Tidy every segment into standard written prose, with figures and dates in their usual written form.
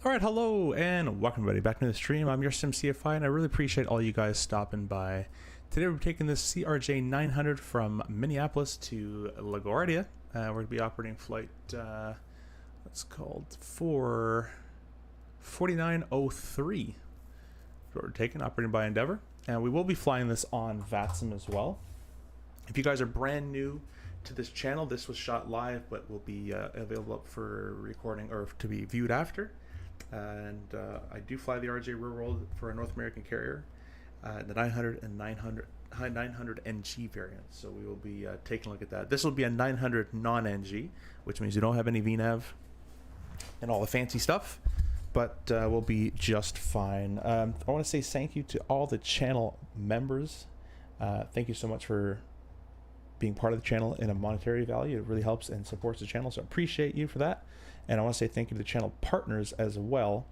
All right, hello and welcome everybody back to the stream. I'm your SimCFI and I really appreciate all you guys stopping by. Today we're taking this CRJ 900 from Minneapolis to LaGuardia. We're going to be operating flight, what's called, 4903. What we're taking, operating by Endeavor. And we will be flying this on VATSIM as well. If you guys are brand new to this channel, this was shot live but will be available up for recording or to be viewed after. And I do fly the RJ real world for a North American carrier, the 900 and 900 NG variant. So we will be taking a look at that. This will be a 900 non-NG, which means you don't have any VNAV and all the fancy stuff, but we'll be just fine. I want to say thank you to all the channel members. Thank you so much for being part of the channel in a monetary value. It really helps and supports the channel, so I appreciate you for that. And I want to say thank you to the channel partners as well,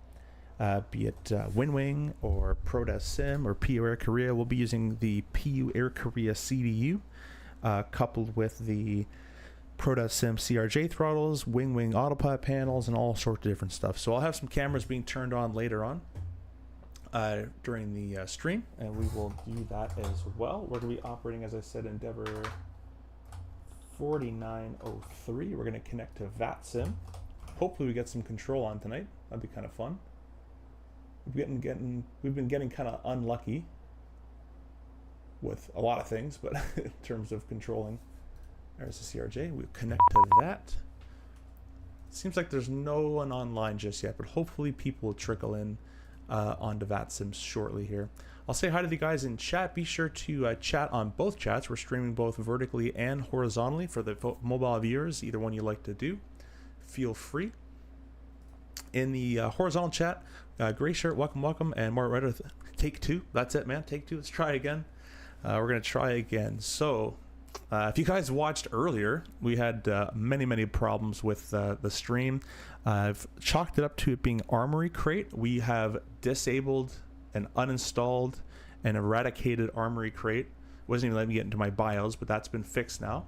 be it Winwing or ProDev Sim or PU Air Korea. We'll be using the PU Air Korea CDU coupled with the ProDev Sim CRJ throttles, Winwing autopilot panels, and all sorts of different stuff. So I'll have some cameras being turned on later on during the stream, and we will do that as well. We're going to be operating, as I said, Endeavor 4903. We're going to connect to VATSIM. Hopefully we get some control on tonight. That'd be kind of fun. We've been getting kind of unlucky with a lot of things, but in terms of controlling, there's the CRJ. We'll connect to that. Seems like there's no one online just yet, but hopefully people will trickle in onto VATSIM shortly here. I'll say hi to the guys in chat. Be sure to chat on both chats. We're streaming both vertically and horizontally for the mobile viewers. Either one you like to do, feel free. In the horizontal chat, Gray Shirt, welcome, and more Redder, take two. That's it, man. Take two. Let's try again. We're gonna try again. So, if you guys watched earlier, we had many problems with the stream. I've chalked it up to it being Armory Crate. We have disabled and uninstalled and eradicated Armory Crate. Wasn't even letting me get into my BIOS, but that's been fixed now.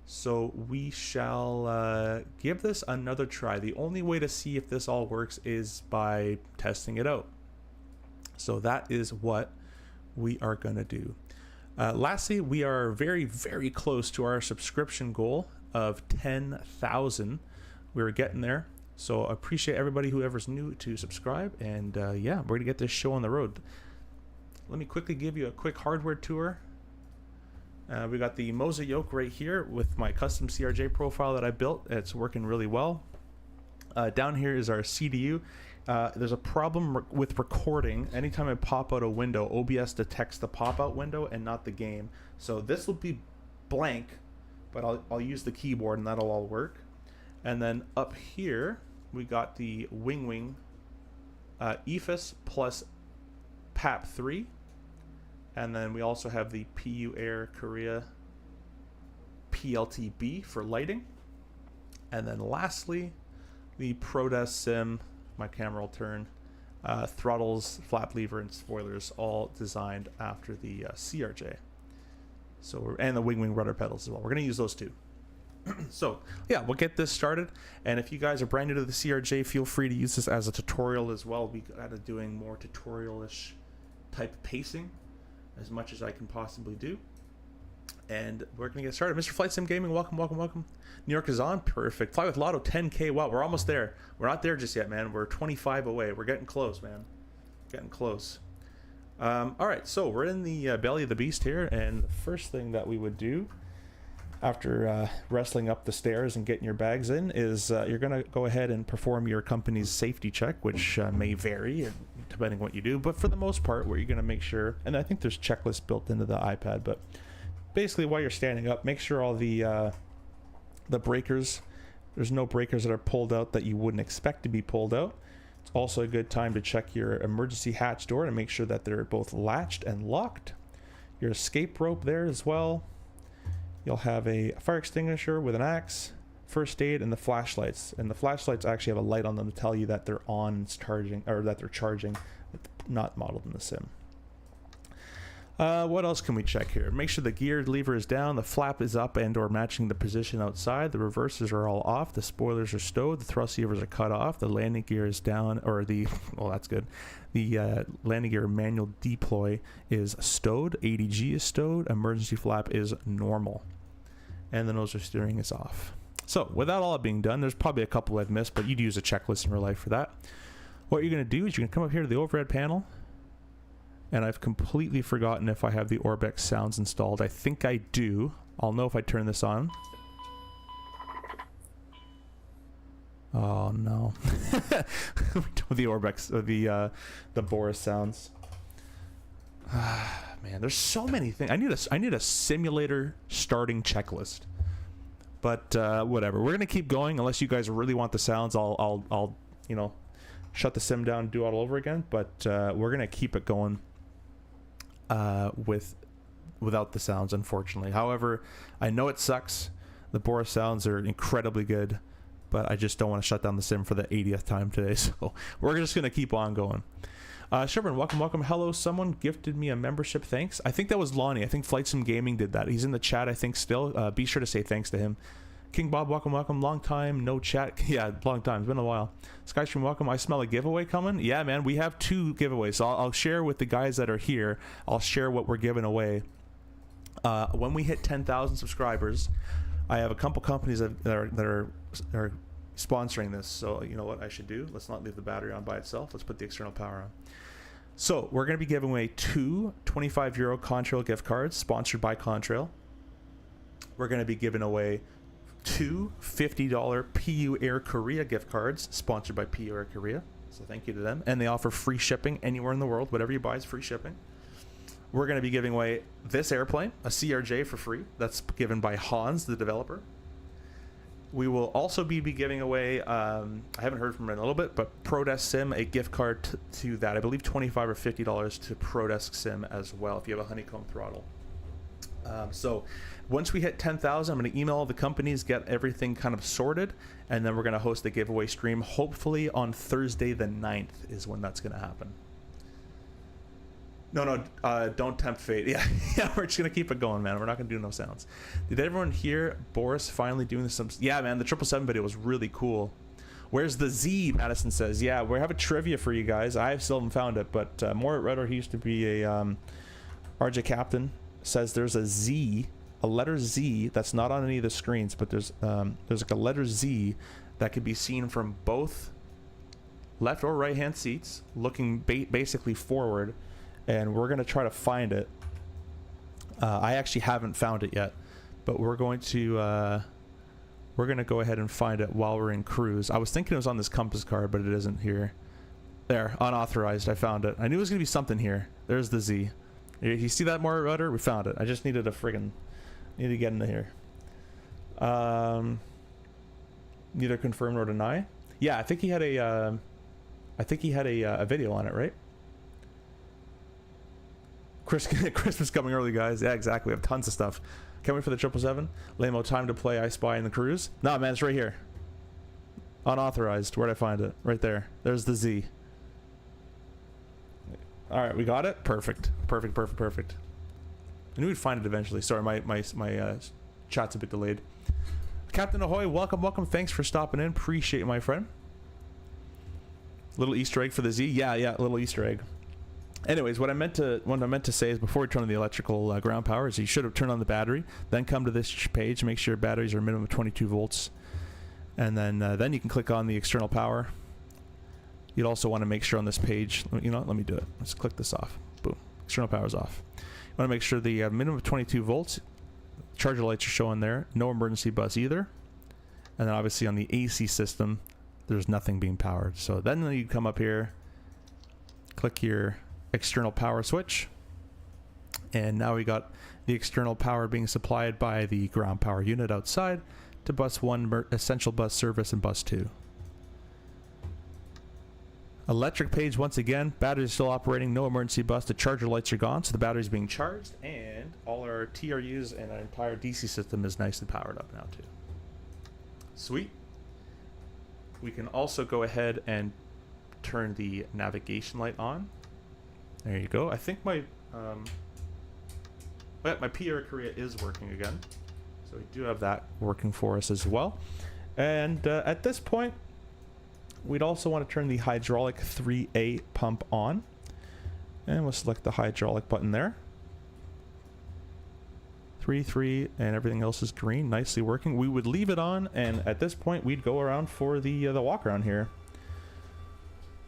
So we shall give this another try. The only way to see if this all works is by testing it out. So that is what we are going to do. Lastly, we are very close to our subscription goal of 10,000. We're getting there. So I appreciate everybody whoever's new to subscribe. And yeah, we're going to get this show on the road. Let me quickly give you a quick hardware tour. We got the Moza yoke right here with my custom CRJ profile that I built. It's working really well. Down here is our CDU. There's a problem with recording. Anytime I pop out a window, OBS detects the pop-out window and not the game. So this will be blank, but I'll use the keyboard and that'll all work. And then up here, we got the Winwing EFS plus PAP3. And then we also have the PU Air Korea PLTB for lighting. And then lastly, the ProDev Sim, my camera will turn, throttles, flap lever, and spoilers, all designed after the CRJ. So and the Winwing rudder pedals as well. We're going to use those two. So yeah, we'll get this started. And if you guys are brand new to the CRJ, feel free to use this as a tutorial as well. We got doing more tutorial-ish type pacing as much as I can possibly do. And we're gonna get started. Mr. Flight Sim Gaming, welcome. New York is on, perfect. Fly with Lotto 10K. Wow, we're almost there. We're not there just yet, man. We're 25 away. We're getting close, man. Getting close. All right, so we're in the belly of the beast here, and the first thing that we would do after wrestling up the stairs and getting your bags in is you're gonna go ahead and perform your company's safety check, which may vary depending on what you do, but for the most part, where you're gonna make sure, and I think there's checklists built into the iPad, but basically while you're standing up, make sure all the breakers, there's no breakers that are pulled out that you wouldn't expect to be pulled out. It's also a good time to check your emergency hatch door and make sure that they're both latched and locked. Your escape rope there as well. You'll have a fire extinguisher with an axe, first aid, and the flashlights. And the flashlights actually have a light on them to tell you that they're on, charging, or that they're charging. It's not modeled in the sim. What else can we check here? Make sure the gear lever is down, the flap is up and or matching the position outside, the reversers are all off, the spoilers are stowed, the thrust levers are cut off, the landing gear is down, or the, well, that's good. The landing gear manual deploy is stowed, ADG is stowed, emergency flap is normal, and the nose steering is off. So with that all being done, there's probably a couple I've missed, but you'd use a checklist in real life for that. What you're going to do is you're going to come up here to the overhead panel, and I've completely forgotten if I have the Orbex sounds installed. I think I do. I'll know if I turn this on. Oh no. The Orbex, the Boris sounds. Man, there's so many things. I need a simulator starting checklist. But whatever. We're gonna keep going unless you guys really want the sounds. I'll you know, shut the sim down and do it all over again. But we're gonna keep it going. Without the sounds, unfortunately. However, I know it sucks. The Boris sounds are incredibly good, but I just don't want to shut down the sim for the 80th time today, so we're just going to keep on going. Sherburne, welcome. Hello, someone gifted me a membership, thanks. I think that was Lonnie. I think Flight Sim Gaming did that. He's in the chat, I think, still. Be sure to say thanks to him. King Bob, welcome. Long time, no chat. Yeah, long time. It's been a while. Skystream, welcome. I smell a giveaway coming. Yeah, man, we have 2 giveaways. So I'll share with the guys that are here. I'll share what we're giving away. When we hit 10,000 subscribers, I have a couple companies that are sponsoring this. So you know what I should do? Let's not leave the battery on by itself. Let's put the external power on. So we're going to be giving away 2 €25 Contrail gift cards sponsored by Contrail. We're going to be giving away 2 $50 PU Air Korea gift cards sponsored by PU Air Korea, so thank you to them, and they offer free shipping anywhere in the world. Whatever you buy is free shipping. We're going to be giving away this airplane, a CRJ, for free. That's given by Hans, the developer. We will also be giving away, I haven't heard from him in a little bit, but ProDesk Sim, a gift card to that. I believe $25 or $50 to ProDesk Sim as well if you have a honeycomb throttle. So once we hit 10,000, I'm going to email all the companies, get everything kind of sorted, and then we're going to host the giveaway stream. Hopefully on Thursday the 9th is when that's going to happen. No, don't tempt fate. Yeah, we're just going to keep it going, man. We're not going to do no sounds. Did everyone hear Boris finally doing some... Yeah, man, the 777 video was really cool. Where's the Z? Madison says. Yeah, we have a trivia for you guys. I still haven't found it, but Mort Redder, he used to be a RJ captain, says there's a Z, a letter Z that's not on any of the screens, but there's like a letter Z that could be seen from both left or right hand seats, looking basically forward, and we're gonna try to find it. I actually haven't found it yet, but we're going to go ahead and find it while we're in cruise. I was thinking it was on this compass card, but it isn't here. There, unauthorized. I found it. I knew it was gonna be something here. There's the Z. You see that more rudder? We found it. I just needed to get into here. Neither confirm nor deny. Yeah, I think he had a video on it, right? Christmas coming early, guys. Yeah, exactly. We have tons of stuff. Can't wait for the 777. Lamo, time to play I Spy in the Cruise. Nah, man, it's right here. Unauthorized. Where'd I find it? Right there. There's the Z. All right, we got it. Perfect. I knew we'd find it eventually. Sorry, my chat's a bit delayed. Captain Ahoy, welcome. Thanks for stopping in. Appreciate it, my friend. Little Easter egg for the Z. Yeah, little Easter egg. Anyways, what I meant to say is before we turn on the electrical ground power is you should have turned on the battery, then come to this page, make sure batteries are minimum of 22 volts, and then you can click on the external power. You'd also want to make sure on this page, you know, let me do it. Let's click this off. Boom. External power is off. You want to make sure the minimum of 22 volts. Charger lights are showing there. No emergency bus either. And then obviously on the AC system, there's nothing being powered. So then you come up here, click your external power switch. And now we got the external power being supplied by the ground power unit outside to bus 1, essential bus service, and bus 2. Electric page once again, batteries still operating, no emergency bus, the charger lights are gone, so the battery's being charged, and all our TRUs and our entire DC system is nicely powered up now too. Sweet. We can also go ahead and turn the navigation light on. There you go. I think my But my PR Korea is working again. So we do have that working for us as well. And at this point, we'd also want to turn the hydraulic 3A pump on. And we'll select the hydraulic button there. 3, and everything else is green, nicely working. We would leave it on, and at this point, we'd go around for the walk around here.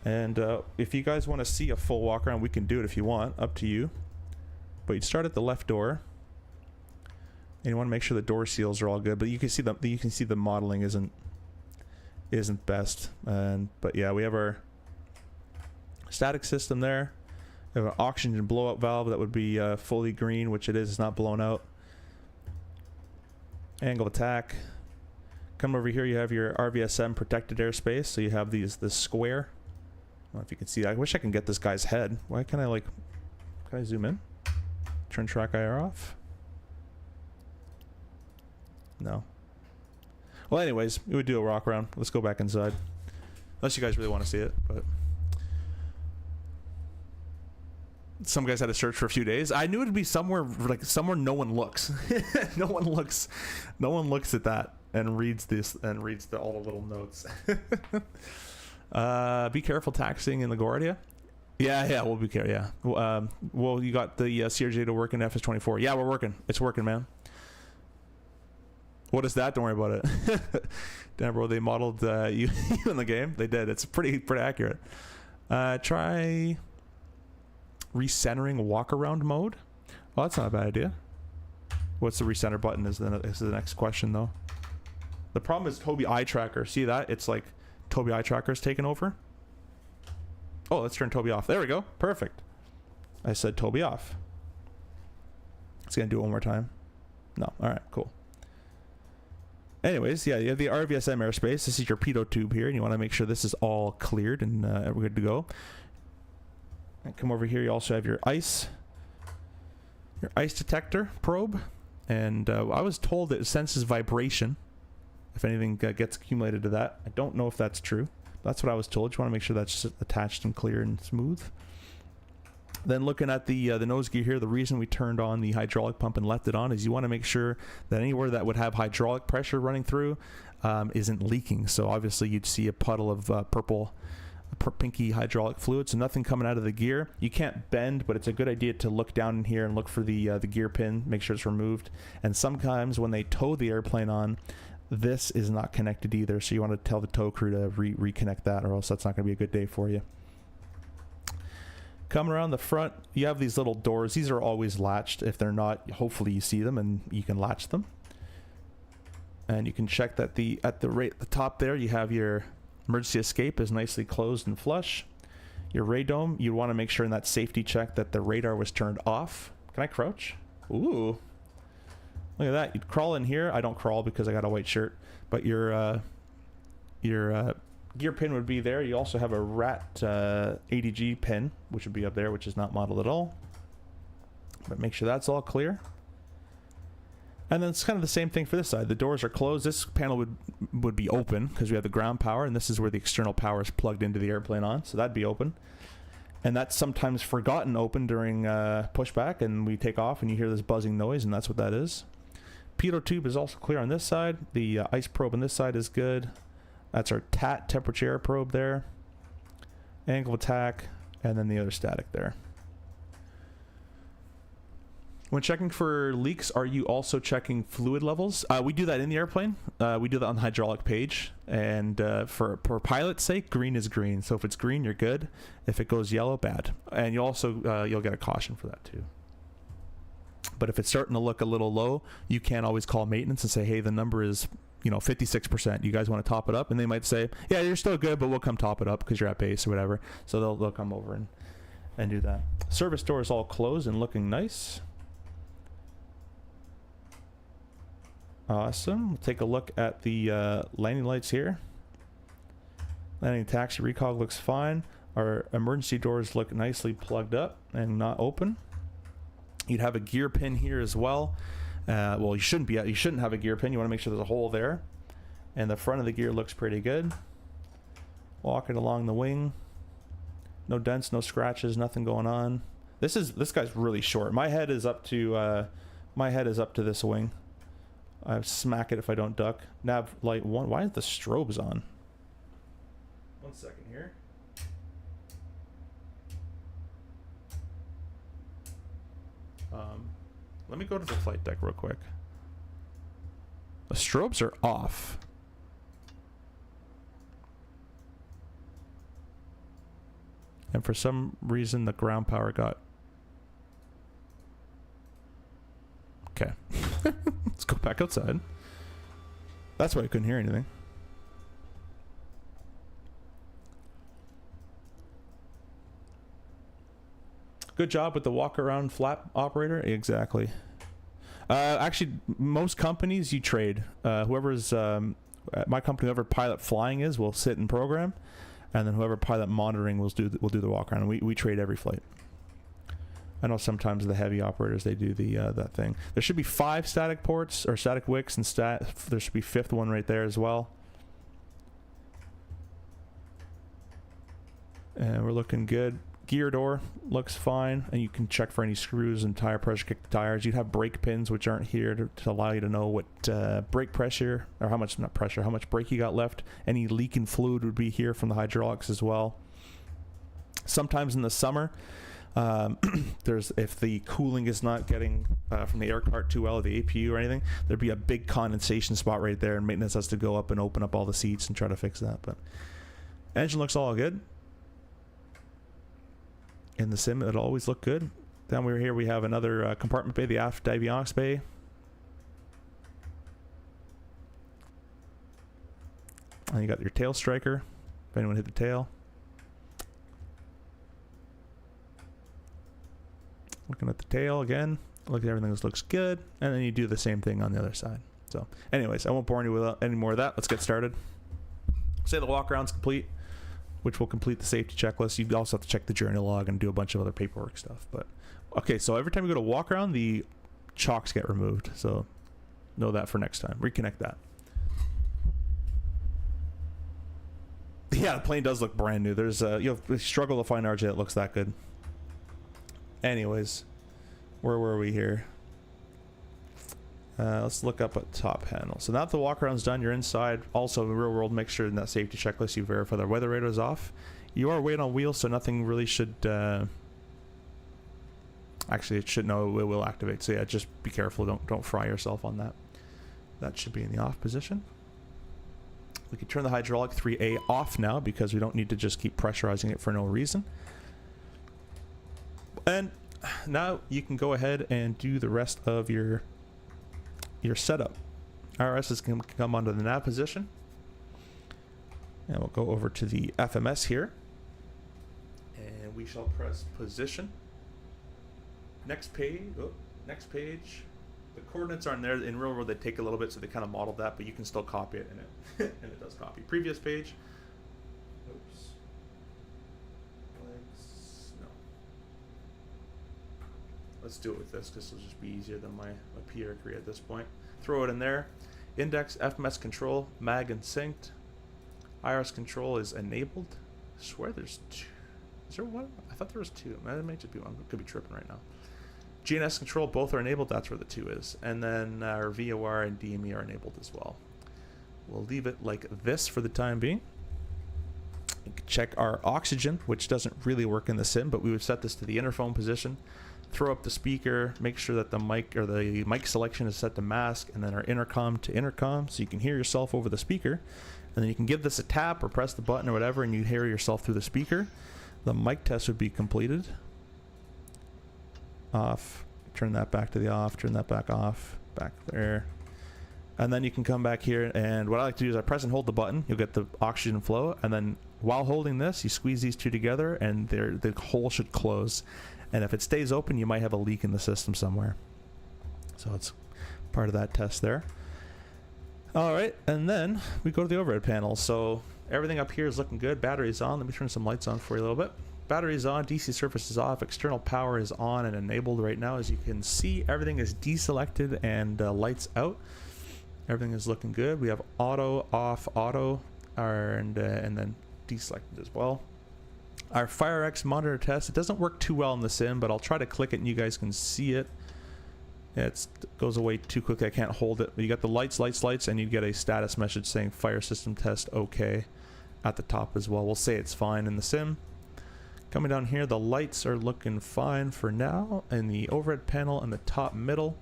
And if you guys want to see a full walk around, we can do it if you want, up to you. But you'd start at the left door, and you want to make sure the door seals are all good. But you can see the modeling isn't best. But yeah, we have our static system there. We have an oxygen blowout valve that would be fully green, which it is. It's not blown out. Angle of attack. Come over here. You have your RVSM protected airspace. So you have this square. I don't know if you can see that. I wish I can get this guy's head. Why can't I can I zoom in? Turn track IR off. No. Well, anyways, we would do a walk around. Let's go back inside. Unless you guys really want to see it, but some guys had to search for a few days. I knew it'd be somewhere no one looks. no one looks at that and reads this and reads all the little notes. Be careful taxiing in LaGuardia. Yeah, we'll be careful. Yeah. Well, you got the CRJ to work in FS24. Yeah, we're working. It's working, man. What is that? Don't worry about it. Damn, bro, they modeled you in the game. They did. It's pretty accurate. Try recentering walk around mode. Oh, that's not a bad idea. What's the recenter button is the next question though. The problem is Tobii eye tracker. See that? It's like Tobii eye tracker is taken over. Oh, let's turn Tobii off. There we go. Perfect. I said Tobii off. It's gonna do it one more time. No. All right. Cool. Anyways, yeah, you have the RVSM airspace. This is your pitot tube here, and you want to make sure this is all cleared and we're good to go. And come over here. You also have your ice detector probe, and I was told that it senses vibration if anything gets accumulated to that. I don't know if that's true. That's what I was told. You want to make sure that's attached and clear and smooth. Then looking at the nose gear here, the reason we turned on the hydraulic pump and left it on is you want to make sure that anywhere that would have hydraulic pressure running through isn't leaking. So obviously you'd see a puddle of pinky hydraulic fluid, so nothing coming out of the gear. You can't bend, but it's a good idea to look down in here and look for the gear pin, make sure it's removed. And sometimes when they tow the airplane on, this is not connected either, so you want to tell the tow crew to reconnect that, or else that's not going to be a good day for you. Coming around the front, you have these little doors. These are always latched. If they're not, hopefully you see them and you can latch them. And you can check that at the top there, you have your emergency escape is nicely closed and flush. Your radome, you want to make sure in that safety check that the radar was turned off. Can I crouch? Ooh. Look at that. You'd crawl in here. I don't crawl because I got a white shirt. But your gear pin would be there. You also have a RAT ADG pin, which would be up there, which is not modeled at all. But make sure that's all clear. And then it's kind of the same thing for this side. The doors are closed. This panel would be open because we have the ground power, and this is where the external power is plugged into the airplane on, so that'd be open. And that's sometimes forgotten open during pushback, and we take off, and you hear this buzzing noise, and that's what that is. Pitot tube is also clear on this side. The ice probe on this side is good. That's our TAT temperature probe there. Angle of attack, and then the other static there. When checking for leaks, are you also checking fluid levels? We do that in the airplane. We do that on the hydraulic page. And for pilot's sake, green is green. So if it's green, you're good. If it goes yellow, bad. And you also you'll get a caution for that too. But if it's starting to look a little low, you can always call maintenance and say, hey, the number is 56%. You guys want to top it up? And they might say, yeah, you're still good, but we'll come top it up because you're at base or whatever. So they'll come over and do that. Service door is all closed and looking nice. Awesome. We'll take a look at the landing lights here. Landing taxi recog looks fine. Our emergency doors look nicely plugged up and not open. You'd have a gear pin here as well. Well, you shouldn't have a gear pin. You want to make sure there's a hole there. And the front of the gear looks pretty good. Walking along the wing. No dents, no scratches, nothing going on. This guy's really short. My head is up to this wing. I smack it if I don't duck. Nav light 1. Why is the strobes on? 1 second here. Let me go to the flight deck real quick. The strobes are off. And for some reason the ground power got... Okay. Let's go back outside. That's why I couldn't hear anything. Good job with the walk around flap operator. Exactly. Actually, most companies you trade. Whoever's at my company, whoever pilot flying is, will sit and program, and then whoever pilot monitoring will do the walk around. We trade every flight. I know sometimes the heavy operators, they do the that thing. There should be 5 static ports or static wicks, and there should be 5th one right there as well. And we're looking good. Gear door looks fine, and you can check for any screws and tire pressure kick tires. You'd have brake pins, which aren't here to allow you to know what brake pressure, or how much, not pressure, how much brake you got left. Any leaking fluid would be here from the hydraulics as well. Sometimes in the summer, if the cooling is not getting from the air cart too well, or the APU or anything, there'd be a big condensation spot right there, and maintenance has to go up and open up all the seats and try to fix that. But engine looks all good. In the sim, it'll always look good. Down here we have another compartment bay, the aft avionics bay. And you got your tail striker, if anyone hit the tail. Looking at the tail again, look at everything that looks good, and then you do the same thing on the other side. So anyways, I won't bore you with any more of that. Let's get started. Say the walk around's complete, which will complete the safety checklist. You also have to check the journey log and do a bunch of other paperwork stuff. But okay, so every time you go to walk around, the chocks get removed. So know that for next time. Reconnect that. Yeah, the plane does look brand new. There's you'll struggle to find RJ that looks that good. Anyways, where were we here? Let's look up at top panel. So now that the walk around's done, you're inside. Also, in the real world, make sure in that safety checklist you verify the weather radar is off. You are weighted on wheels, so nothing really should... actually, it should know it will activate. So yeah, just be careful. Don't fry yourself on that. That should be in the off position. We can turn the hydraulic 3A off now because we don't need to just keep pressurizing it for no reason. And now you can go ahead and do the rest of your setup. RS can come onto the nav position, and we'll go over to the FMS here, and we shall press position. Next page. The coordinates are in there. In real world, they take a little bit, so they kind of modeled that, but you can still copy it, and it and it does copy. Previous page. Oops. No. Let's do it with this because it'll just be easier than my PRQ at this point. Throw it in there. Index, FMS control, mag and synced. IRS control is enabled. I swear there's 2. Is there one? I thought there was 2. That might just be one. I could be tripping right now. GNS control, both are enabled. That's where the 2 is. And then our VOR and DME are enabled as well. We'll leave it like this for the time being. You can check our oxygen, which doesn't really work in the sim, but we would set this to the interphone position. Throw up the speaker, make sure that the mic selection is set to mask, and then our intercom to intercom, so you can hear yourself over the speaker. And then you can give this a tap or press the button or whatever, and you hear yourself through the speaker. The mic test would be completed. Off. Turn that back to the off. Turn that back off. Back there. And then you can come back here, and what I like to do is I press and hold the button. You'll get the oxygen flow, and then while holding this, you squeeze these 2 together, and the hole should close. And if it stays open, you might have a leak in the system somewhere. So it's part of that test there. All right, and then we go to the overhead panel. So everything up here is looking good. Battery's on. Let me turn some lights on for you a little bit. Battery's on, DC surface is off, external power is on and enabled right now. As you can see, everything is deselected and lights out. Everything is looking good. We have auto, off, auto, and then deselected as well. Our FireX monitor test, it doesn't work too well in the sim, but I'll try to click it and you guys can see it. It goes away too quickly, I can't hold it. But you got the lights, and you get a status message saying fire system test okay at the top as well. We'll say it's fine in the sim. Coming down here, the lights are looking fine for now. In the overhead panel in the top middle,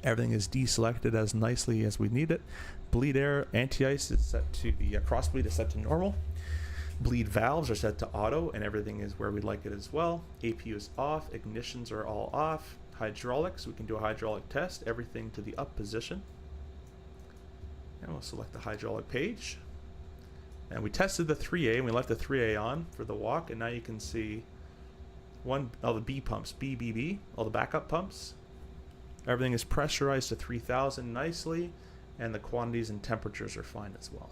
everything is deselected as nicely as we need it. Bleed air, anti-ice is set to the cross bleed is set to normal. Bleed valves are set to auto, and everything is where we'd like it as well. APU is off, ignitions are all off. Hydraulics, we can do a hydraulic test, everything to the up position. And we'll select the hydraulic page. And we tested the 3A, and we left the 3A on for the walk, and now you can see all the B pumps, B, all the backup pumps. Everything is pressurized to 3000 nicely, and the quantities and temperatures are fine as well.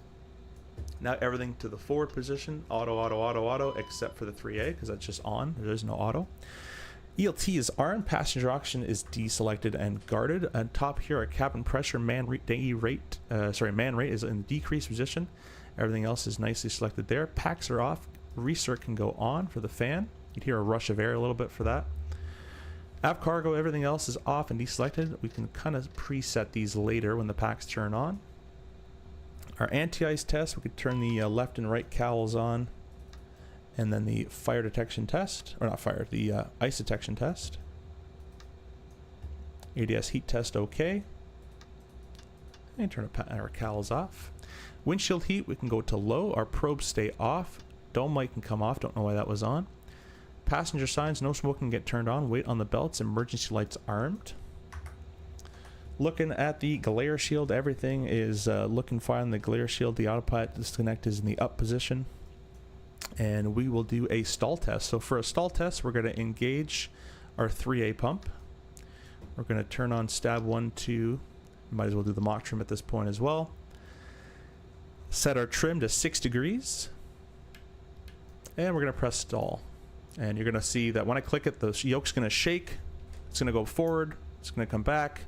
Now everything to the forward position, auto, except for the 3A, because that's just on, there is no auto. ELT is armed, passenger oxygen is deselected and guarded. On top here, our cabin pressure man rate is in decreased position. Everything else is nicely selected there. Packs are off. Recirc can go on for the fan. You'd hear a rush of air a little bit for that. Av cargo, everything else is off and deselected. We can kind of preset these later when the packs turn on. Our anti-ice test, we could turn the left and right cowls on. And then the fire detection test, or not fire, the ice detection test. ADS heat test okay. And turn our cowls off. Windshield heat, we can go to low. Our probes stay off. Dome light can come off, don't know why that was on. Passenger signs, no smoke can get turned on. Weight on the belts, emergency lights armed. Looking at the glare shield, everything is looking fine on the glare shield. The autopilot disconnect is in the up position. And we will do a stall test. So for a stall test, we're going to engage our 3A pump. We're going to turn on stab 1, 2. Might as well do the mock trim at this point as well. Set our trim to 6 degrees. And we're going to press stall. And you're going to see that when I click it, the yoke's going to shake. It's going to go forward. It's going to come back.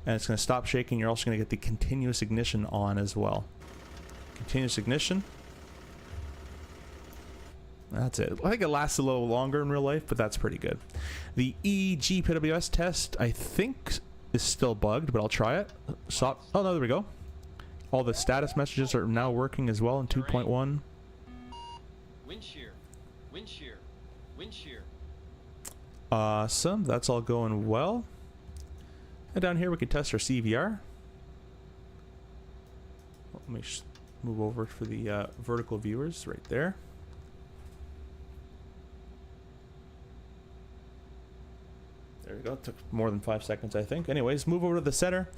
And it's going to stop shaking. You're also going to get the continuous ignition on as well. Continuous ignition. That's it. I think it lasts a little longer in real life, but that's pretty good. The EGPWS test, I think, is still bugged, but I'll try it. Oh, no, there we go. All the status messages are now working as well in 2.1. Wind shear. Wind shear. Wind shear. Awesome. That's all going well. And down here we can test our CVR. Let me move over for the vertical viewers right there. There we go. It took more than 5 seconds, I think. Anyways, move over to the center.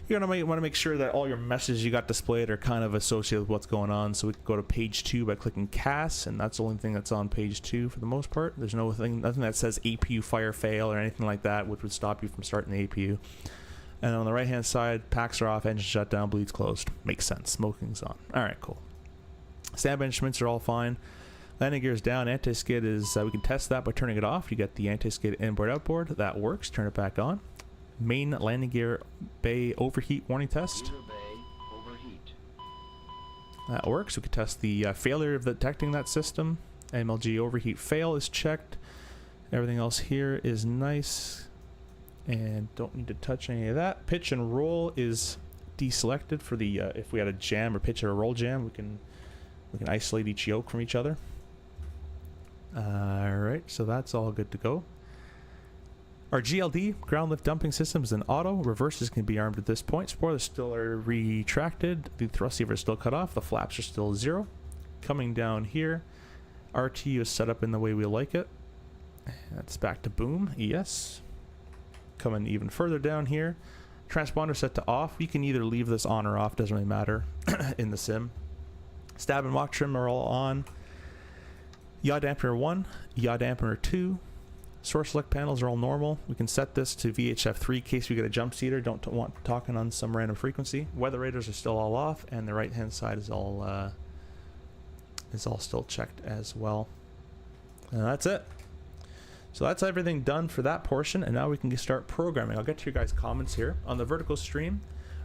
You're going to want to make sure that all your messages you got displayed are kind of associated with what's going on. So we can go to page 2 by clicking CAS, and that's the only thing that's on page 2 for the most part. There's nothing that says APU fire fail or anything like that, which would stop you from starting the APU. And on the right-hand side, packs are off, engine shut down, bleeds closed. Makes sense. Smoking's on. All right, cool. Standby instruments are all fine. Landing gear is down. Anti-skid is, we can test that by turning it off. You get the anti-skid inboard, outboard. That works. Turn it back on. Main landing gear bay overheat warning test. That works. We can test the failure of detecting that system. MLG overheat fail is checked. Everything else here is nice. And don't need to touch any of that. Pitch and roll is deselected for the, if we had a jam or pitch or a roll jam, we can isolate each yoke from each other. Alright, so that's all good to go. Our GLD, ground lift dumping system, is in auto. Reverses can be armed at this point. Spoilers still are retracted. The thrust lever is still cut off. The flaps are still 0. Coming down here, RTU is set up in the way we like it. That's back to boom. Yes. Coming even further down here, transponder set to off. You can either leave this on or off, doesn't really matter in the sim. Stab and mock trim are all on. Yaw dampener 1, yaw dampener 2. Source select panels are all normal. We can set this to VHF 3 in case we get a jump seater. Don't want talking on some random frequency. Weather radars are still all off, and the right hand side is all still checked as well. And that's it. So that's everything done for that portion, and now we can start programming. I'll get to your guys' comments here on the vertical stream.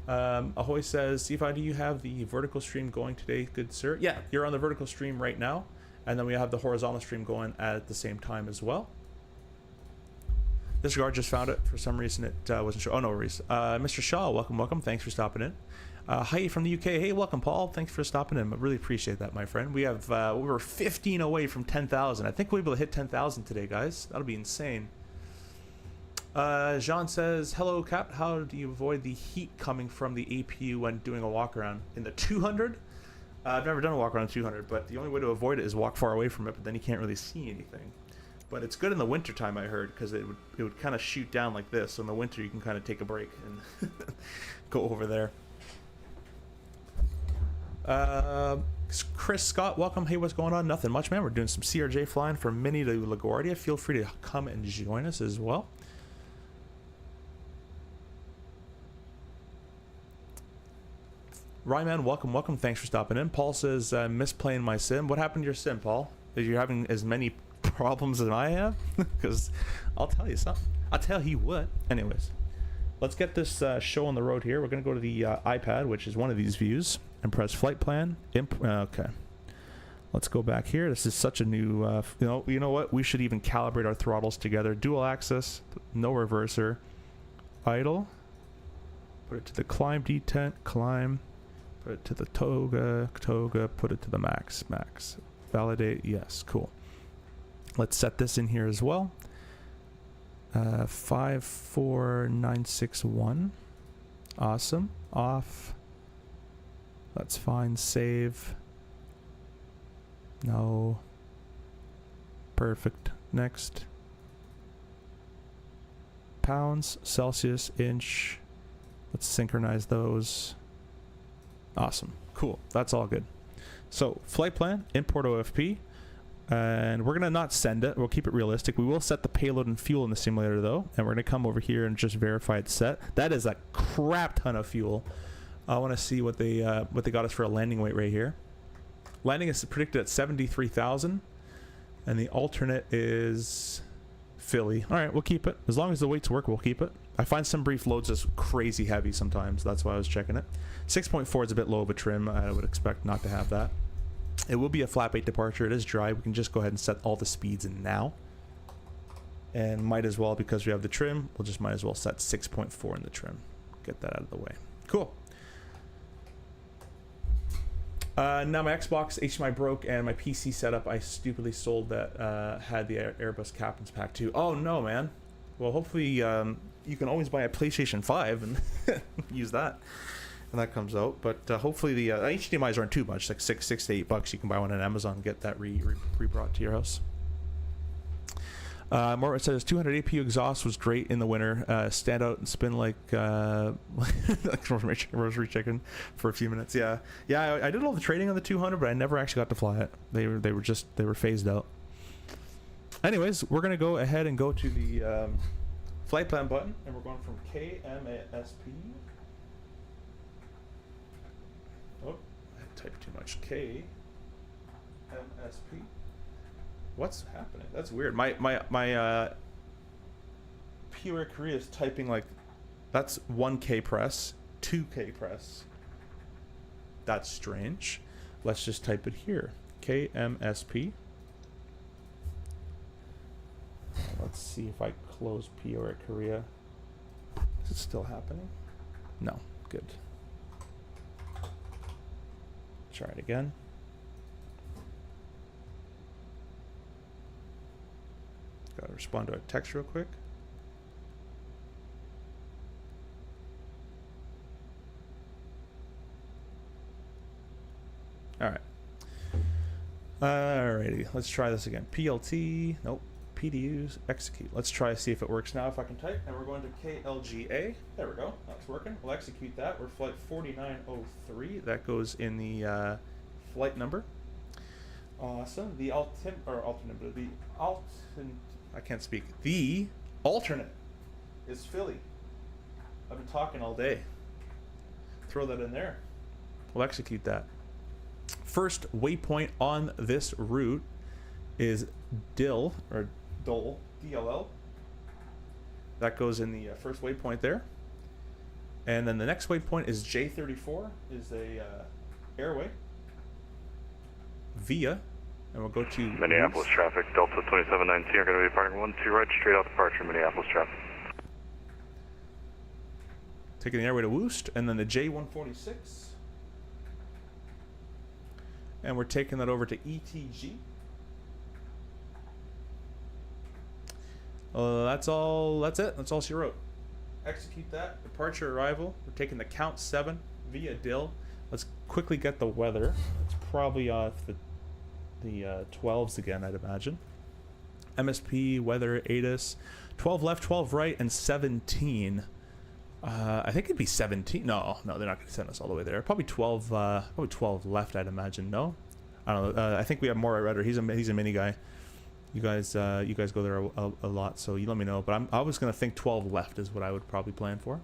Ahoy says, Sifi, do you have the vertical stream going today, good sir? Yeah, you're on the vertical stream right now. And then we have the horizontal stream going at the same time as well. Disregard just found it. For some reason it wasn't sure. Oh, no worries. Mr. Shaw, welcome. Thanks for stopping in. Hi from the UK. Hey, welcome, Paul. Thanks for stopping in. I really appreciate that, my friend. We have we were 15 away from 10,000. I think we'll be able to hit 10,000 today, guys. That'll be insane. Jean says, hello, Cap. How do you avoid the heat coming from the APU when doing a walk around in the 200? I've never done a walk around 200, but the only way to avoid it is walk far away from it, but then you can't really see anything. But it's good in the winter time, I heard, because it would kind of shoot down like this. So in the winter, you can kind of take a break and go over there. Chris Scott, welcome. Hey, what's going on? Nothing much, man. We're doing some CRJ flying from Mini to LaGuardia. Feel free to come and join us as well. Ryman, welcome. Thanks for stopping in. Paul says, miss playing my sim. What happened to your sim, Paul? Are you having as many problems as I have? Because I'll tell you something. I'll tell you what. Anyways, let's get this show on the road here. We're going to go to the iPad, which is one of these views, and press flight plan. Okay. Let's go back here. This is such a new, you know what? We should even calibrate our throttles together. Dual axis, no reverser. Idle. Put it to the climb detent, climb. Put it to the toga, put it to the max. Validate, yes, cool. Let's set this in here as well. 54961. Awesome. Off. That's fine. Save. No. Perfect. Next. Pounds, Celsius, inch. Let's synchronize those. Awesome. Cool. That's all good. So flight plan, import OFP, and we're going to not send it. We'll keep it realistic. We will set the payload and fuel in the simulator though, and we're going to come over here and just verify it's set. That is a crap ton of fuel. I want to see what they got us for a landing weight right here. Landing is predicted at 73,000, and the alternate is Philly. All right, we'll keep it. As long as the weights work, we'll keep it. I find some brief loads is crazy heavy sometimes. That's why I was checking it. 6.4 is a bit low of a trim. I would expect not to have that. It will be a flat 8 departure. It is dry. We can just go ahead and set all the speeds in now. And might as well, because we have the trim, we'll just might as well set 6.4 in the trim. Get that out of the way. Cool. Now my Xbox HDMI broke and my PC setup I stupidly sold that had the Airbus Captain's Pack 2. Oh no, man. Well, hopefully you can always buy a PlayStation 5 and use that when that comes out. But hopefully the HDMIs aren't too much, like $6 to $8. You can buy one on Amazon and get that re-brought to your house. More it says 200 APU exhaust was great in the winter. Stand out and spin like rosary chicken for a few minutes. Yeah, I did all the training on the 200, but I never actually got to fly it. They were phased out. Anyways, we're gonna go ahead and go to the flight plan button, and we're going from KMSP. Oh, I typed too much. KMSP. What's happening? That's weird. My POR Korea is typing like that's 1K press, 2K press. That's strange. Let's just type it here. KMSP. Let's see if I close POR Korea. Is it still happening? No. Good. Try it again. Gotta respond to a text real quick. Alright. Alrighty, let's try this again. PLT, nope. PDUs, execute. Let's try to see if it works now if I can type. And we're going to KLGA. There we go. That's working. We'll execute that. We're flight 4903. That goes in the flight number. Awesome. The I can't speak. The alternate is Philly. I've been talking all day. Throw that in there. We'll execute that. First waypoint on this route is DLL. That goes in the first waypoint there. And then the next waypoint is J34, is a airway via And we'll go to Minneapolis Woost. traffic, Delta 2719 are going to be departing 12 right, straight out departure, Minneapolis traffic. Taking the airway to Woost, and then the J146. And we're taking that over to ETG. That's it. That's all she wrote. Execute that. Departure arrival. We're taking the count 7 via Dill. Let's quickly get the weather. It's probably off the 12s again, I'd imagine. MSP, weather, ATIS. 12 left, 12 right, and 17. I think it'd be 17. No, they're not going to send us all the way there. Probably 12. Probably 12 left, I'd imagine. No, I don't know. I think we have more right rudder. He's a mini guy. You guys go there a lot, so you let me know. But I was going to think 12 left is what I would probably plan for.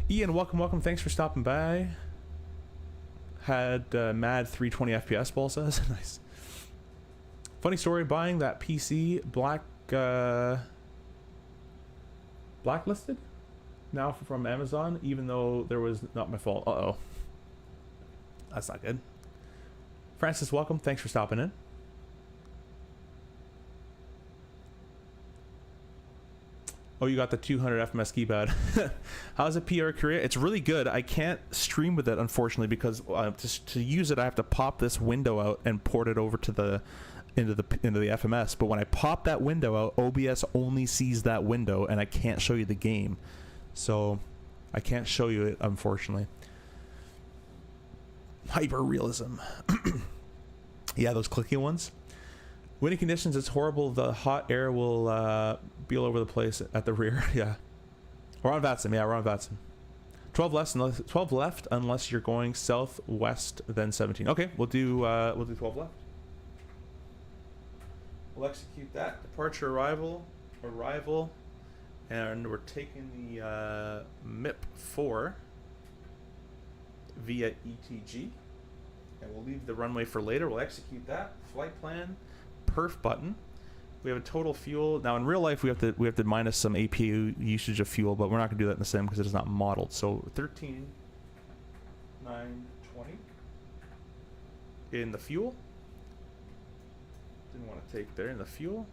Ian, welcome. Thanks for stopping by. Had mad 320 FPS ball says. Nice. Funny story, buying that PC blacklisted now from Amazon, even though there was not my fault. Uh-oh. That's not good. Francis, welcome. Thanks for stopping in. Oh, you got the 200 FMS keypad. How's it PR Korea? It's really good. I can't stream with it, unfortunately, because just to use it, I have to pop this window out and port it over to into the FMS. But when I pop that window out, OBS only sees that window, and I can't show you the game. So I can't show you it, unfortunately. Hyper realism. Yeah, those clicky ones. Windy conditions, it's horrible. The hot air will be all over the place at the rear. Yeah. We're on Vatsim. Yeah, we're on Vatsim. 12 left unless you're going southwest, then 17. Okay, we'll do 12 left. We'll execute that. Departure, arrival, and we're taking the MIP-4 via ETG, and we'll leave the runway for later. We'll execute that. Flight plan. Perf button. We have a total fuel. Now in real life we have to minus some APU usage of fuel, but we're not going to do that in the sim because it is not modeled. So 13,920 in the fuel. Didn't want to take there in the fuel.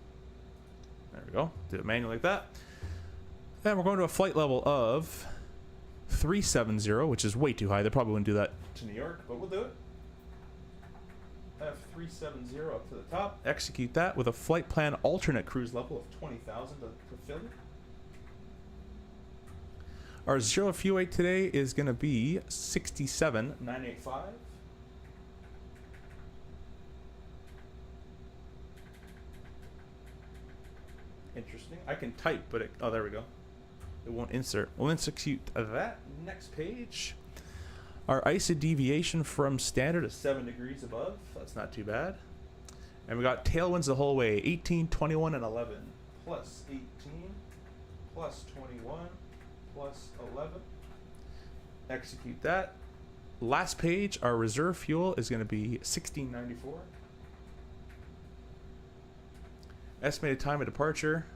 There we go. Do it manually like that. And we're going to a flight level of 370, which is way too high. They probably wouldn't do that to New York, but we'll do it. F370 up to the top. Execute that with a flight plan alternate cruise level of 20,000 to Philly. Our 0 fuel weight today is going to be 67,985. Interesting. I can type, but it, oh, there we go. It won't insert. We'll execute that. Next page. Our ISA deviation from standard is 7 degrees above. That's not too bad. And we got tailwinds the whole way. 18, 21, and 11. Plus 18, plus 21, plus 11. Execute that. Last page, our reserve fuel is going to be 1694. Estimated time of departure,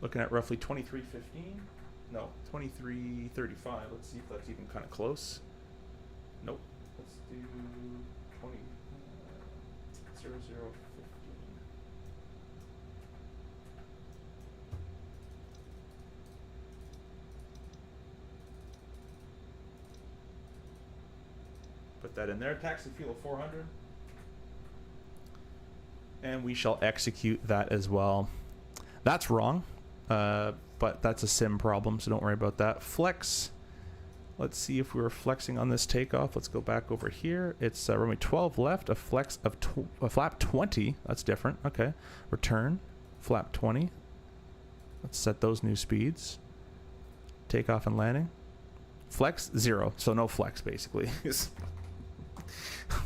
looking at roughly 23:15. No, 23:35. Let's see if that's even kind of close. Nope. Let's do 20. 00:15. Put that in there. Taxi fuel 400. And we shall execute that as well. That's wrong, but that's a sim problem, so don't worry about that. Flex. Let's see if we were flexing on this takeoff. Let's go back over here. It's runway 12 left, a flex of a flap 20. That's different. Okay. Return, flap 20. Let's set those new speeds. Takeoff and landing. Flex 0, so no flex basically. Is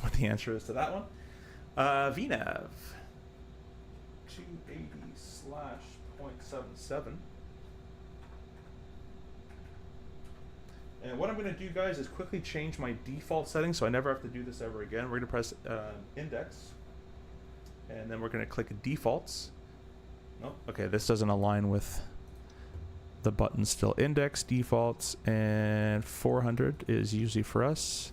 what the answer is to that one. VNAV 280/0.77. And what I'm going to do, guys, is quickly change my default settings so I never have to do this ever again. We're going to press index, and then we're going to click defaults. Nope. Okay, this doesn't align with the buttons still. Index, defaults, and 400 is usually for us.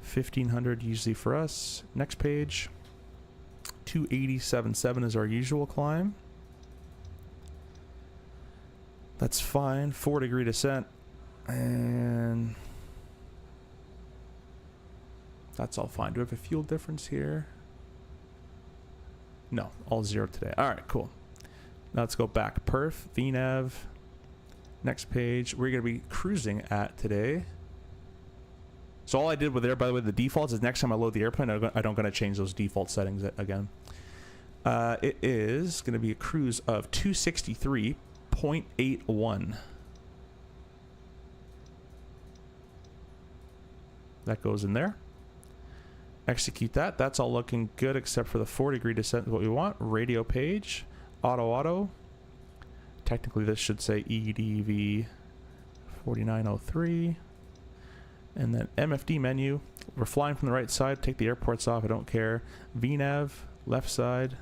1500 usually for us. Next page. 287.7 is our usual climb. That's fine. 4-degree descent. And that's all fine. Do we have a fuel difference here? No, all 0 today. All right, cool. Now let's go back. Perf, VNav. Next page. We're going to be cruising at today. So all I did with there, by the way, the defaults is next time I load the airplane, I don't going to change those default settings again. It is going to be a cruise of 263.81. That goes in there. Execute that. That's all looking good except for the 4-degree descent is what we want. Radio page. Auto. Technically this should say EDV 4903. And then MFD menu. We're flying from the right side. Take the airports off. I don't care. VNav, left side,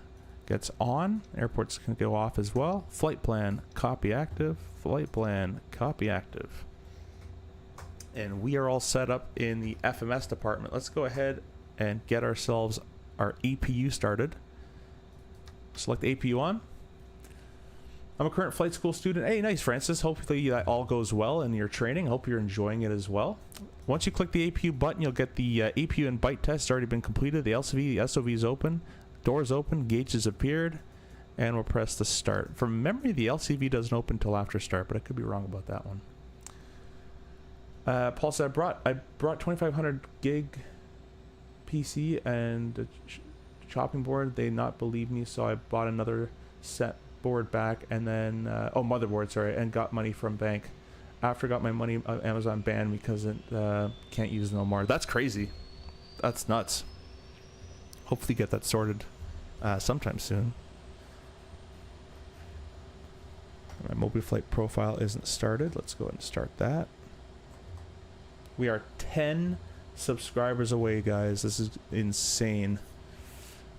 gets on. Airports can go off as well. Flight plan, copy active. Flight plan, copy active. And we are all set up in the FMS department. Let's go ahead and get ourselves our APU started. Select APU on. I'm a current flight school student. Hey, nice, Francis. Hopefully that all goes well in your training. Hope you're enjoying it as well. Once you click the APU button, you'll get the APU and bite test already been completed. The LCV, the SOV is open. Doors open. Gauges appeared. And we'll press the start. From memory, the LCV doesn't open until after start, but I could be wrong about that one. Paul said, I brought 2500 gig PC and a chopping board. They not believe me, so I bought another set board back, and then motherboard, sorry, and got money from bank. After got my money, Amazon banned because it can't use no more. That's crazy. That's nuts. Hopefully get that sorted sometime soon. My mobile flight profile isn't started. Let's go ahead and start that. We are 10 subscribers away, guys. This is insane.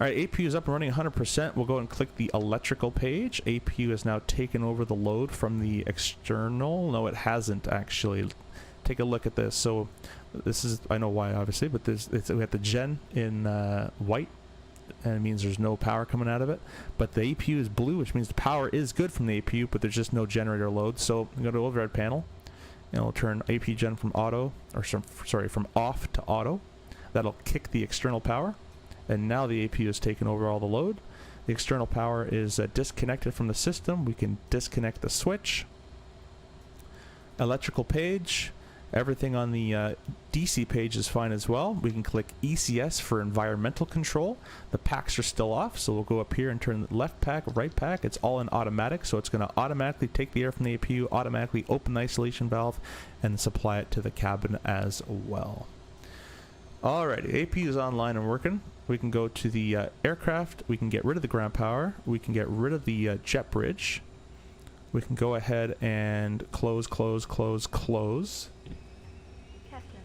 All right, APU is up and running 100%. We'll go and click the electrical page. APU has now taken over the load from the external. No, it hasn't actually. Take a look at this. So this is, I know why obviously, but we have the gen in white, and it means there's no power coming out of it. But the APU is blue, which means the power is good from the APU, but there's just no generator load. So I'm going to go to override panel, and we'll turn APU gen from from off to auto. That'll kick the external power. And now the APU has taken over all the load. The external power is disconnected from the system. We can disconnect the switch. Electrical page. Everything on the DC page is fine as well. We can click ECS for environmental control. The packs are still off, so we'll go up here and turn the left pack, right pack. It's all in automatic, so it's going to automatically take the air from the APU, automatically open the isolation valve, and supply it to the cabin as well. Alrighty, APU is online and working. We can go to the aircraft. We can get rid of the ground power. We can get rid of the jet bridge. We can go ahead and close. Captain,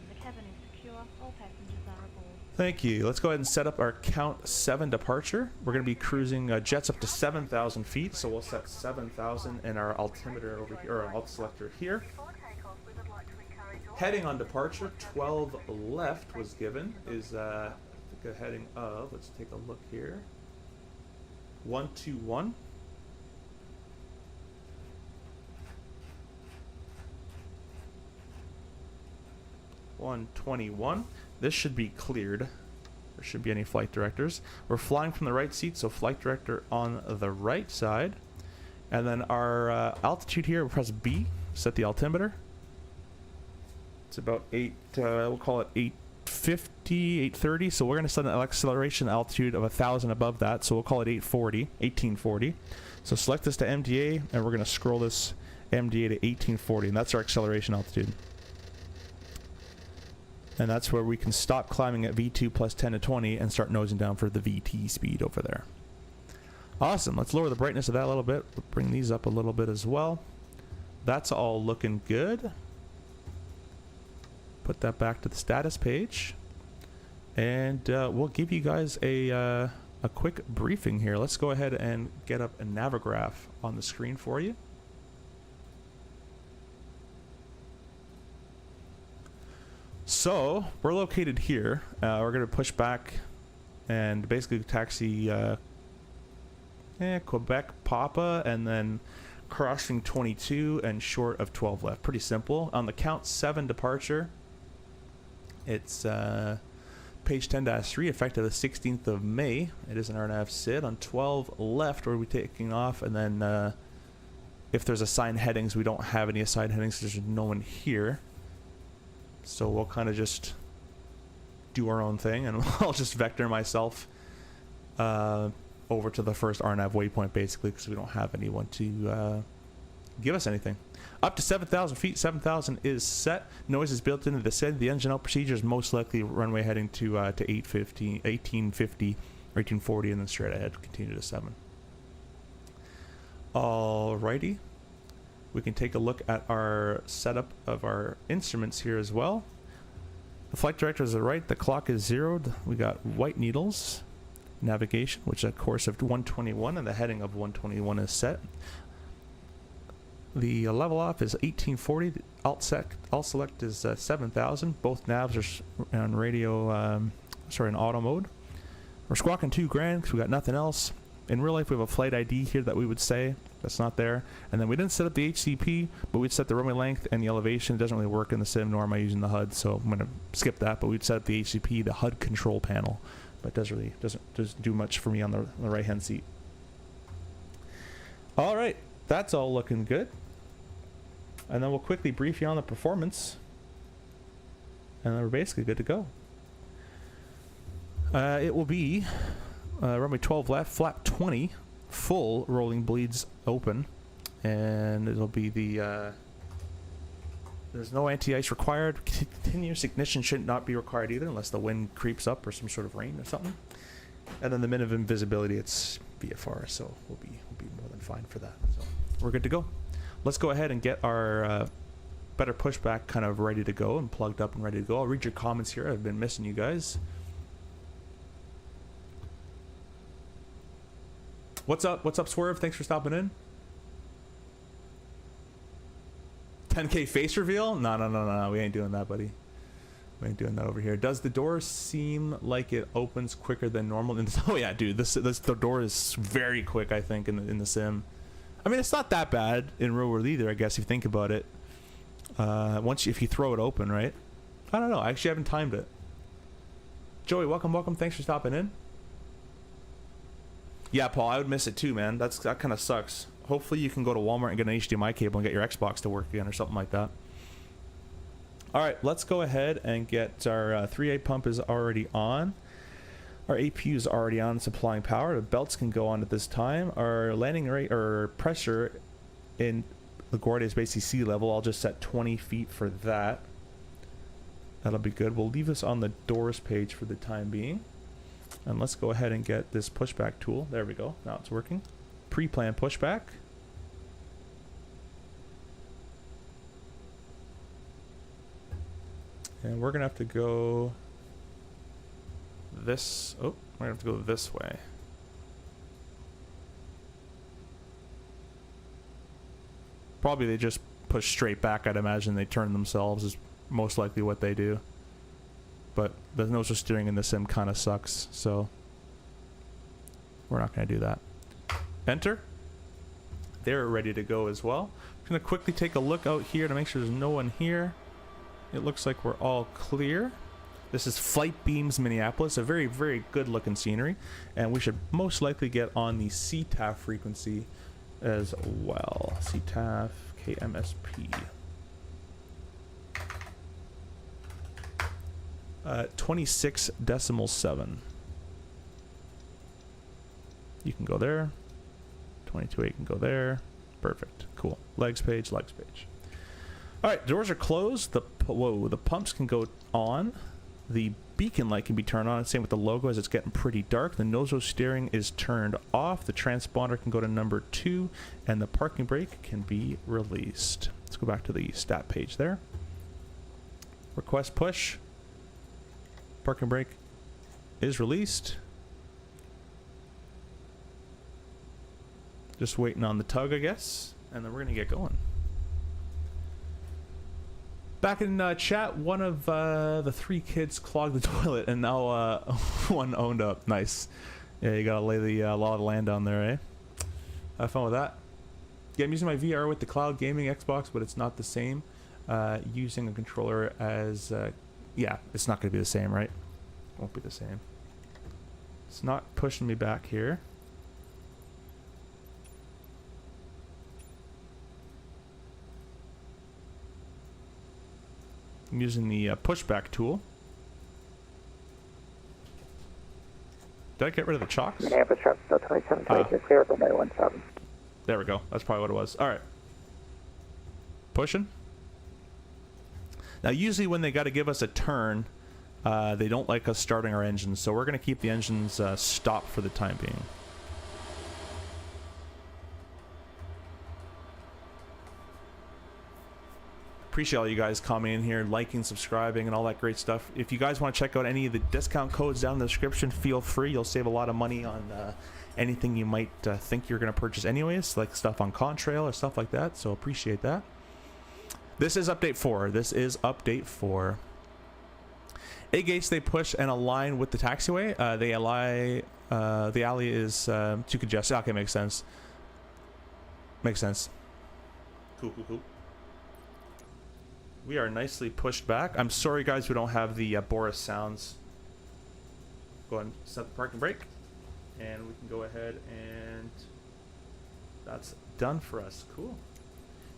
the cabin is secure. All passengers are aboard. Thank you. Let's go ahead and set up our count 7 departure. We're going to be cruising jets up to 7,000 feet, so we'll set 7,000 in our altimeter over here, or our alt selector here. Heading on departure, 12 left was given, is I think a heading of, let's take a look here, 121. This should be cleared. There shouldn't be any flight directors. We're flying from the right seat, so flight director on the right side. And then our altitude here, we'll press B, set the altimeter. It's about we'll call it 850, 830. So we're going to set an acceleration altitude of 1,000 above that. So we'll call it 1840. So select this to MDA, and we're going to scroll this MDA to 1840, and that's our acceleration altitude. And that's where we can stop climbing at V2 plus 10 to 20 and start nosing down for the VT speed over there. Awesome. Let's lower the brightness of that a little bit. We'll bring these up a little bit as well. That's all looking good. Put that back to the status page. And we'll give you guys a quick briefing here. Let's go ahead and get up a Navigraph on the screen for you. So we're located here. We're going to push back and basically taxi Quebec Papa, and then crossing 22 and short of 12 left. Pretty simple. On the count 7 departure, it's page 10-3, effective the 16th of May. It is an RNAV SID. On 12 left, where we're taking off, and then if there's assigned headings, we don't have any assigned headings. There's no one here, so we'll kind of just do our own thing, and I'll just vector myself over to the first RNAV waypoint, basically, because we don't have anyone to give us anything. Up to 7,000 feet. 7,000 is set. Noise is built into the SID. The engine out procedure is most likely runway heading to 1850 or 1840, and then straight ahead, continue to 7. Alrighty. We can take a look at our setup of our instruments here as well. The flight director is to the right. The clock is zeroed. We got white needles. Navigation, which is a course of 121, and the heading of 121 is set. The level off is 1840. The alt select is 7,000. Both navs are on radio, in auto mode. We're squawking 2 grand because we got nothing else. In real life, we have a flight ID here that we would say. That's not there. And then we didn't set up the HCP, but we'd set the runway length and the elevation. It doesn't really work in the sim, nor am I using the HUD, so I'm going to skip that. But we'd set up the HCP, the HUD control panel. But doesn't do much for me on the right hand seat. All right, that's all looking good. And then we'll quickly brief you on the performance, and then we're basically good to go. It will be runway 12 left, flap 20, full rolling bleeds open, and it'll be the there's no anti-ice required. Continuous ignition should not be required either, unless the wind creeps up or some sort of rain or something. And then the minute of invisibility, it's VFR, so we'll be more than fine for that. So we're good to go. Let's go ahead and get our better pushback kind of ready to go and plugged up and ready to go. I'll read your comments here. I've been missing you guys. What's up? What's up, Swerve? Thanks for stopping in. 10K face reveal? No. We ain't doing that, buddy. We ain't doing that over here. Does the door seem like it opens quicker than normal? Oh yeah, dude. The door is very quick, I think, in the sim. I mean, it's not that bad in real world either, I guess, if you think about it. If you throw it open, right? I don't know. I actually haven't timed it. Joey, welcome. Thanks for stopping in. Yeah, Paul, I would miss it too, man. That kind of sucks. Hopefully you can go to Walmart and get an HDMI cable and get your Xbox to work again or something like that. All right, let's go ahead and get our 3A pump is already on. Our APU is already on, supplying power. The belts can go on at this time. Our landing rate or pressure in LaGuardia is basically sea level. I'll just set 20 feet for that. That'll be good. We'll leave this on the doors page for the time being. And let's go ahead and get this pushback tool. There we go. Now it's working. Pre-plan pushback. And we're going to have to go this. Oh, we're going to have to go this way. Probably they just push straight back. I'd imagine they turn themselves is most likely what they do. But the nose of steering in the sim kind of sucks, so we're not going to do that. Enter. They're ready to go as well. I'm going to quickly take a look out here to make sure there's no one here. It looks like we're all clear. This is Flight Beams Minneapolis, a very, very good looking scenery, and we should most likely get on the CTAF frequency as well. CTAF KMSP. 26.7. You can go there. 22.8 can go there. Perfect. Cool. Legs page. All right, doors are closed. The pumps can go on. The beacon light can be turned on. Same with the logo as it's getting pretty dark. The nozo steering is turned off. The transponder can go to number 2, and the parking brake can be released. Let's go back to the stat page there. Request push. Parking brake is released. Just waiting on the tug, I guess, and then we're gonna get going. Back in chat, one of the 3 kids clogged the toilet, and now one owned up. Nice. Yeah, you gotta lay the law of the land down there, eh? Have fun with that. Yeah, I'm using my VR with the cloud gaming Xbox, but it's not the same. Using a controller as... yeah, it's not gonna be the same, right? Won't be the same. It's not pushing me back here. I'm using the pushback tool. Did I get rid of the chocks? Aerosft, still 2722, clear up runway 17. There we go. That's probably what it was. All right. Pushing. Now, usually when they got to give us a turn, they don't like us starting our engines, so we're going to keep the engines stopped for the time being. Appreciate all you guys coming in here, liking, subscribing, and all that great stuff. If you guys want to check out any of the discount codes down in the description, feel free. You'll save a lot of money on anything you might think you're going to purchase anyways, like stuff on Contrail or stuff like that, so appreciate that. This is update 4. This is update 4. A gates, they push and align with the taxiway. The alley is too congested. Okay, makes sense. Makes sense. Cool, cool, cool. We are nicely pushed back. I'm sorry, guys, we don't have the Boris sounds. Go ahead and set the parking brake. And we can go ahead and... that's done for us. Cool.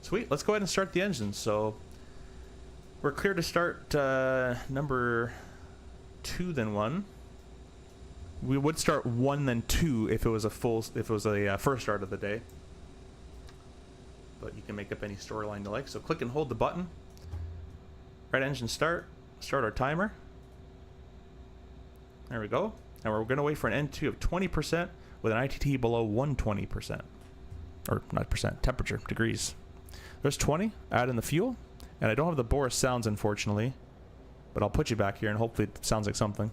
Sweet. Let's go ahead and start the engine. So we're clear to start number 2 then 1. We would start 1 then 2 if it was a first start of the day. But you can make up any storyline you like. So click and hold the button. Right engine start. Start our timer. There we go. And we're going to wait for an N2 of 20% with an ITT below 120%. Or not percent, temperature, degrees. There's 20. Add in the fuel. And I don't have the Boris sounds, unfortunately. But I'll put you back here and hopefully it sounds like something.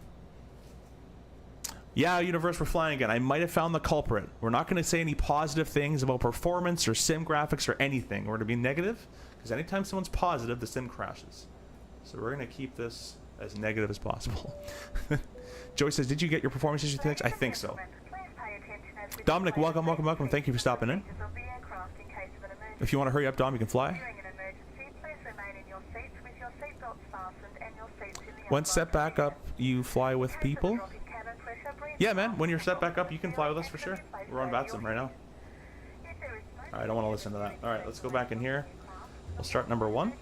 Yeah, Universe, we're flying again. I might have found the culprit. We're not going to say any positive things about performance or sim graphics or anything. We're going to be negative. Because anytime someone's positive, the sim crashes. So we're going to keep this as negative as possible. Joey says, did you get your performance issue fixed? I think so. Dominic, welcome, welcome, welcome. Thank you for stopping in. If you want to hurry up, Dom, you can fly. Once set back up, you fly with people? Yeah, man. When you're set back up, you can fly with us for sure. We're on VATSIM right now. Alright, I don't want to listen to that. Alright, let's go back in here. We'll start number 1.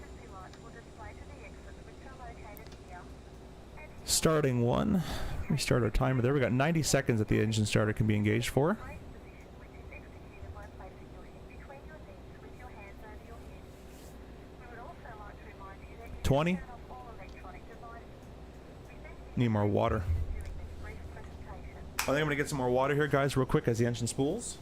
Starting 1. Restart our timer there. We got 90 seconds that the engine starter can be engaged for. 20. Need more water. I think I'm gonna get some more water here, guys, real quick as the engine spools.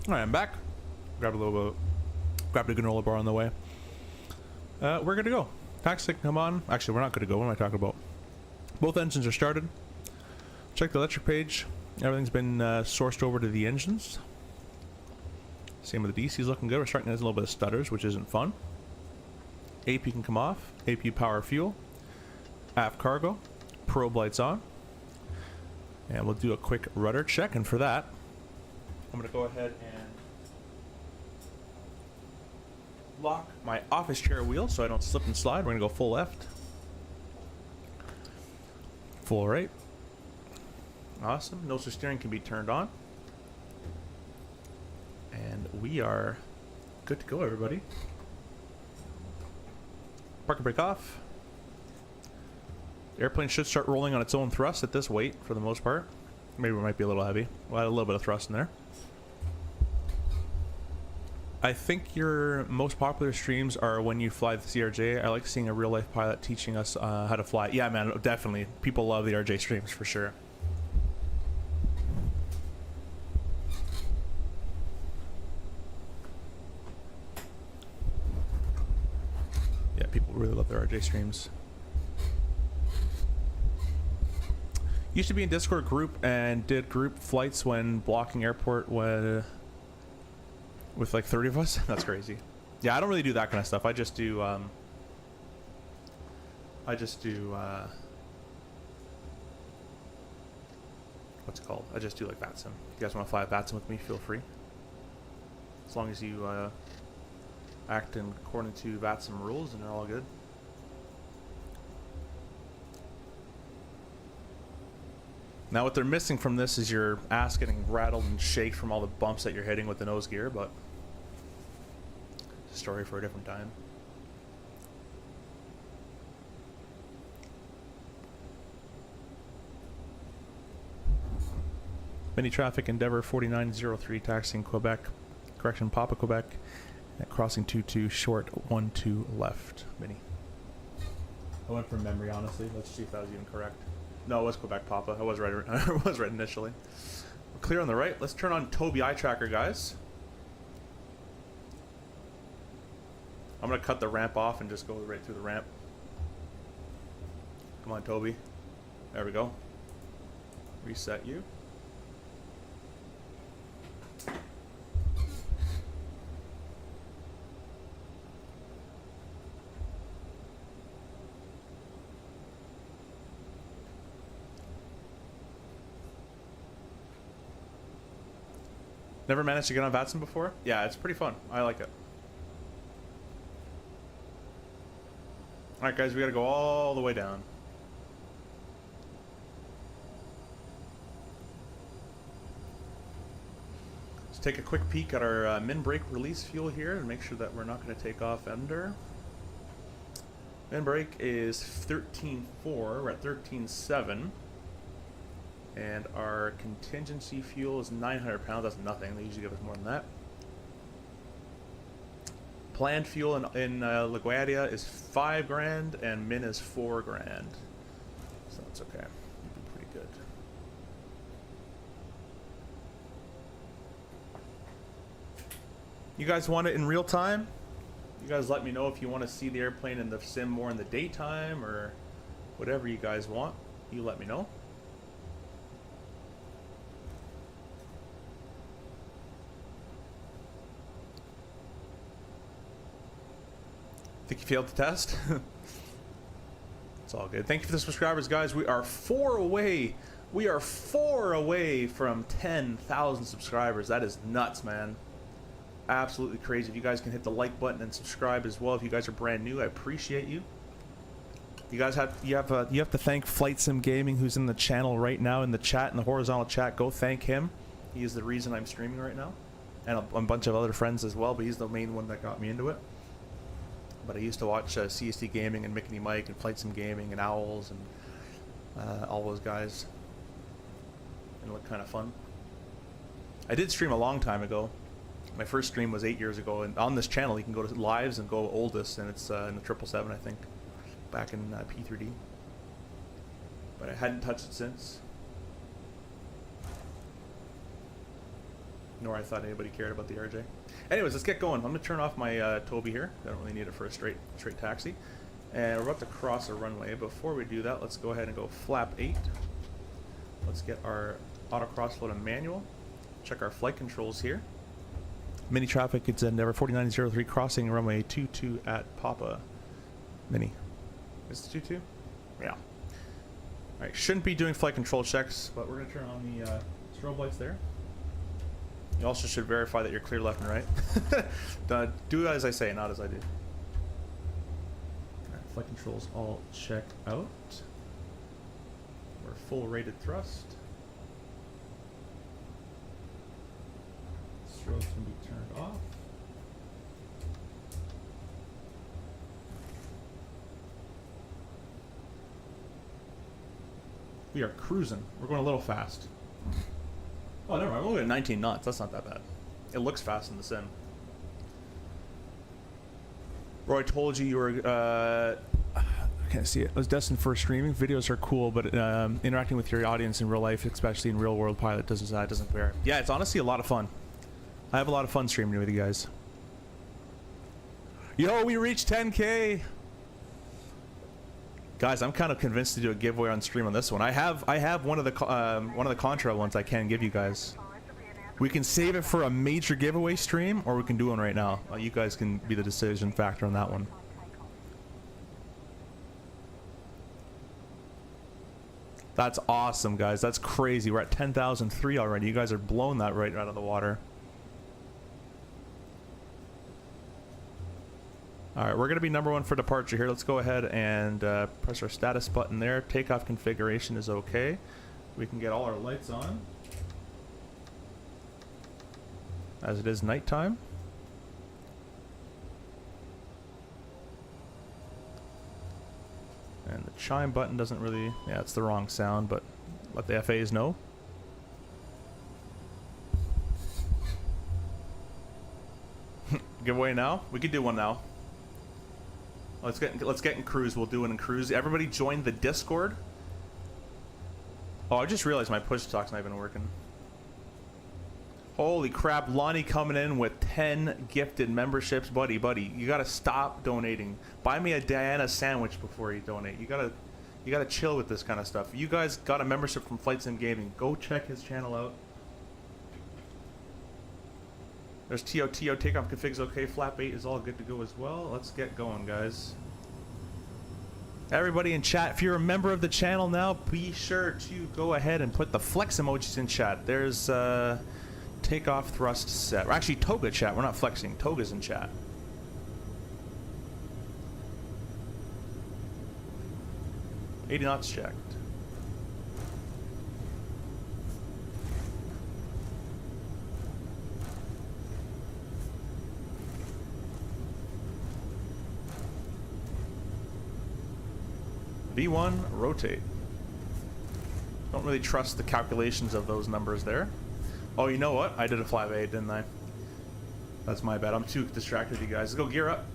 All right, I'm back. Grabbed a granola bar on the way. We're good to go. Taxi, come on. Actually, we're not good to go. What am I talking about? Both engines are started. Check the electric page. Everything's been sourced over to the engines. Same with the DC's looking good. We're starting to have a little bit of stutters, which isn't fun. AP can come off. AP power fuel. Aft cargo. Probe lights on. And we'll do a quick rudder check. And for that, I'm going to go ahead and lock my office chair wheel so I don't slip and slide. We're going to go full left. full right. Awesome. Nose to steering can be turned on. And we are good to go, everybody. Park and brake off. The airplane should start rolling on its own thrust at this weight for the most part. Maybe it might be a little heavy. We'll add a little bit of thrust in there. I think your most popular streams are when you fly the CRJ. I like seeing a real life pilot teaching us how to fly. Yeah, man, definitely. People love the RJ streams for sure. Yeah, people really love the RJ streams. Used to be in Discord group and did group flights when blocking airport with like 30 of us. That's crazy. Yeah, I don't really do that kind of stuff. I just do what's it called? I just do like VATSIM. If you guys want to fly a VATSIM with me, feel free. As long as you act in according to VATSIM rules, and they're all good. Now what they're missing from this is your ass getting rattled and shaked from all the bumps that you're hitting with the nose gear, but it's a story for a different time. Mini traffic Endeavour 4903 taxiing Quebec, correction Papa Quebec, at crossing 22 short 12 left. Mini. I went from memory, honestly. Let's see if that was even correct. No, it was Quebec Papa. I was right. I was right initially. We're clear on the right. Let's turn on Toby eye tracker, guys. I'm gonna cut the ramp off and just go right through the ramp. Come on, Toby. There we go. Reset you. Never managed to get on VATSIM before? Yeah, it's pretty fun. I like it. Alright guys, we gotta go all the way down. Let's take a quick peek at our min brake release fuel here and make sure that we're not going to take off under. Min brake is 13.4, we're at 13.7. And our contingency fuel is 900 pounds. That's nothing. They usually give us more than that. Planned fuel in LaGuardia is 5 grand, and min is 4 grand. So that's okay. It'll be pretty good. You guys want it in real time? You guys let me know if you want to see the airplane in the sim more in the daytime or whatever you guys want. You let me know. Think you failed the test? It's all good. Thank you for the subscribers, guys. We are 4 away. We are 4 away from 10,000 subscribers. That is nuts, man. Absolutely crazy. If you guys can hit the like button and subscribe as well. If you guys are brand new, I appreciate you. You guys have to thank Flight Sim Gaming, who's in the channel right now in the chat, in the horizontal chat. Go thank him. He is the reason I'm streaming right now, and a bunch of other friends as well. But he's the main one that got me into it. But I used to watch CST Gaming and Mickey Mike and Flight Sim Gaming and Owls and all those guys. And it looked kind of fun. I did stream a long time ago. My first stream was 8 years ago, and on this channel you can go to lives and go oldest, and it's in the 777, I think, back in P3D. But I hadn't touched it since. Nor I thought anybody cared about the RJ. Anyways, let's get going. I'm gonna turn off my Toby here. I don't really need it for a straight taxi. And we're about to cross a runway. Before we do that, let's go ahead and go flap 8. Let's get our auto crossflow to manual. Check our flight controls here. Mini traffic, it's Endeavour 4903 crossing runway 22 at Papa. Mini. Is it 22? Yeah. Alright, shouldn't be doing flight control checks, but we're gonna turn on the strobe lights there. You also should verify that you're clear left and right. Do as I say, not as I do. Alright, flight controls all check out. We're full rated thrust. Strobes can be turned off. We are cruising. We're going a little fast. Oh, never mind. We're only at 19 knots. That's not that bad. It looks fast in the sim. Roy told you were, I can't see it. I was destined for streaming. Videos are cool, but interacting with your audience in real life, especially in real world pilot, doesn't compare. Yeah, it's honestly a lot of fun. I have a lot of fun streaming with you guys. Yo, we reached 10K. Guys, I'm kind of convinced to do a giveaway on stream on this one. I have one of the Contra ones I can give you guys. We can save it for a major giveaway stream, or we can do one right now. You guys can be the decision factor on that one. That's awesome, guys. That's crazy. We're at 10,003 already. You guys are blowing that right out of the water. Alright, we're going to be number 1 for departure here. Let's go ahead and press our status button there. Takeoff configuration is okay. We can get all our lights on, as it is nighttime. And the chime button doesn't really... Yeah, it's the wrong sound, but let the FAs know. Giveaway now? We could do one now. Let's get in cruise. We'll do it in cruise. Everybody join the Discord. Oh, I just realized my push talk's not even working. Holy crap, Lonnie coming in with 10 gifted memberships. Buddy, you gotta stop donating. Buy me a Diana sandwich before you donate. You gotta chill with this kind of stuff. You guys got a membership from Flight Sim Gaming. Go check his channel out. There's TO, takeoff config's okay. Flap 8 is all good to go as well. Let's get going, guys. Everybody in chat, if you're a member of the channel now, be sure to go ahead and put the flex emojis in chat. There's takeoff thrust set. Or actually, Toga chat. We're not flexing. Toga's in chat. $80 knots checked. V1, rotate. Don't really trust the calculations of those numbers there. Oh, you know what? I did a flap 8, didn't I? That's my bad. I'm too distracted, you guys. Let's go gear up.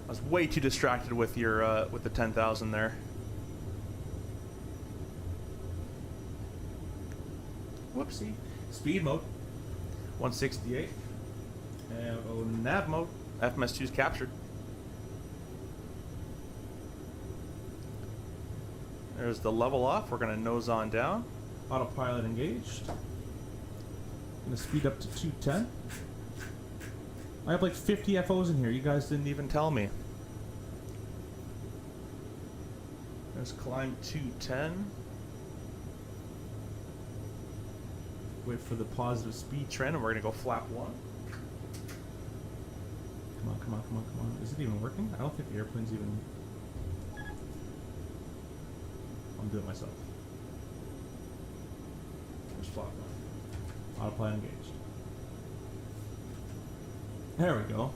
I was way too distracted with your with the 10,000 there. Whoopsie. Speed mode. 168. And oh, nav mode. FMS2 is captured. There's the level off. We're going to nose on down. Autopilot engaged. Going to speed up to 210. I have like 50 FOs in here. You guys didn't even tell me. Let's climb 210. Wait for the positive speed trend, and we're going to go flap 1. Come on, come on, come on, come on. Is it even working? I don't think the airplane's even... I'm doing it myself. There's flap 1. Autopilot engaged. There we go.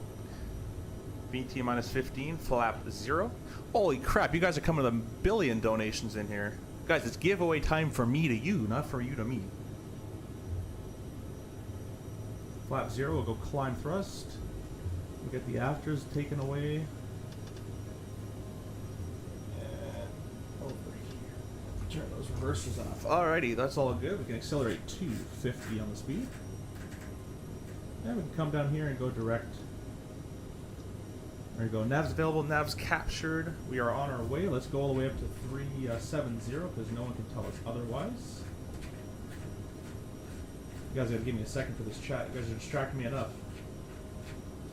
VT minus 15, flap 0. Holy crap, you guys are coming with a billion donations in here. Guys, it's giveaway time for me to you, not for you to me. Flap 0, we'll go climb thrust. We'll get the afters taken away. And over here. Turn those reversers off. Alrighty, that's all good. We can accelerate to 50 on the speed. And we can come down here and go direct. There you go. Nav's available. Nav's captured. We are on our way. Let's go all the way up to 370 because no one can tell us otherwise. You guys gotta give me a second for this chat. You guys are distracting me enough.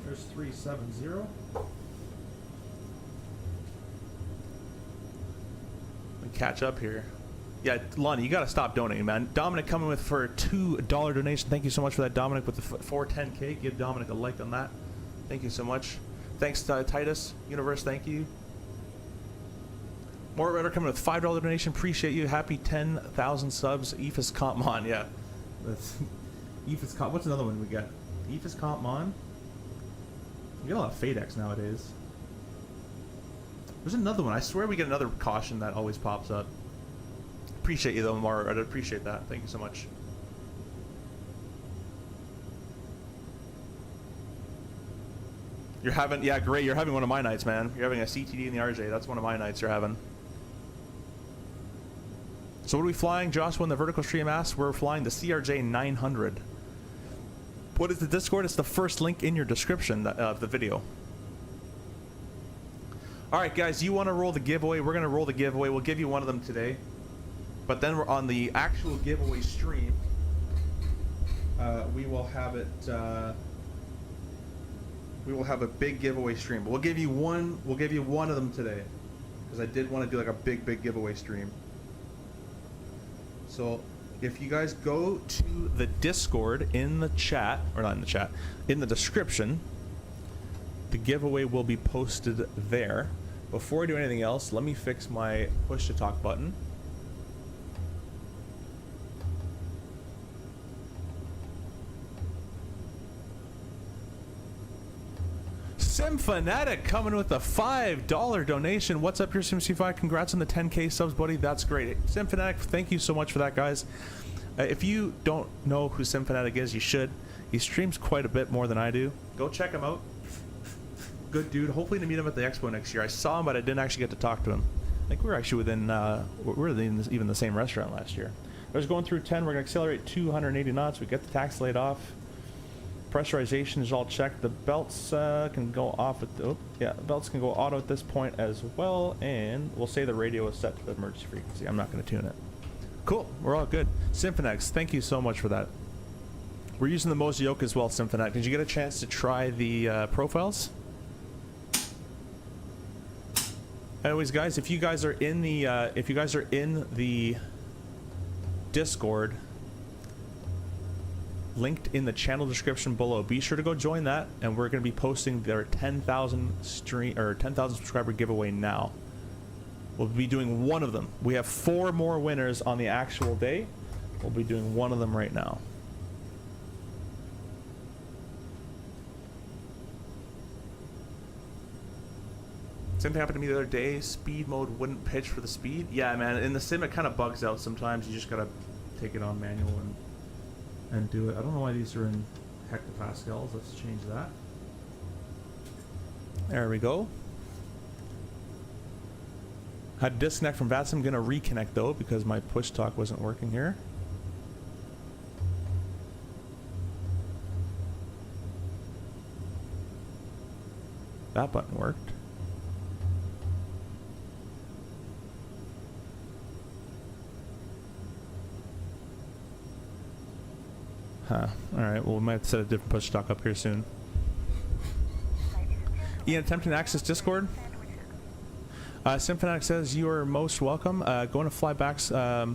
There's 370. Catch up here. Yeah, Lonnie, you gotta stop donating, man. Dominic coming with for a $2 donation. Thank you so much for that, Dominic, with the 410K. Give Dominic a like on that. Thank you so much. Thanks, Titus. Universe, thank you. More Redder coming with $5 donation. Appreciate you. Happy 10,000 subs. Ephus Compmon. Yeah. That's Ephus Comp. What's another one we got? Ephus Compmon. We get a lot of FADEX nowadays. There's another one. I swear we get another caution that always pops up. Appreciate you though, Mar. I'd appreciate that. Thank you so much. You're having, yeah, great. You're having one of my nights, man. You're having a CTD in the RJ. That's one of my nights you're having. So what are we flying? Joshua in the vertical stream asks. We're flying the CRJ 900. What is the Discord? It's the first link in your description of the video. All right, guys, you want to roll the giveaway? We're going to roll the giveaway. We'll give you one of them today. But then we're on the actual giveaway stream. We will have it... we will have a big giveaway stream. But we'll give you one of them today. Because I did want to do like a big giveaway stream. So if you guys go to the Discord in the chat, or not in the chat, in the description, the giveaway will be posted there. Before I do anything else, let me fix my push to talk button. Simfanatic coming with a $5 donation. What's up, your SimC5? Congrats on the 10K subs, buddy. That's great. Simfanatic, thank you so much for that, guys. If you don't know who Simfanatic is, you should. He streams quite a bit more than I do. Go check him out. Good dude. Hopefully to meet him at the Expo next year. I saw him, but I didn't actually get to talk to him. I think we were actually within, we were in even the same restaurant last year. I was going through 10. We're going to accelerate 280 knots. We get the tax laid off. Pressurization is all checked. The belts can go off at the, oh, yeah, the belts can go auto at this point as well, and we'll say the radio is set to the emergency frequency. I'm not going to tune it. Cool, we're all good. Symphonex, thank you so much for that. We're using the Moza yoke as well, Symphonex. Did you get a chance to try the profiles? Anyways, guys, if you guys are in the Discord, linked in the channel description below, be sure to go join that, and we're going to be posting their 10,000 subscriber giveaway now. We'll be doing one of them. We have 4 more winners on the actual day. We'll be doing one of them right now. Same thing happened to me the other day. Speed mode wouldn't pitch for the speed. Yeah, man, in the sim it kind of bugs out sometimes. You just gotta take it on manual and do it. I don't know why these are in hectopascals. Let's change that. There we go. Had to disconnect from VATS. I'm gonna reconnect though because my push talk wasn't working here. That button worked. Huh. Alright, well we might have to set a different push talk up here soon. Ian attempting to access Discord. Symphonic says you are most welcome. Going to fly back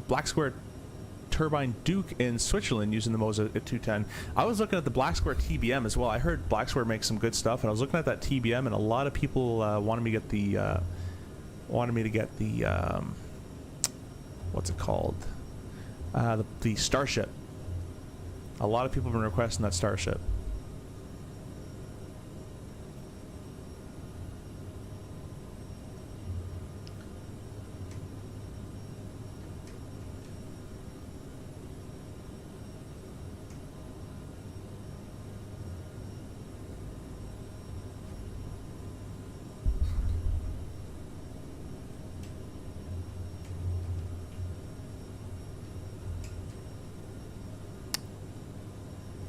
Black Square Turbine Duke in Switzerland using the Moza at 210. I was looking at the Black Square TBM as well. I heard Black Square makes some good stuff, and I was looking at that TBM, and a lot of people wanted me to get the what's it called? The Starship. A lot of people have been requesting that Starship.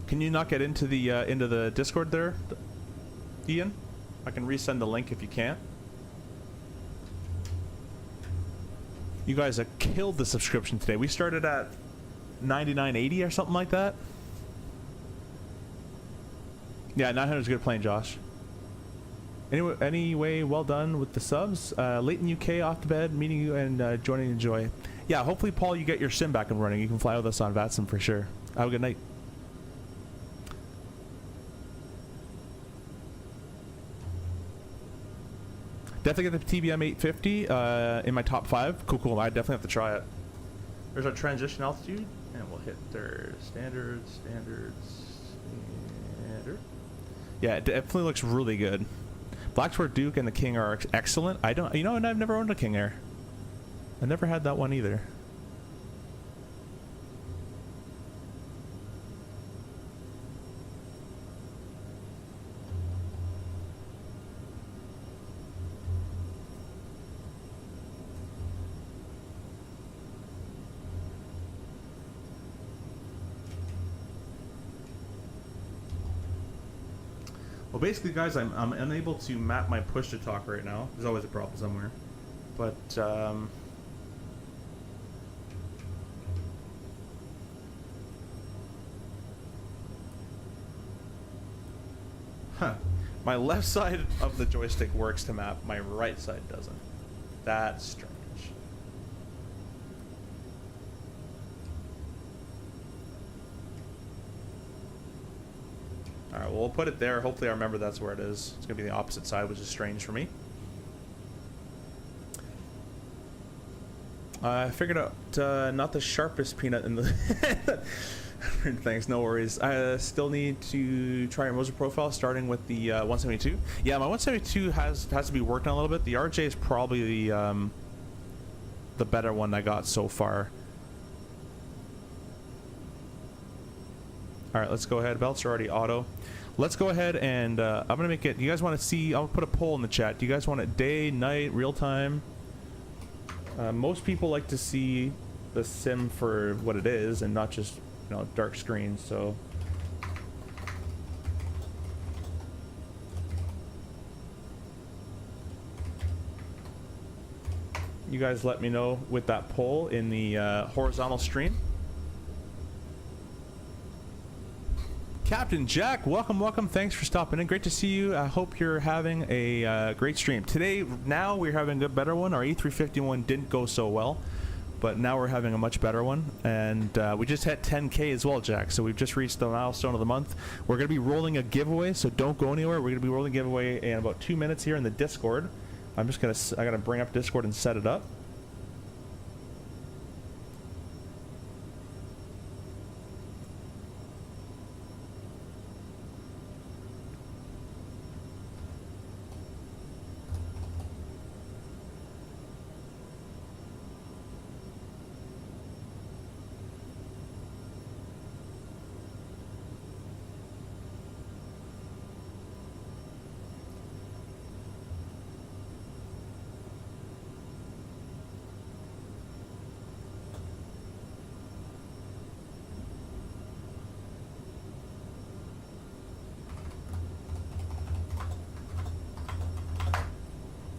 Can you not get into the Discord there, Ian? I can resend the link if you can't. You guys have killed the subscription today. We started at $99.80 or something like that. Yeah, 900 is a good plane, Josh. Anyway, well done with the subs. Leighton UK off to bed, meeting you and joining Enjoy. Yeah, hopefully, Paul, you get your sim back and running. You can fly with us on VATSIM for sure. Have a good night. Definitely get the TBM 850 in my top 5. Cool. I definitely have to try it. There's our transition altitude, and we'll hit their standard. Yeah, it definitely looks really good. Blacksword Duke and the King are excellent. I don't, you know, and I've never owned a King Air. I never had that one either. Well, basically, guys, I'm unable to map my push to talk right now. There's always a problem somewhere. But, my left side of the joystick works to map, my right side doesn't. That's strange. Alright, well, we'll put it there. Hopefully I remember that's where it is. It's going to be the opposite side, which is strange for me. I figured out not the sharpest peanut in the... Thanks, no worries. I still need to try your Moza profile, starting with the 172. Yeah, my 172 has to be worked on a little bit. The RJ is probably the better one I got so far. All right, let's go ahead. Belts are already auto. Let's go ahead and I'm gonna make it. You guys want to see? I'll put a poll in the chat. Do you guys want it day, night, real time? Most people like to see the sim for what it is and not just, you know, dark screens. So you guys let me know with that poll in the horizontal stream. Captain Jack, welcome. Thanks for stopping in. Great to see you. I hope you're having a great stream. Today, now we're having a better one. Our E351 didn't go so well, but now we're having a much better one. And we just hit 10K as well, Jack. So we've just reached the milestone of the month. We're going to be rolling a giveaway, so don't go anywhere. We're going to be rolling a giveaway in about 2 minutes here in the Discord. I got to bring up Discord and set it up.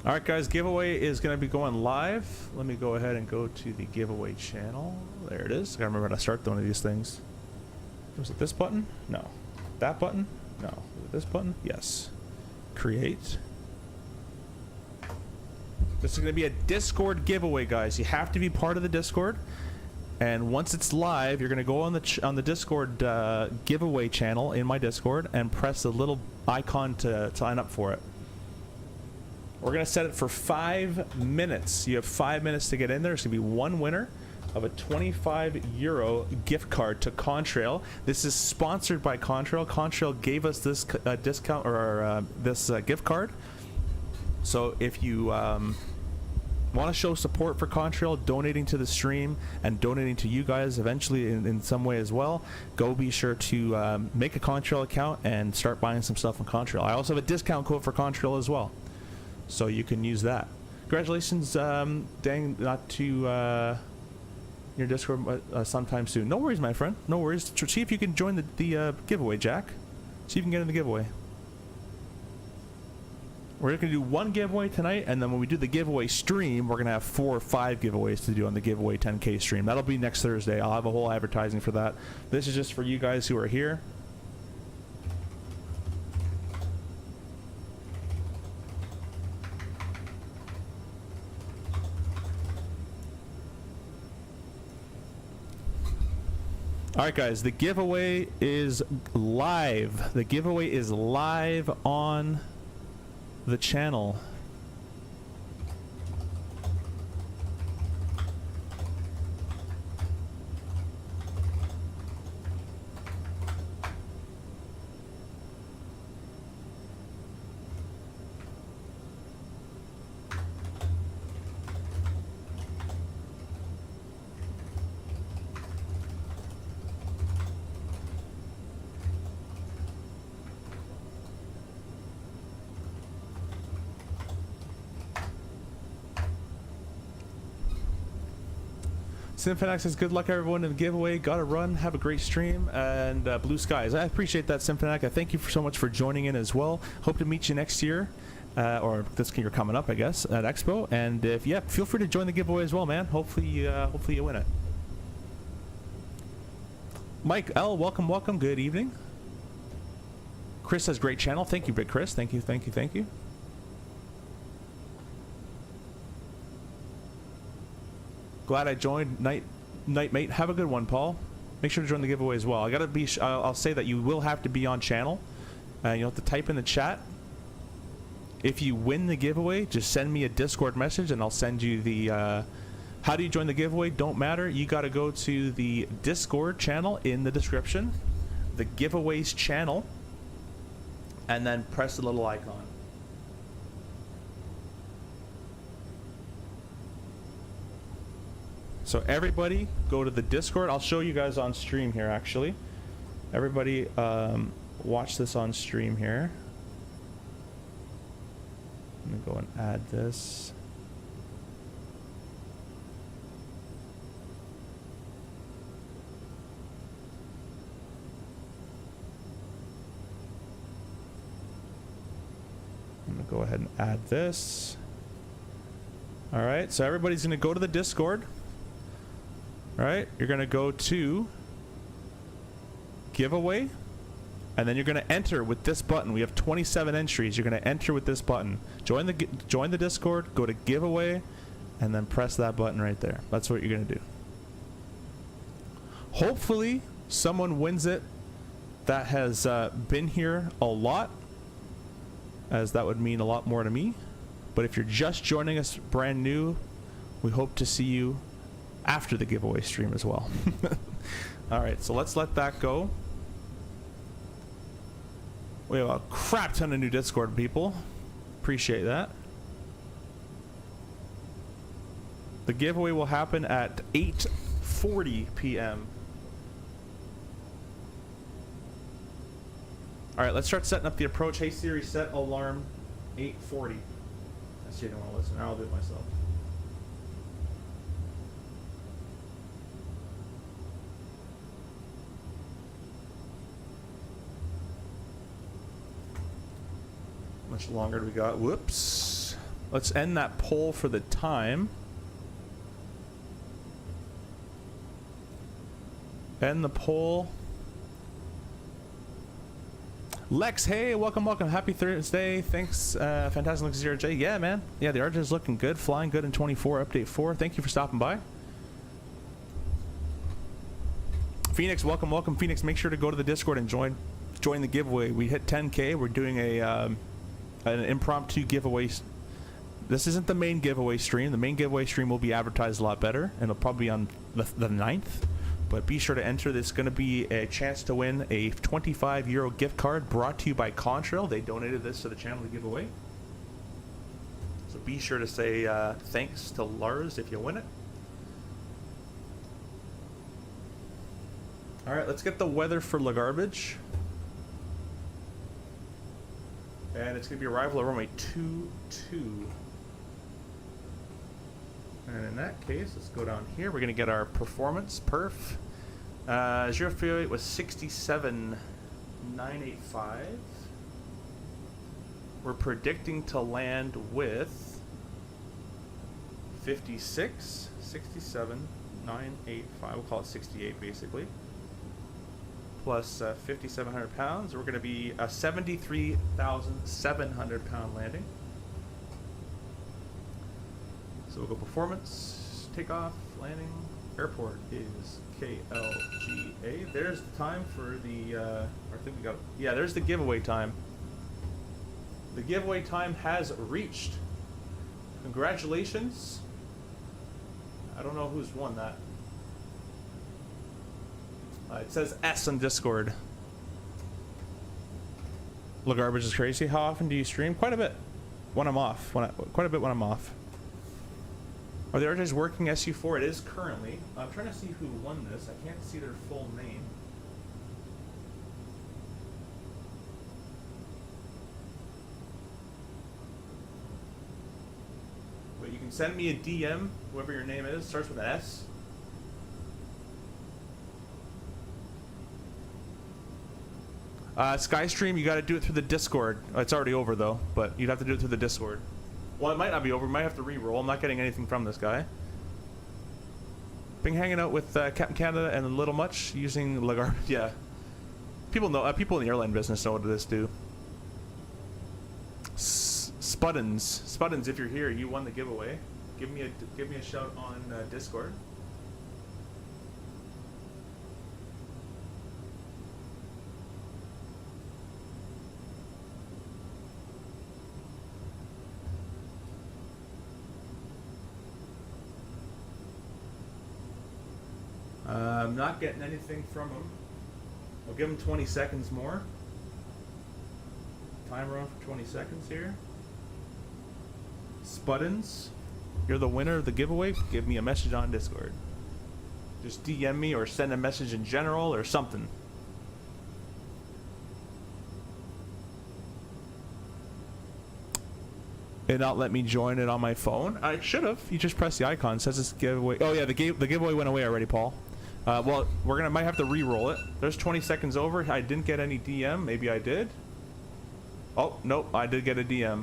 Alright guys, giveaway is going to be going live. Let me go ahead and go to the giveaway channel. There it is. I gotta remember how to start one of these things. Was it this button? No. That button? No. Was it this button? Yes. Create. This is going to be a Discord giveaway, guys. You have to be part of the Discord. And once it's live, you're going to go on the Discord giveaway channel in my Discord and press the little icon to sign up for it. We're going to set it for 5 minutes. You have 5 minutes to get in there. There's going to be one winner of a €25 gift card to Contrail. This is sponsored by Contrail. Contrail gave us this discount or this gift card. So if you want to show support for Contrail, donating to the stream and donating to you guys eventually in some way as well, go be sure to make a Contrail account and start buying some stuff on Contrail. I also have a discount code for Contrail as well, so you can use that. Congratulations, dang, not to your Discord sometime soon. No worries, my friend. No worries. See if you can join the giveaway, Jack. See if you can get in the giveaway. We're going to do one giveaway tonight, and then when we do the giveaway stream, we're going to have 4 or 5 giveaways to do on the giveaway 10K stream. That'll be next Thursday. I'll have a whole advertising for that. This is just for you guys who are here. Alright guys, the giveaway is live. The giveaway is live on the channel. Symphonic says, good luck everyone in the giveaway. Gotta run. Have a great stream. And blue skies. I appreciate that, Symphonic. I thank you so much for joining in as well. Hope to meet you next year. Or this year coming up, I guess, at Expo. And if, yeah, feel free to join the giveaway as well, man. Hopefully you win it. Mike L, welcome, welcome. Good evening. Chris says, great channel. Thank you, Big Chris. Thank you, thank you, thank you. Glad I joined. Night mate. Have a good one, Paul. Make sure to join the giveaway as well. I gotta be. I'll say that you will have to be on channel. You'll have to type in the chat. If you win the giveaway, just send me a Discord message, and I'll send you the. How do you join the giveaway? Don't matter. You gotta go to the Discord channel in the description, the giveaways channel, and then press the little icon. So everybody go to the Discord. I'll show you guys on stream here, actually. Everybody watch this on stream here. I'm gonna go and add this. I'm gonna go ahead and add this. All right, so everybody's gonna go to the Discord. All right, you're gonna go to giveaway, and then you're gonna enter with this button. We have 27 entries. You're gonna enter with this button. Join the Discord. Go to giveaway, and then press that button right there. That's what you're gonna do. Hopefully, someone wins it that has been here a lot, as that would mean a lot more to me. But if you're just joining us brand new, we hope to see you after the giveaway stream as well. All right, so let's let that go. We have a crap ton of new Discord people. Appreciate that. The giveaway will happen at 8:40 p.m. All right, let's start setting up the approach. Hey Siri, set alarm 8:40. I see you don't want to listen. I'll do it myself. Much longer do we got? Whoops. Let's end that poll for the time. End the poll. Lex, hey, welcome, welcome. Happy Thursday. Thanks, fantastic looks CRJ. Yeah, man. Yeah, the RJ is looking good. Flying good in 24, update 4. Thank you for stopping by. Phoenix, welcome, welcome. Phoenix, make sure to go to the Discord and join the giveaway. We hit 10K. We're doing an impromptu giveaway. This isn't the main giveaway stream. The main giveaway stream will be advertised a lot better, and it'll probably be on the 9th. But be sure to enter. There's going to be a chance to win a €25 gift card brought to you by Contrail. They donated this to the channel to give away. So be sure to say thanks to Lars if you win it. All right, let's get the weather for La Garbage. And it's going to be arrival at runway 22. And in that case, let's go down here. We're going to get our performance perf. 038 was 67,985. We're predicting to land with 67,985. We'll call it 68 basically. Plus 5,700 pounds. We're going to be a 73,700 pound landing. So we'll go performance, takeoff, landing. Airport is KLGA. There's the time for the, I think we got, yeah, there's the giveaway time. The giveaway time has reached. Congratulations. I don't know who's won that. It says S on Discord. La Garbage is crazy. How often do you stream? Quite a bit. When I'm off. Quite a bit when I'm off. Are the RJs working SU4? It is currently. I'm trying to see who won this. I can't see their full name. But you can send me a DM, whoever your name is. Starts with an S. Skystream, you got to do it through the Discord. It's already over though, but you'd have to do it through the Discord. Well, it might not be over. We might have to re-roll. I'm not getting anything from this guy. Been hanging out with Captain Canada and Little Much using Lagarde. Yeah, people know. People in the airline business know what this do. Spuddins, if you're here, you won the giveaway. Give me a shout on Discord. I'm not getting anything from him. I'll give him 20 seconds more. Timer on for 20 seconds here. Spuddins, you're the winner of the giveaway. Give me a message on Discord. Just DM me or send a message in general or something. It not let me join it on my phone. I should have. You just press the icon. It says it's giveaway. Oh yeah, the giveaway went away already, Paul. Well, might have to re-roll it. There's 20 seconds over. I didn't get any DM. Maybe I did. Oh nope, I did get a DM.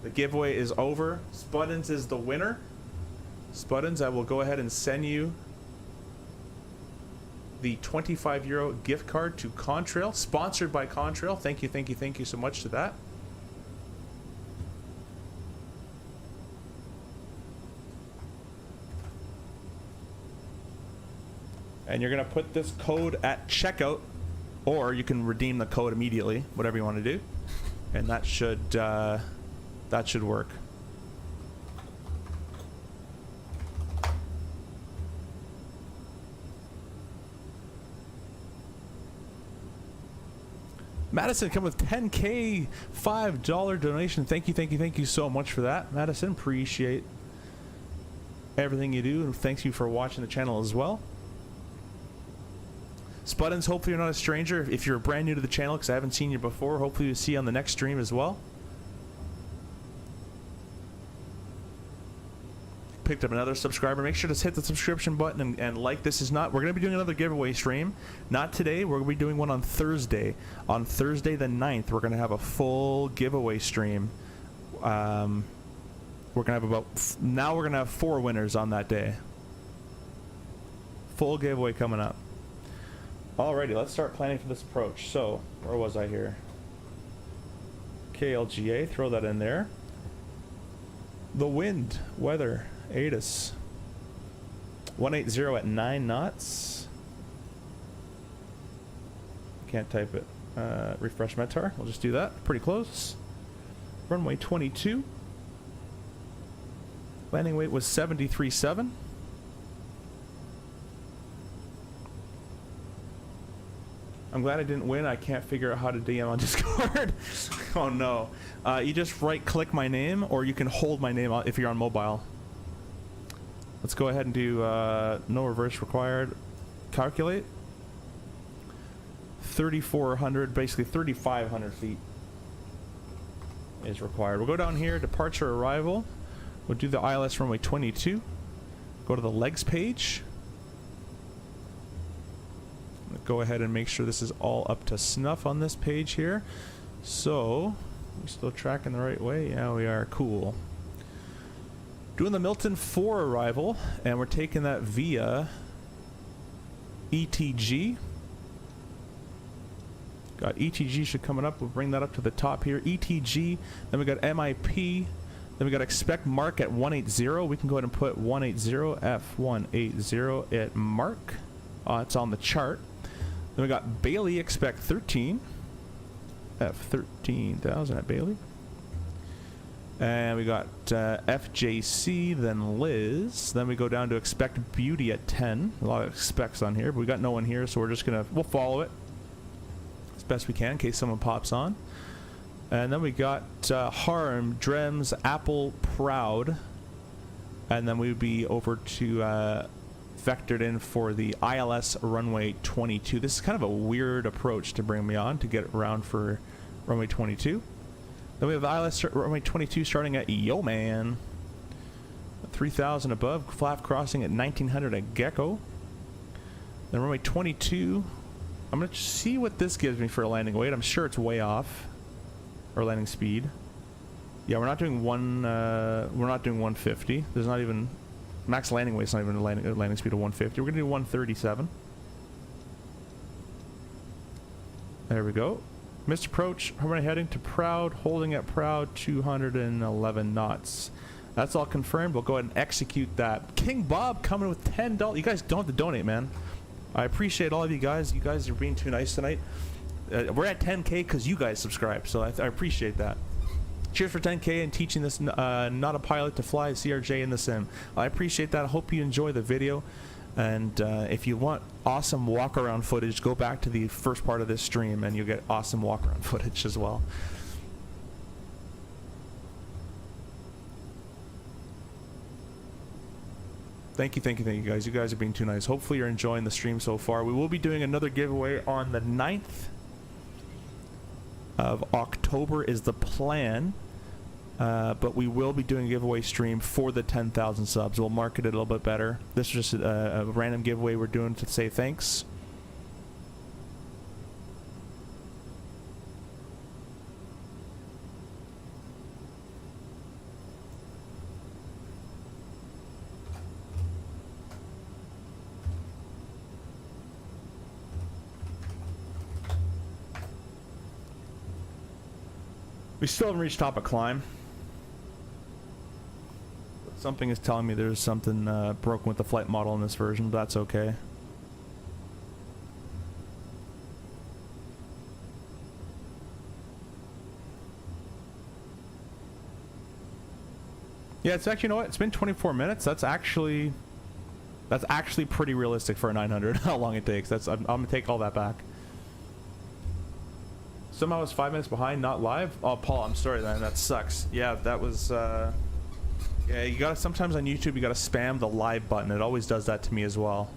The giveaway is over. Spuddins is the winner. Spuddins, I will go ahead and send you the €25 gift card to Contrail, sponsored by Contrail. Thank you so much to that. And you're gonna put this code at checkout, or you can redeem the code immediately, whatever you want to do, and that should work. Madison come with 10K $5 donation. Thank you so much for that, Madison. Appreciate everything you do, and thanks you for watching the channel as well. Spuddins, hopefully you're not a stranger. If you're brand new to the channel, because I haven't seen you before, hopefully you'll see you on the next stream as well. Picked up another subscriber. Make sure to hit the subscription button and like. This is not, we're going to be doing another giveaway stream. Not today. We're going to be doing one on Thursday. On Thursday the 9th, we're going to have a full giveaway stream. We're going to have now we're going to have 4 winners on that day. Full giveaway coming up. Alrighty, let's start planning for this approach. So, where was I here? KLGA, throw that in there. The wind, weather, ATIS. 180 at 9 knots. Can't type it. Refresh Metar, we'll just do that. Pretty close. Runway 22. Landing weight was 73.7. I'm glad I didn't win. I can't figure out how to DM on Discord. Oh no. You just right click my name, or you can hold my name if you're on mobile. Let's go ahead and do no reverse required. Calculate. 3,400, basically 3,500 feet is required. We'll go down here, departure arrival. We'll do the ILS runway 22. Go to the legs page. Go ahead and make sure this is all up to snuff on this page here. So, we still tracking the right way? Yeah, we are. Cool. Doing the Milton 4 arrival, and we're taking that via ETG. Got ETG should coming up. We'll bring that up to the top here. ETG. Then we got MIP. Then we got expect mark at 180. We can go ahead and put 180 F180 at mark. It's on the chart. Then we got Bailey, expect 13. F13,000 at Bailey. And we got FJC, then Liz. Then we go down to expect Beauty at 10. A lot of expects on here, but we got no one here, so we're just gonna, we'll follow it as best we can in case someone pops on. And then we got Harm, Drems, Apple, Proud. And then we would be over to vectored in for the ILS runway 22. This is kind of a weird approach to bring me on to get around for runway 22. Then we have the ILS runway 22 starting at Yo Man, 3,000 above, flap crossing at 1,900 at Gecko. Then runway 22, I'm gonna see what this gives me for a landing weight. I'm sure it's way off, or landing speed. Yeah, we're not doing 150. There's not even max landing weight's not even a landing speed of 150. We're gonna do 137. There we go. Missed approach. How many heading to Proud? Holding at Proud 211 knots. That's all confirmed. We'll go ahead and execute that. King Bob coming with $10. You guys don't have to donate, man. I appreciate all of you guys. You guys are being too nice tonight. We're at 10K because you guys subscribe, so I appreciate that. Cheers for 10K and teaching this not a pilot to fly CRJ in the sim. I appreciate that. I hope you enjoy the video. And if you want awesome walk-around footage, go back to the first part of this stream and you'll get awesome walk-around footage as well. Thank you guys. You guys are being too nice. Hopefully you're enjoying the stream so far. We will be doing another giveaway on the 9th of October is the plan. But we will be doing a giveaway stream for the 10,000 subs. We'll market it a little bit better. This is just a random giveaway we're doing to say thanks. We still haven't reached top of climb. Something is telling me there's something broken with the flight model in this version, but that's okay. Yeah, it's actually, you know what? It's been 24 minutes. That's actually pretty realistic for a 900. How long it takes? I'm gonna take all that back. Somehow I was 5 minutes behind, not live. Oh, Paul, I'm sorry, man. That sucks. Yeah, that was. Yeah, you gotta, sometimes on YouTube you gotta spam the live button. It always does that to me as well.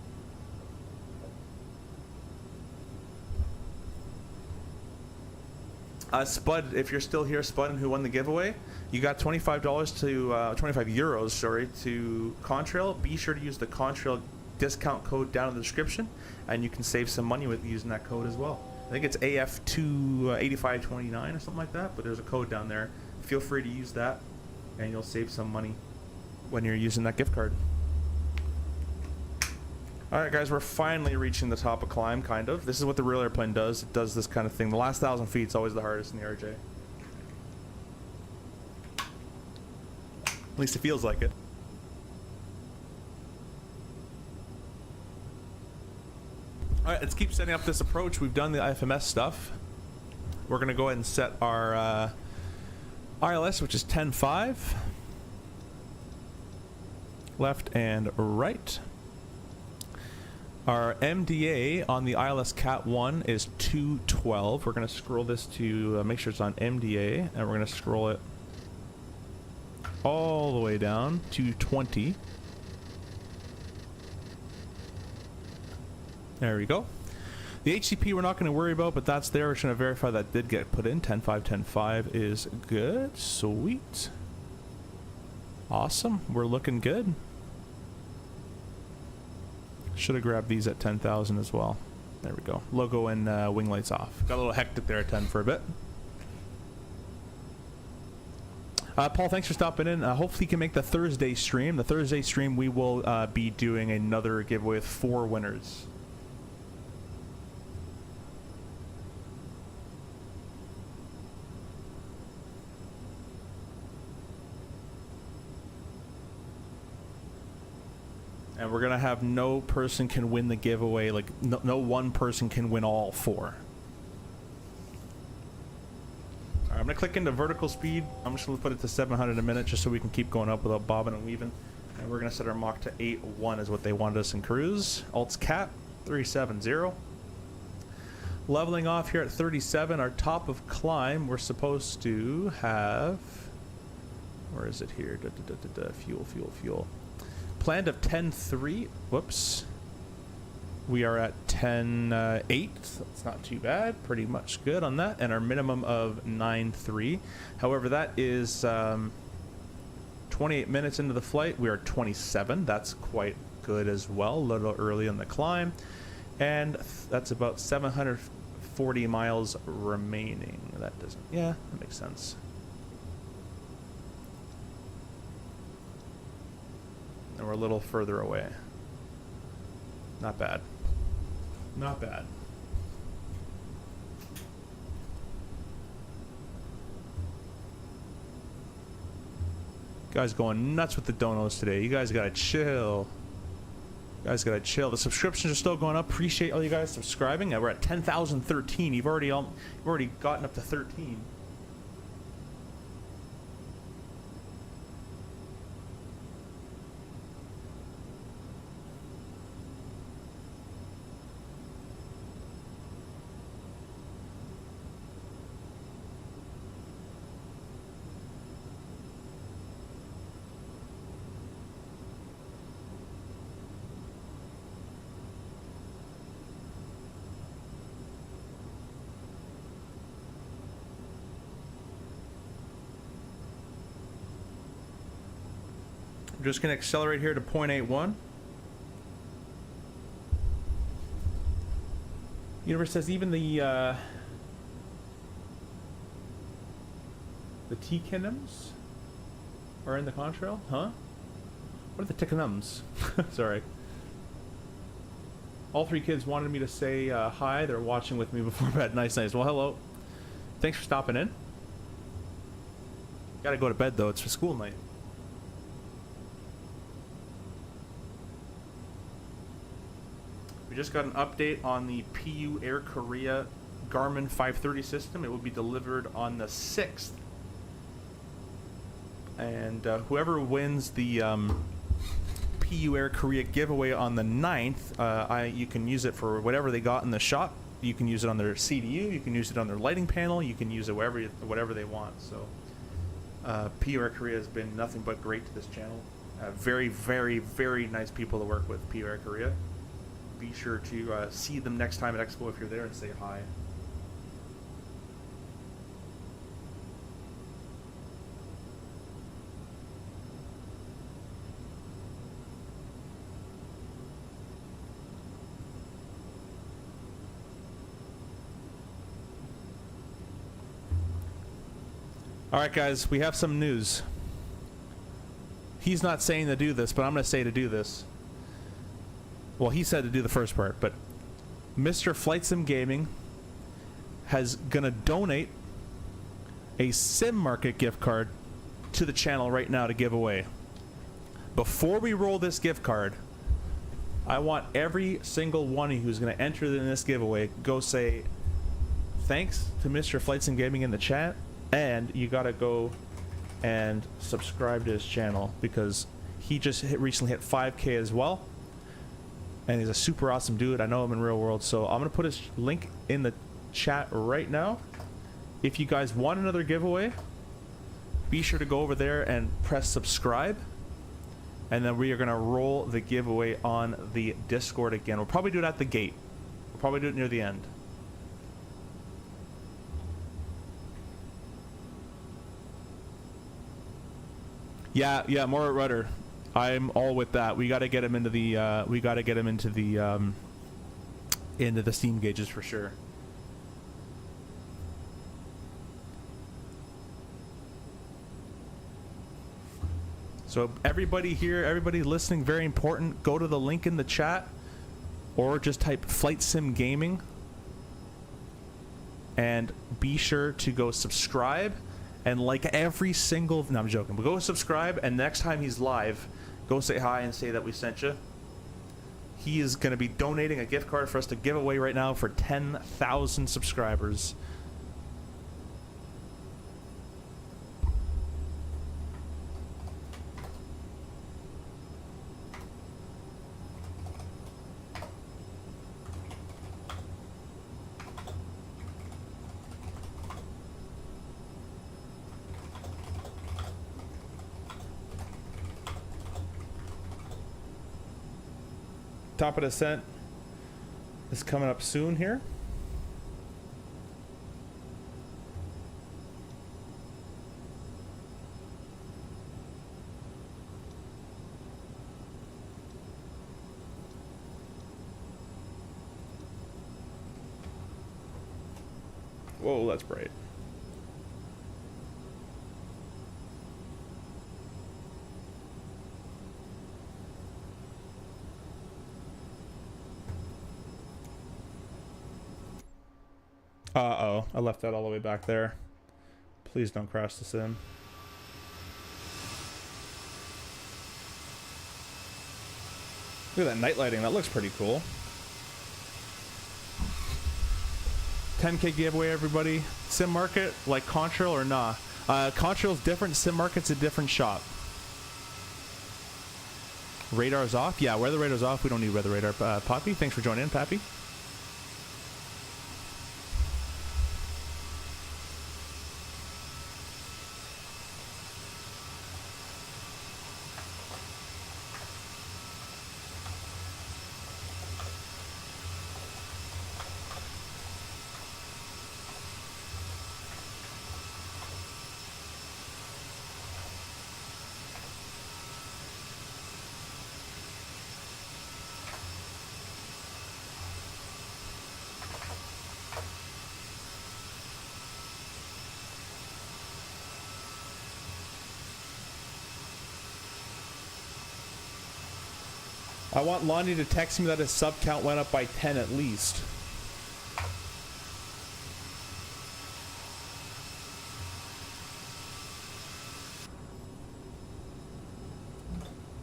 Spud, if you're still here, Spud, and who won the giveaway, you got $25 to 25 euros, sorry, to Contrail. Be sure to use the Contrail discount code down in the description, and you can save some money with using that code as well. I think it's AF28529 or something like that, but there's a code down there. Feel free to use that, and you'll save some money when you're using that gift card. Alright guys, we're finally reaching the top of climb, kind of. This is what the real airplane does. It does this kind of thing. The last 1,000 feet is always the hardest in the RJ. At least it feels like it. Alright, let's keep setting up this approach. We've done the IFMS stuff. We're going to go ahead and set our ILS, which is 10.5. Left and right. Our MDA on the ILS Cat 1 is 212. We're going to scroll this to make sure it's on MDA, and we're going to scroll it all the way down to 20. There we go. The HCP we're not going to worry about, but that's there. We're going to verify that did get put in. 10.5, 10.5 is good. Sweet. Awesome. We're looking good. Should have grabbed these at 10,000 as well. There we go. Logo and wing lights off. Got a little hectic there at 10 for a bit. Paul, thanks for stopping in. Hopefully you can make the Thursday stream. The Thursday stream we will be doing another giveaway with 4 winners. And we're going to have no person can win the giveaway. Like, no one person can win all 4. All right, I'm going to click into vertical speed. I'm just going to put it to 700 a minute just so we can keep going up without bobbing and weaving. And we're going to set our Mach to 8.1 is what they wanted us in cruise. Alts Cat 370. Leveling off here at 37. Our top of climb, we're supposed to have... Where is it here? Fuel, fuel, fuel. Planned of 10.3. Whoops. We are at 10.8. That's not too bad. Pretty much good on that. And our minimum of 9.3. However, that is 28 minutes into the flight. We are 27. That's quite good as well. A little early on the climb. And that's about 740 miles remaining. That doesn't, yeah, that makes sense. And we're a little further away. Not bad. Not bad. Guys going nuts with the donos today. You guys gotta chill. You guys gotta chill. The subscriptions are still going up. Appreciate all you guys subscribing. We're at 10,013. You've already gotten up to 13. I'm just going to accelerate here to 0.81. Universe says even the T-Kinums are in the contrail? Huh? What are the T-Kinums? Sorry. All three kids wanted me to say hi. They're watching with me before bed. Nice. Well, hello. Thanks for stopping in. Gotta go to bed, though. It's for school night. We just got an update on the PU Air Korea Garmin 530 system. It will be delivered on the 6th. And whoever wins the PU Air Korea giveaway on the 9th, you can use it for whatever they got in the shop. You can use it on their CDU, you can use it on their lighting panel, you can use it whatever they want. So PU Air Korea has been nothing but great to this channel. Very, very, very nice people to work with, PU Air Korea. Be sure to see them next time at Expo if you're there and say hi. All right, guys, we have some news. He's not saying to do this, but I'm going to say to do this. Well, he said to do the first part, but Mr. Flight Sim Gaming has gonna donate a Sim Market gift card to the channel right now to give away. Before we roll this gift card, I want every single one of you who's gonna enter in this giveaway go say thanks to Mr. Flight Sim Gaming in the chat, and you gotta go and subscribe to his channel because he just recently hit 5K as well. And he's a super awesome dude. I know him in real world. So I'm going to put his link in the chat right now. If you guys want another giveaway, be sure to go over there and press subscribe. And then we are going to roll the giveaway on the Discord again. We'll probably do it at the gate. We'll probably do it near the end. Yeah, more rudder. I'm all with that. We got to get him into the into the steam gauges for sure. So everybody here, everybody listening, very important. Go to the link in the chat, or just type Flight Sim Gaming, and be sure to go subscribe. And like every single, no, I'm joking, but go subscribe, and next time he's live, go say hi and say that we sent you. He is going to be donating a gift card for us to give away right now for 10,000 subscribers. Top of descent is coming up soon here. Whoa, that's bright. Uh-oh, I left that all the way back there. Please don't crash the sim. Look at that night lighting, that looks pretty cool. 10K giveaway, everybody. Sim market, like Contrail or nah? Contrail's different, Sim market's a different shop. Radar's off? Yeah, weather radar's off. We don't need weather radar. Poppy, thanks for joining in, Pappy. I want Lonnie to text me that his sub count went up by 10 at least.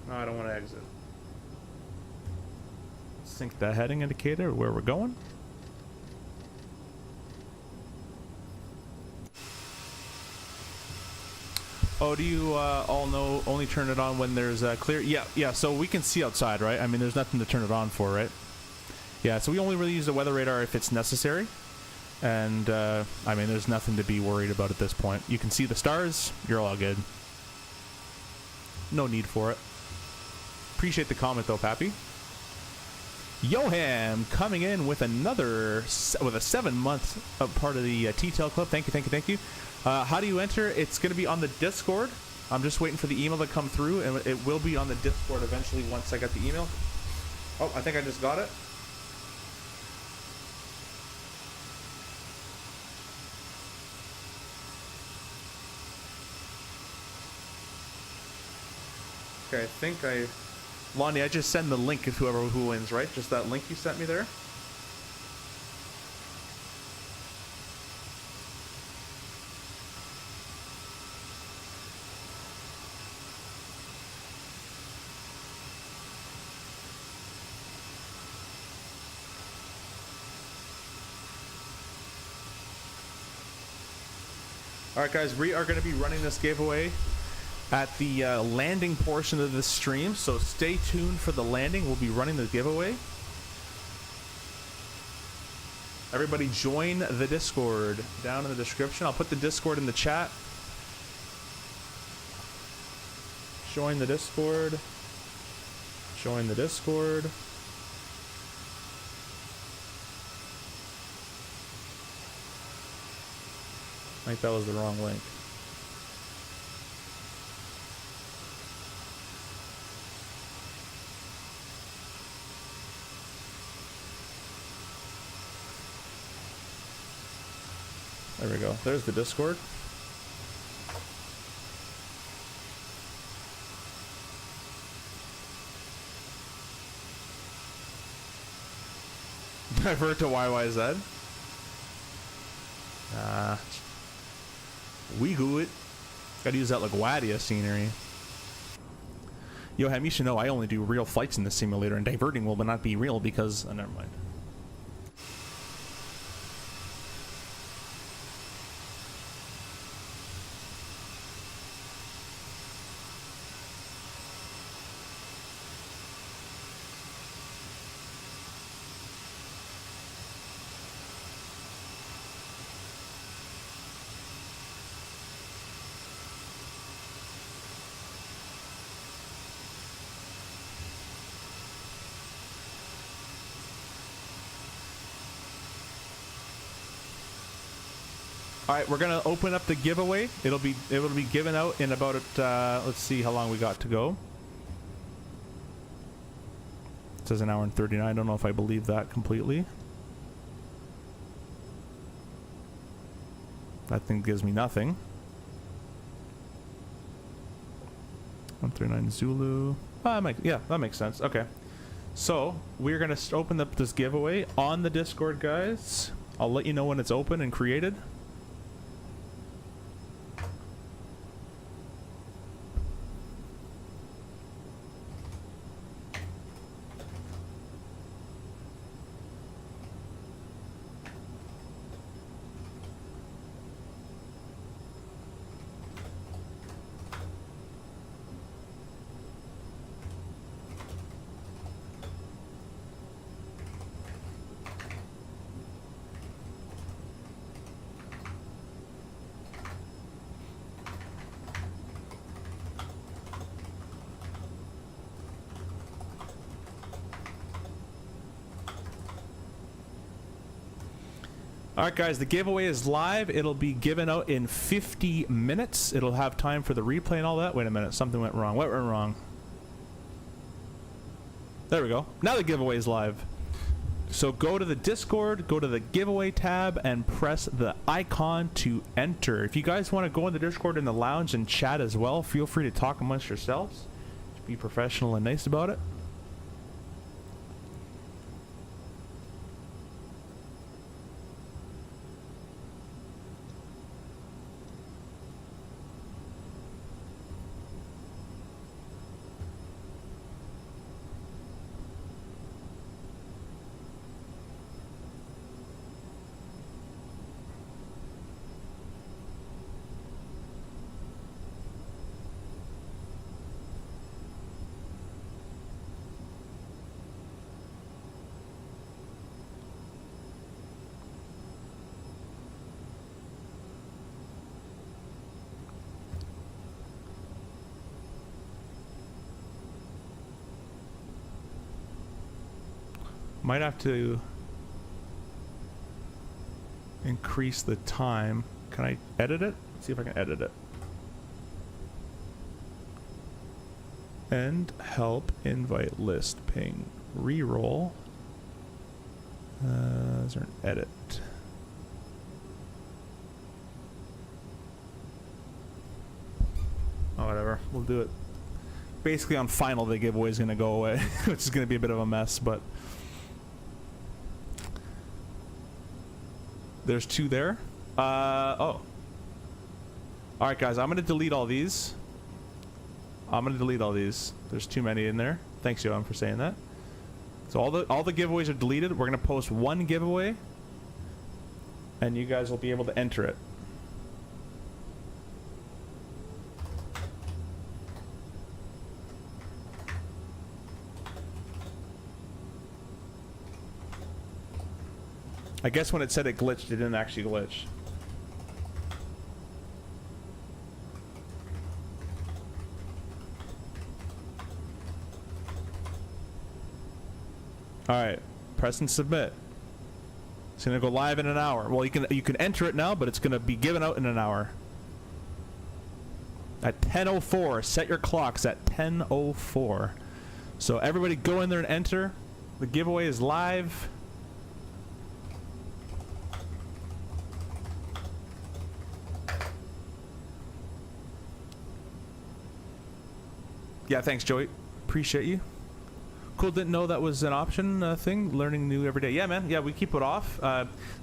No, I don't want to exit. Sync the heading indicator where we're going. Oh, do you all know only turn it on when there's clear? Yeah, so we can see outside, right? I mean, there's nothing to turn it on for, right? Yeah, so we only really use the weather radar if it's necessary. And, I mean, there's nothing to be worried about at this point. You can see the stars, you're all good. No need for it. Appreciate the comment, though, Pappy. Yoham coming in with another, with a 7-month part of the T-Tail Club. Thank you. How do you enter? It's going to be on the Discord. I'm just waiting for the email to come through, and it will be on the Discord eventually once I get the email. Oh, I think I just got it. Okay, I think Lonnie, I just send the link to who wins, right? Just that link you sent me there? Alright guys, we are going to be running this giveaway at the landing portion of this stream, so stay tuned for the landing. We'll be running the giveaway. Everybody join the Discord down in the description. I'll put the Discord in the chat. Join the Discord. Join the Discord. I think that was the wrong link. There we go. There's the Discord. Divert to YYZ. We good. Gotta use that LaGuardia scenery. Yo, Ham, you should know I only do real flights in this simulator, and diverting will not be real because... never mind. All right, we're gonna open up the giveaway. It'll be given out in about let's see how long we got to go. It says 1 hour and 39. I don't know if I believe that completely. That thing gives me nothing. 139 Zulu. Yeah, that makes sense. Okay. So, we're going to open up this giveaway on the Discord, guys. I'll let you know when it's open and created. Alright guys, the giveaway is live. It'll be given out in 50 minutes. It'll have time for the replay and all that. Wait a minute, something went wrong. What went wrong? There we go. Now the giveaway is live. So go to the Discord, go to the giveaway tab, and press the icon to enter. If you guys want to go in the Discord in the lounge and chat as well, feel free to talk amongst yourselves. Be professional and nice about it. Might have to increase the time. Can I edit it? Let's see if I can edit it. End, help, invite, list, ping, reroll. Is there an edit? Oh, whatever. We'll do it. Basically, on final, the giveaway is going to go away, which is going to be a bit of a mess, but... There's two there. Oh. Alright guys, I'm gonna delete all these. There's too many in there. Thanks, Johan, for saying that. So all the giveaways are deleted. We're gonna post one giveaway, and you guys will be able to enter it. I guess when it said it glitched, it didn't actually glitch. Alright, press and submit. It's gonna go live in an hour. Well, you can enter it now, but it's gonna be given out in an hour. At 10:04, set your clocks at 10:04. So everybody go in there and enter. The giveaway is live. Yeah, thanks, Joey. Appreciate you. Cool, didn't know that was an option thing. Learning new every day. Yeah, man. Yeah, we keep it off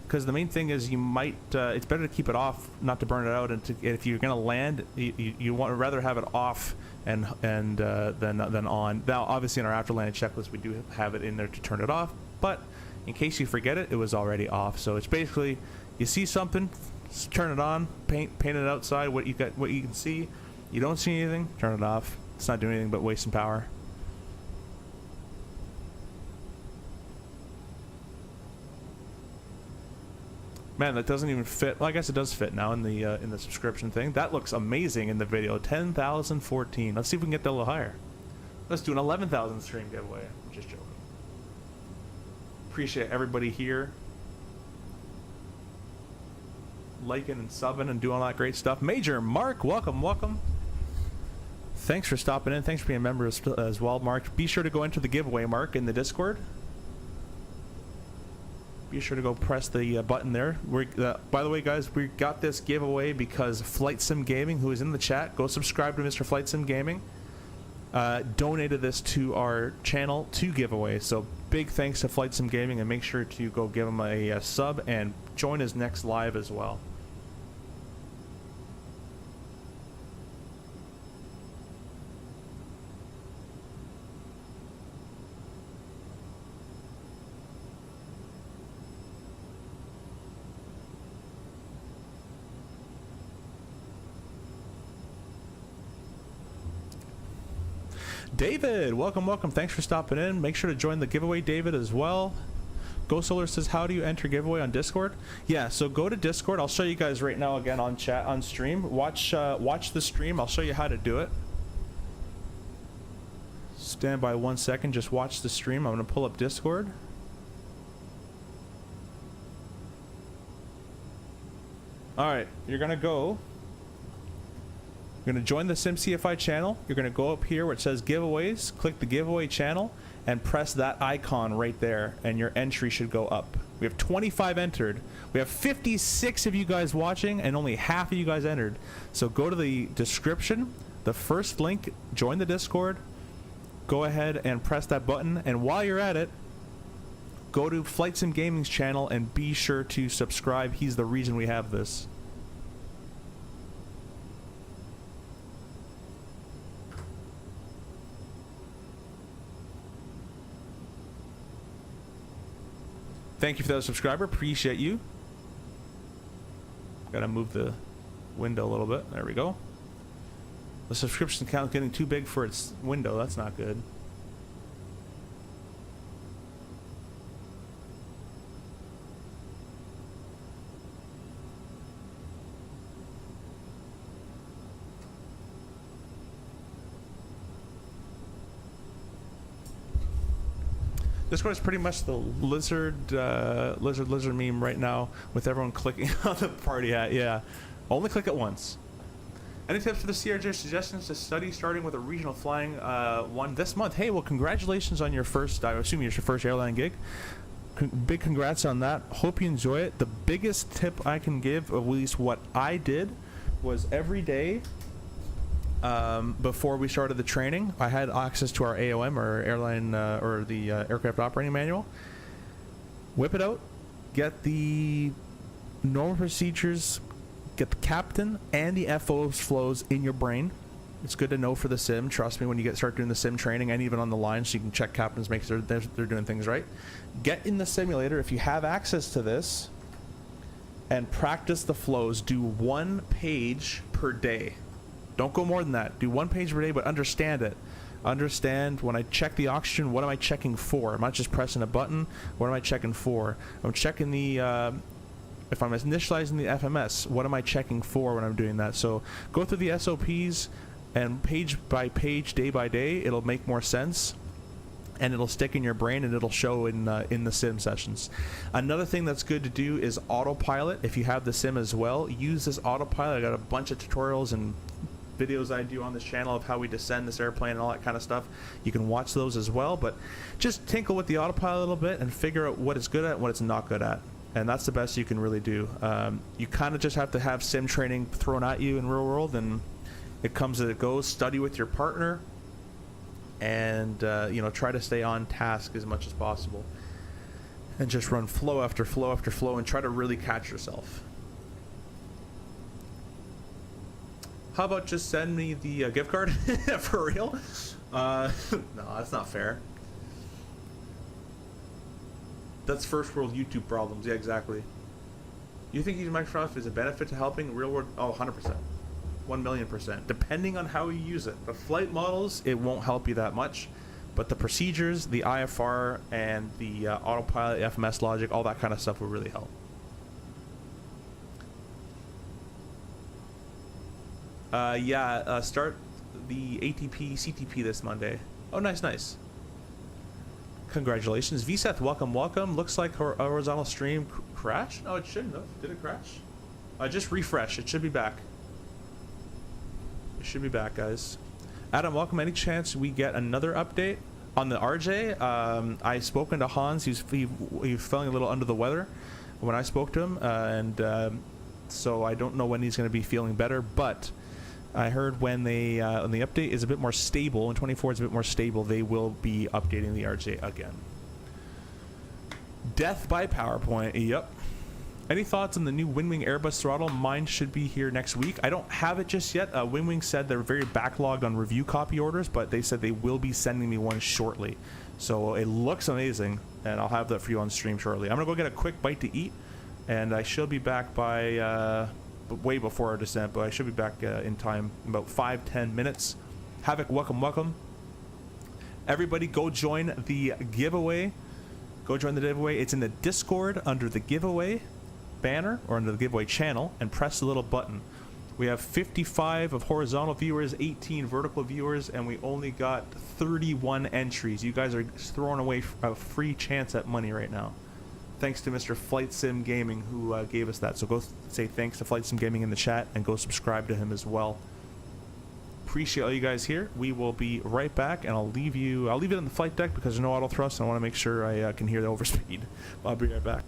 because the main thing is you might. It's better to keep it off, not to burn it out. And if you're gonna land, you want to rather have it off than on. Now, obviously, in our after landing checklist, we do have it in there to turn it off. But in case you forget it, it was already off. So it's basically you see something, turn it on, paint it outside. What you can see. You don't see anything, turn it off. It's not doing anything but wasting power. Man, that doesn't even fit. Well, I guess it does fit now in the subscription thing. That looks amazing in the video. 10,014. Let's see if we can get that a little higher. Let's do an 11,000 stream giveaway. I'm just joking. Appreciate everybody here liking and subbing and doing all that great stuff. Major Mark, welcome. Thanks for stopping in. Thanks for being a member as well, Mark. Be sure to go enter the giveaway, Mark, in the Discord. be sure to go press the button there. By the way, guys, we got this giveaway because Flight Sim Gaming, who is in the chat, go subscribe to Mr. Flight Sim Gaming, donated this to our channel to give away. So big thanks to Flight Sim Gaming, and make sure to go give him a sub and join his next live as well. David, welcome, welcome. Thanks for stopping in. Make sure to join the giveaway, David, as well. Go Solar says, how do you enter giveaway on Discord? Yeah, so go to Discord. I'll show you guys right now again on chat, on stream. Watch the stream. I'll show you how to do it. Stand by 1 second. Just watch the stream. I'm going to pull up Discord. All right, you're going to go. You're going to join the SimCFI channel. You're going to go up here where it says giveaways, click the giveaway channel, and press that icon right there, and your entry should go up. We have 25 entered. We have 56 of you guys watching, and only half of you guys entered. So go to the description, the first link, join the Discord, go ahead and press that button, and while you're at it, go to Flight Sim Gaming's channel and be sure to subscribe. He's the reason we have this. Thank you for that subscriber. Appreciate you. Gotta move the window a little bit. There we go. The subscription count is getting too big for its window. That's not good. Discord is pretty much the lizard meme right now, with everyone clicking on the party hat. Yeah, only click it once. Any tips for the CRJ suggestions to study starting with a regional flying one this month? Hey, well, congratulations on your first, I assume it's your first airline gig. Big congrats on that. Hope you enjoy it. The biggest tip I can give, at least what I did, was every day before we started the training, I had access to our AOM, or airline, or the aircraft operating manual. Whip it out, get the normal procedures, get the captain and the FO flows in your brain. It's good to know for the sim. Trust me, when you start doing the sim training, and even on the line, so you can check captains, make sure they're doing things right. Get in the simulator if you have access to this, and practice the flows. Do 1 page per day. Don't go more than that. Do 1 page per day, but understand it. Understand, when I check the oxygen, what am I checking for? I'm not just pressing a button. What am I checking for? I'm checking the, if I'm initializing the FMS, what am I checking for when I'm doing that? So go through the SOPs, and page by page, day by day, it'll make more sense. And it'll stick in your brain, and it'll show in the sim sessions. Another thing that's good to do is autopilot. If you have the sim as well, use this autopilot. I got a bunch of tutorials and videos I do on this channel of how we descend this airplane and all that kind of stuff. You can watch those as well, but just tinkle with the autopilot a little bit and figure out what it's good at and what it's not good at. And that's the best you can really do. You kind of just have to have sim training thrown at you in real world, and it comes as it goes. Study with your partner, and you know, try to stay on task as much as possible, and just run flow after flow after flow, and try to really catch yourself. How about just send me the gift card? For real? No, that's not fair. That's first world YouTube problems. Yeah, exactly. You think using Microsoft is a benefit to helping real world? Oh, 100%. 1,000,000%. Depending on how you use it. The flight models, it won't help you that much. But the procedures, the IFR, and the autopilot, FMS logic, all that kind of stuff will really help. Start the ATP CTP this Monday. Oh, nice, nice. Congratulations. VSeth, welcome, welcome. Looks like our horizontal stream crashed. Oh, it shouldn't have. Did it crash? Just refresh. It should be back. It should be back, guys. Adam, welcome. Any chance we get another update? On the RJ, I spoken to Hans. He was feeling a little under the weather when I spoke to him, so I don't know when he's going to be feeling better. But I heard when they when the update is a bit more stable, and 24 is a bit more stable, they will be updating the RJ again. Death by PowerPoint. Yep. Any thoughts on the new Winwing Airbus throttle? Mine should be here next week. I don't have it just yet. Winwing said they're very backlogged on review copy orders, but they said they will be sending me one shortly. So it looks amazing, and I'll have that for you on stream shortly. I'm going to go get a quick bite to eat, and I should be back by way before our descent, but I should be back in time, about 5-10 minutes. Havoc, welcome. Everybody go join the giveaway. Go join the giveaway. It's in the Discord under the giveaway banner or under the giveaway channel, and press the little button. We have 55 of horizontal viewers, 18 vertical viewers, and we only got 31 entries. You guys are throwing away a free chance at money right now. Thanks to Mr. Flight Sim Gaming who gave us that. So go say thanks to Flight Sim Gaming in the chat and go subscribe to him as well. Appreciate all you guys here. We will be right back, and I'll leave it on the flight deck because there's no auto thrust, and I want to make sure I can hear the overspeed. I'll be right back.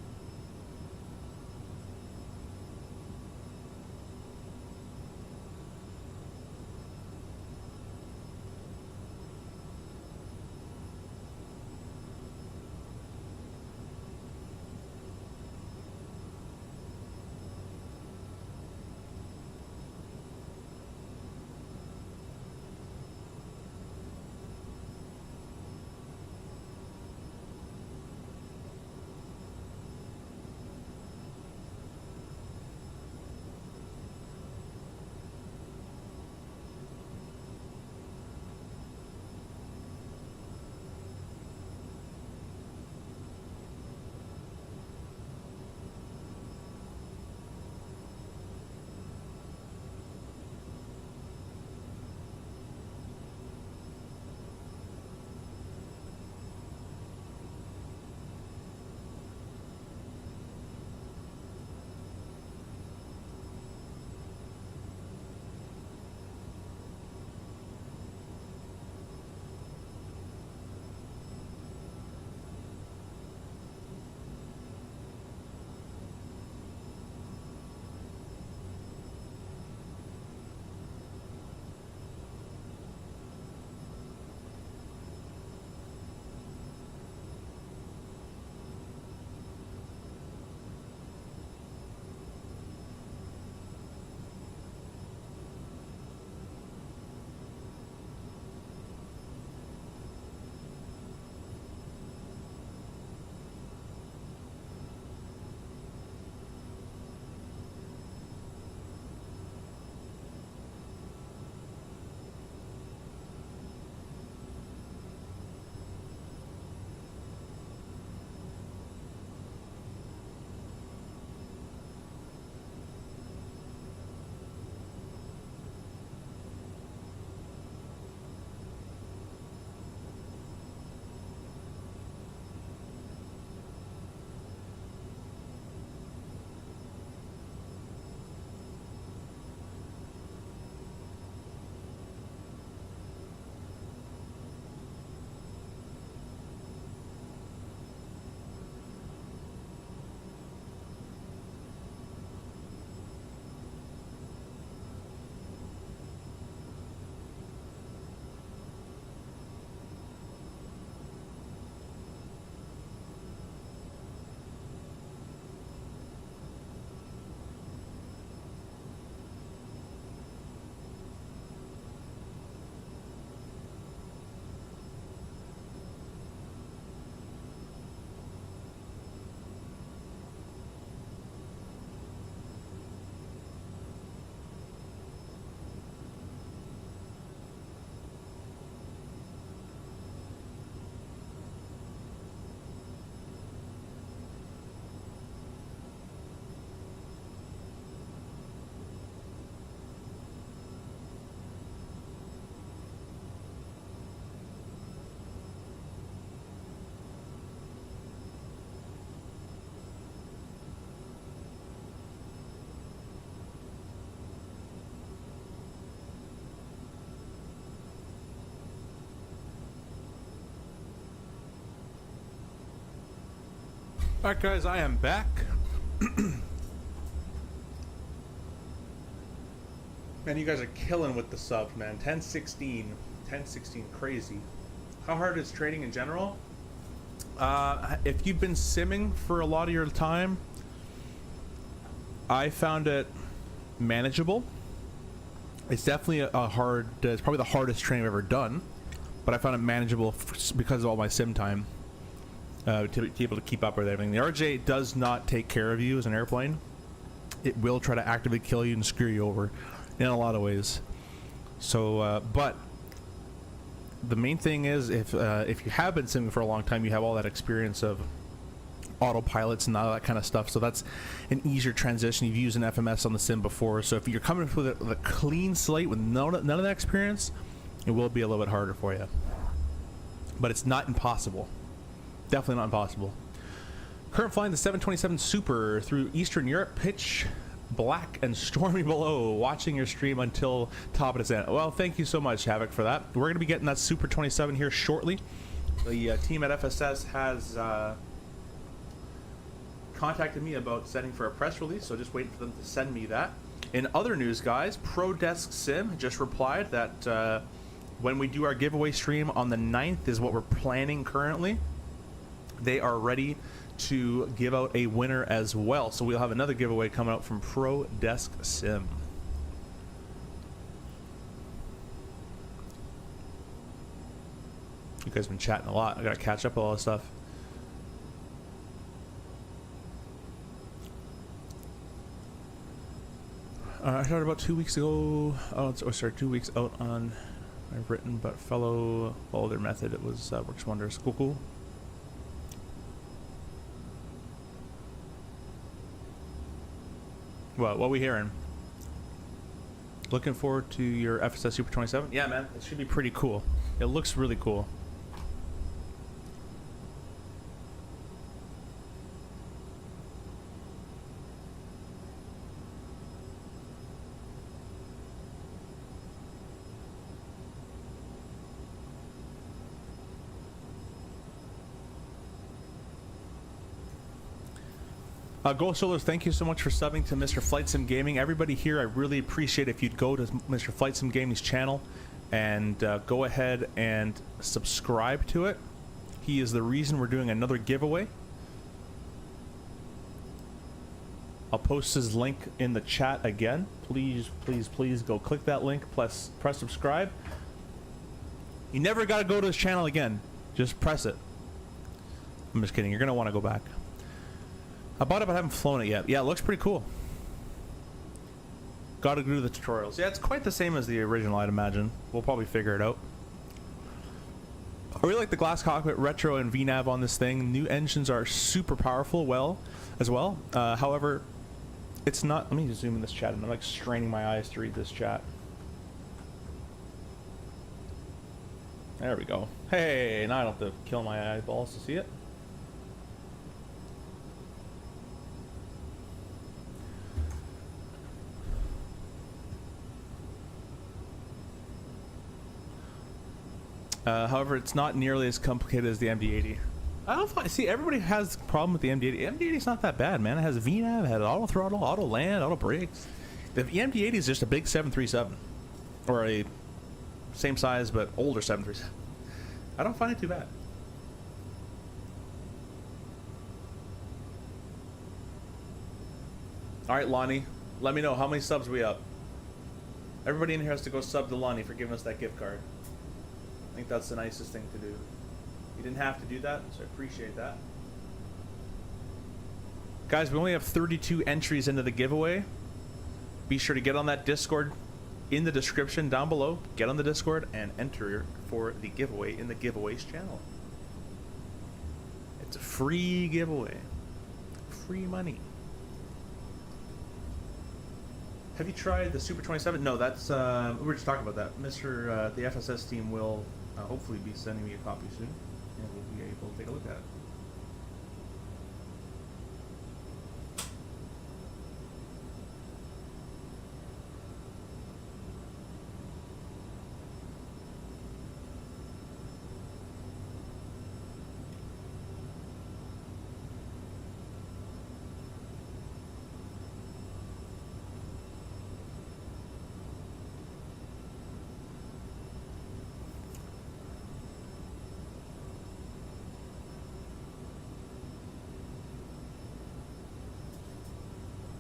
Alright guys, I am back. Man, you guys are killing with the subs, man. 10-16. 10-16, crazy. How hard is trading in general? If you've been simming for a lot of your time, I found it manageable. It's definitely it's probably the hardest training I've ever done, but I found it manageable because of all my sim time. To be able to keep up with everything. The RJ does not take care of you as an airplane. It will try to actively kill you and screw you over in a lot of ways. So, but the main thing is if you have been simming for a long time, you have all that experience of autopilots and all that kind of stuff. So that's an easier transition. You've used an FMS on the sim before. So if you're coming with a clean slate with none of that experience, it will be a little bit harder for you. But it's not impossible. Definitely not impossible. Current flying the 727 Super through Eastern Europe, pitch black and stormy below. Watching your stream until top of descent. Well, thank you so much, Havoc, for that. We're going to be getting that Super 27 here shortly. The team at FSS has contacted me about setting for a press release, so just waiting for them to send me that. In other news, guys, ProDesk Sim just replied that when we do our giveaway stream on the 9th is what we're planning currently. They are ready to give out a winner as well. So we'll have another giveaway coming out from ProDesk Sim. You guys have been chatting a lot. I gotta catch up with all this stuff. I started about 2 weeks ago. Oh, sorry, 2 weeks out on I've written, but follow their method. It was works wonders. Cool. What are we hearing? Looking forward to your FSS Super 27? Yeah, man, it should be pretty cool. It looks really cool. Ghost Solars, thank you so much for subbing to Mr. Flight Sim Gaming. Everybody here, I really appreciate if you'd go to Mr. Flight Sim Gaming's channel and go ahead and subscribe to it. He is the reason we're doing another giveaway. I'll post his link in the chat again. Please go click that link, plus press subscribe. You never got to go to his channel again. Just press it. I'm just kidding. You're going to want to go back. I bought it but I haven't flown it yet. Yeah, it looks pretty cool. Gotta do the tutorials. Yeah, it's quite the same as the original, I'd imagine. We'll probably figure it out. I really like the glass cockpit retro and VNAV on this thing. New engines are super powerful as well. However, it's not... Let me just zoom in this chat. I'm like straining my eyes to read this chat. There we go. Hey, now I don't have to kill my eyeballs to see it. However, it's not nearly as complicated as the MD-80. I don't find, see, everybody has a problem with the MD-80. MD-80's not that bad, man. It has VNAV, it has auto throttle, auto land, auto brakes. The MD-80 is just a big 737, or a same size but older 737. I don't find it too bad. All right, Lonnie, let me know how many subs we up. Everybody in here has to go sub to Lonnie for giving us that gift card. I think that's the nicest thing to do. You didn't have to do that, so I appreciate that. Guys, we only have 32 entries into the giveaway. Be sure to get on that Discord in the description down below. Get on the Discord and enter for the giveaway in the giveaways channel. It's a free giveaway. Free money. Have you tried the Super 27? No, that's, we were just talking about that. The FSS team will hopefully be sending me a copy soon, and we'll be able to take a look at it.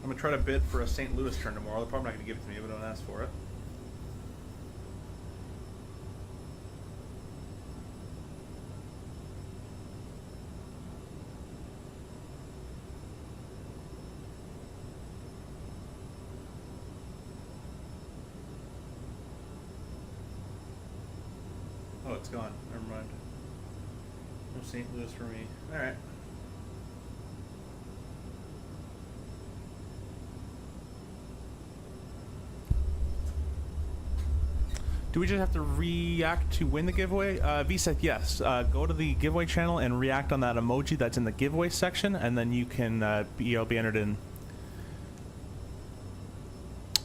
I'm gonna try to bid for a St. Louis turn tomorrow. They're probably not gonna give it to me, but don't ask for it. Oh, it's gone. Never mind. No St. Louis for me. All right. Do we just have to react to win the giveaway? VSEC, yes. Go to the giveaway channel and react on that emoji that's in the giveaway section, and then you can be entered in.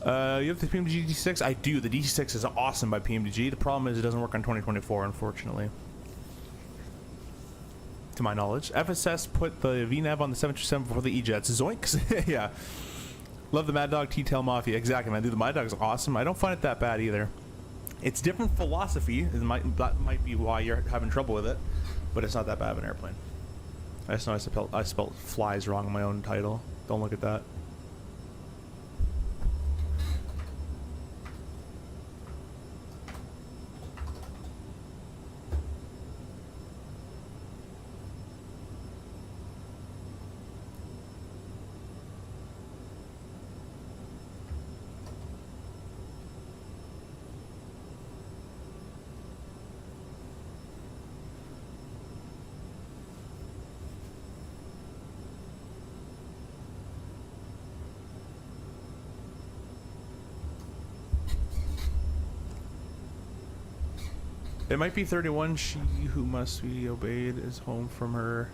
You have the PMDG D6? I do. The D6 is awesome by PMDG. The problem is it doesn't work on 2024, unfortunately. To my knowledge. FSS put the VNAV on the 727 before the E-Jets. Zoinks! Yeah. Love the Mad Dog T-Tail Mafia. Exactly, man. Dude, the Mad Dog is awesome. I don't find it that bad either. It's different philosophy. That might be why you're having trouble with it, but it's not that bad of an airplane. I just know I spelled flies wrong in my own title. Don't look at that. It might be 31. She who must be obeyed is home from her,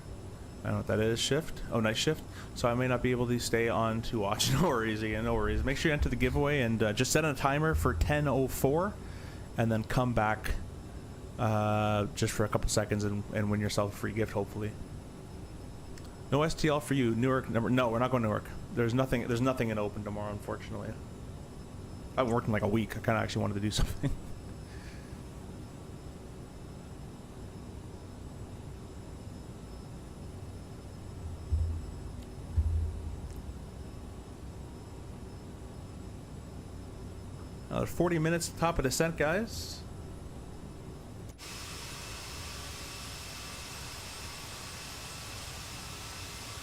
I don't know what that is, shift? Oh, night shift. So I may not be able to stay on to watch. No worries again, no worries. Make sure you enter the giveaway and just set a timer for 10:04 and then come back just for a couple seconds and win yourself a free gift, hopefully. No STL for you. Newark, no, we're not going to Newark. There's nothing in open tomorrow, unfortunately. I haven't worked in like a week. I kind of actually wanted to do something. Another 40 minutes top of descent, guys.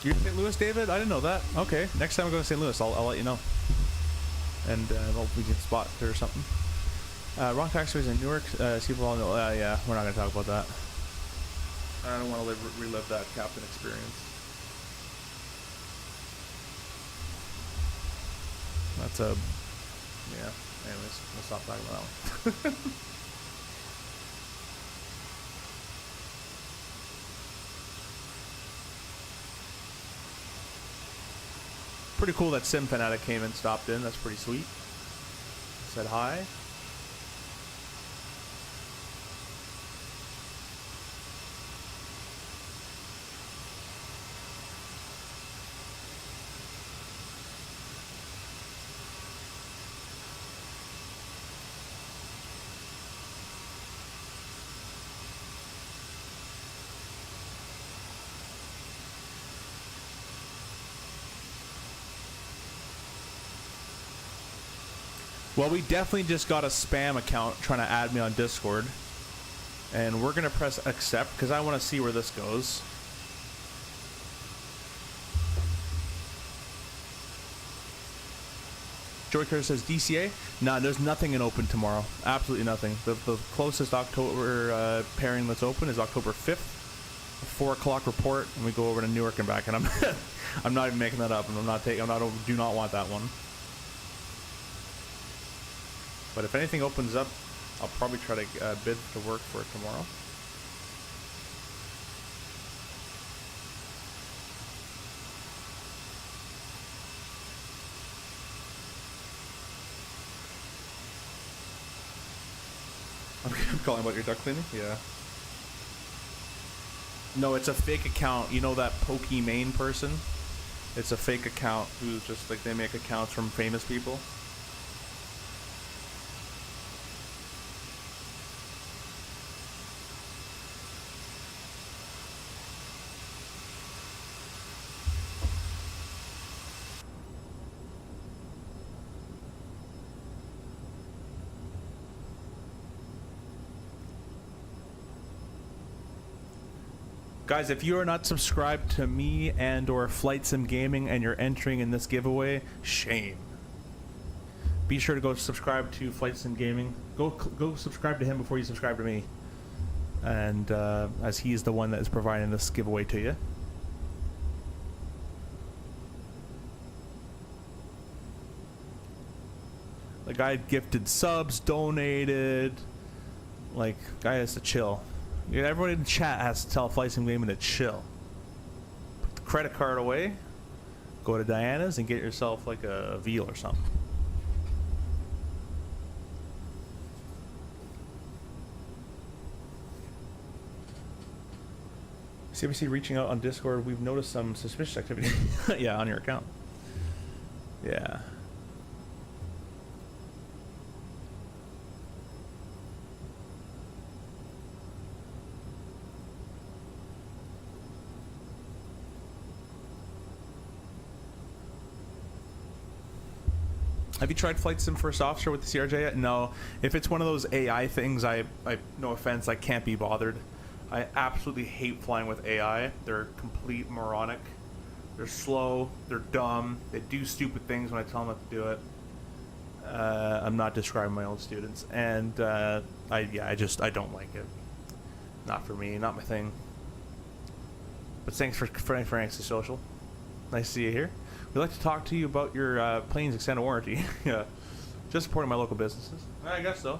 You're in St. Louis, David? I didn't know that. Okay, next time I go to St. Louis, I'll let you know. And we can spot there or something. Wrong taxiways in Newark. See if we all know. Yeah, we're not going to talk about that. I don't want to relive that captain experience. That's a... yeah. Anyways, we'll stop talking about that one. Pretty cool that Sim Fanatic came and stopped in. That's pretty sweet. Said hi. Well, we definitely just got a spam account trying to add me on Discord. And we're going to press accept because I want to see where this goes. Joy Curtis says DCA? Nah, there's nothing in open tomorrow. Absolutely nothing. The closest October pairing that's open is October 5th. 4 o'clock report, and we go over to Newark and back. And I'm not even making that up. And do not want that one. But if anything opens up, I'll probably try to bid to work for it tomorrow. I'm calling about your duct cleaning? Yeah. No, it's a fake account. You know that Pokimane person? It's a fake account who's just like, they make accounts from famous people. Guys, if you are not subscribed to me and or Flight Sim Gaming and you're entering in this giveaway, shame. Be sure to go subscribe to Flight Sim Gaming. Go subscribe to him before you subscribe to me. And as he is the one that is providing this giveaway to you. The guy gifted subs, donated. Like, guy has to chill. Yeah, everybody in the chat has to tell Flight Sim Gaming to chill. Put the credit card away. Go to Diana's and get yourself like a veal or something. CBC reaching out on Discord. We've noticed some suspicious activity. Yeah, on your account. Yeah. Have you tried Flight Sim First Officer with the CRJ yet? No. If it's one of those AI things, I no offense, I can't be bothered. I absolutely hate flying with AI. They're complete moronic. They're slow. They're dumb. They do stupid things when I tell them not to do it. I'm not describing my own students, and I don't like it. Not for me. Not my thing. But thanks for Anxie Social. Nice to see you here. We'd like to talk to you about your plane's extended warranty. Yeah, just supporting my local businesses. I guess so.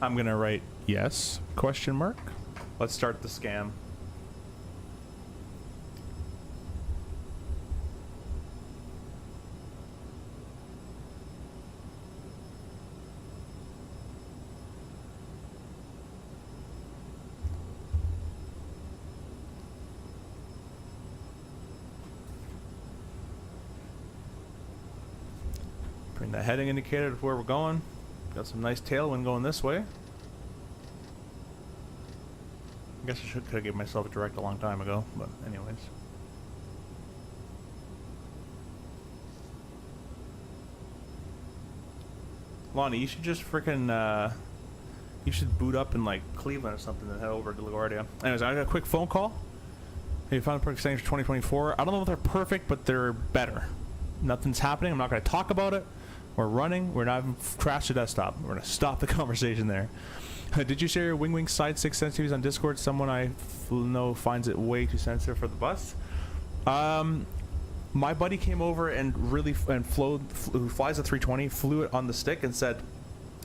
I'm gonna write yes, question mark. Let's start the scam. Bring the heading indicator to where we're going. Got some nice tailwind going this way. I guess I could have given myself a direct a long time ago, but anyways. Lonnie, you should just freaking, you should boot up in like Cleveland or something and head over to LaGuardia. Anyways, I got a quick phone call. Hey, you found the perfect settings for 2024. I don't know if they're perfect, but they're better. Nothing's happening. I'm not going to talk about it. We're running. We're not crashed the desktop. We're going to stop the conversation there. Did you share your Winwing side 6 sensitivities on Discord? Someone I know finds it way too sensitive for the bus. My buddy came over and who flies a 320, flew it on the stick and said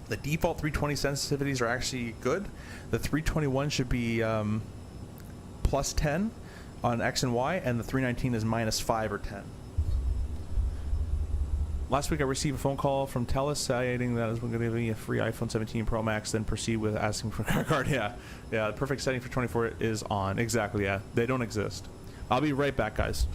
the default 320 sensitivities are actually good. The 321 should be plus 10 on X and Y, and the 319 is minus 5 or 10. Last week I received a phone call from TELUS stating that I was going to give me a free iPhone 17 Pro Max, then proceed with asking for a credit card. Yeah, the perfect setting for 24 is on. Exactly, yeah. They don't exist. I'll be right back, guys.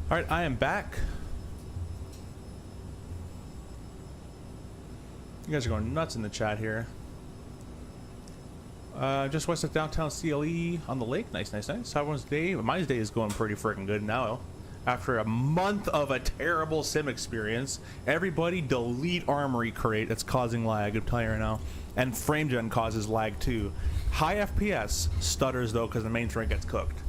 All right, I am back. You guys are going nuts in the chat here. Just west of downtown CLE on the lake. Nice, nice, nice. How everyone's day? My day is going pretty freaking good now. After a month of a terrible sim experience, everybody delete Armory Crate. That's causing lag, I'm telling you right now. And FrameGen causes lag too. High FPS stutters though because the main thread gets cooked.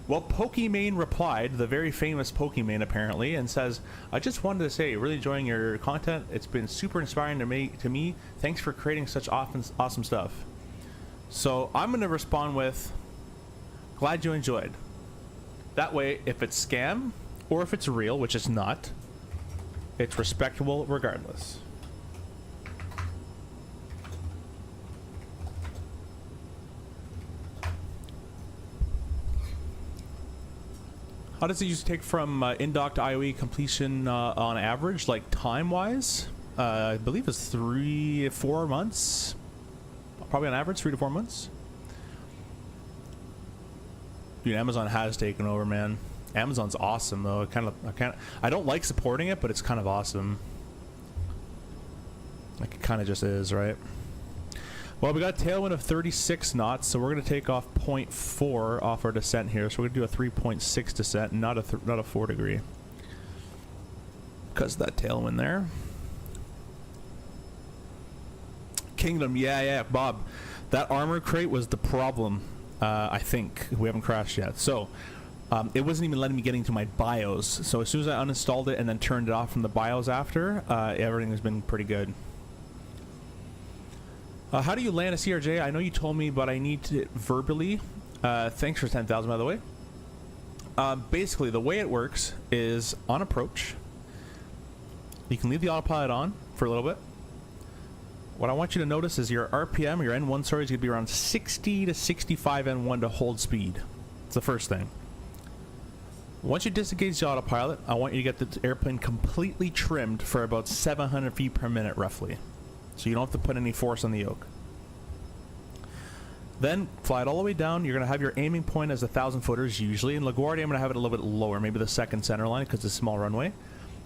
Well, Pokimane replied, the very famous Pokimane apparently, and says, I just wanted to say, really enjoying your content. It's been super inspiring to me. Thanks for creating such awesome stuff. So I'm going to respond with, glad you enjoyed. That way, if it's scam, or if it's real, which it's not, it's respectable regardless. How does it usually take from in-dock to IOE completion on average, like time-wise? I believe it's 3 to 4 months. Probably on average, 3 to 4 months. Dude, Amazon has taken over, man. Amazon's awesome, though. I don't like supporting it, but it's kind of awesome. Like it kind of just is, right? Well, we got a tailwind of 36 knots, so we're going to take off 0.4 off our descent here. So we're going to do a 3.6 descent, not a 4 degree. Because of that tailwind there. Kingdom, yeah, Bob. That armor crate was the problem, I think. We haven't crashed yet. So, it wasn't even letting me get into my BIOS. So as soon as I uninstalled it and then turned it off from the BIOS after, everything has been pretty good. How do you land a CRJ? I know you told me, but I need it verbally. Thanks for 10,000, by the way. Basically, the way it works is on approach. You can leave the autopilot on for a little bit. What I want you to notice is your RPM, your N1, sorry, is going to be around 60 to 65 N1 to hold speed. It's the first thing. Once you disengage the autopilot, I want you to get the airplane completely trimmed for about 700 feet per minute, roughly. So you don't have to put any force on the yoke. Then fly it all the way down. You're going to have your aiming point as 1,000 footers usually. In LaGuardia, I'm going to have it a little bit lower, maybe the second center line because it's a small runway.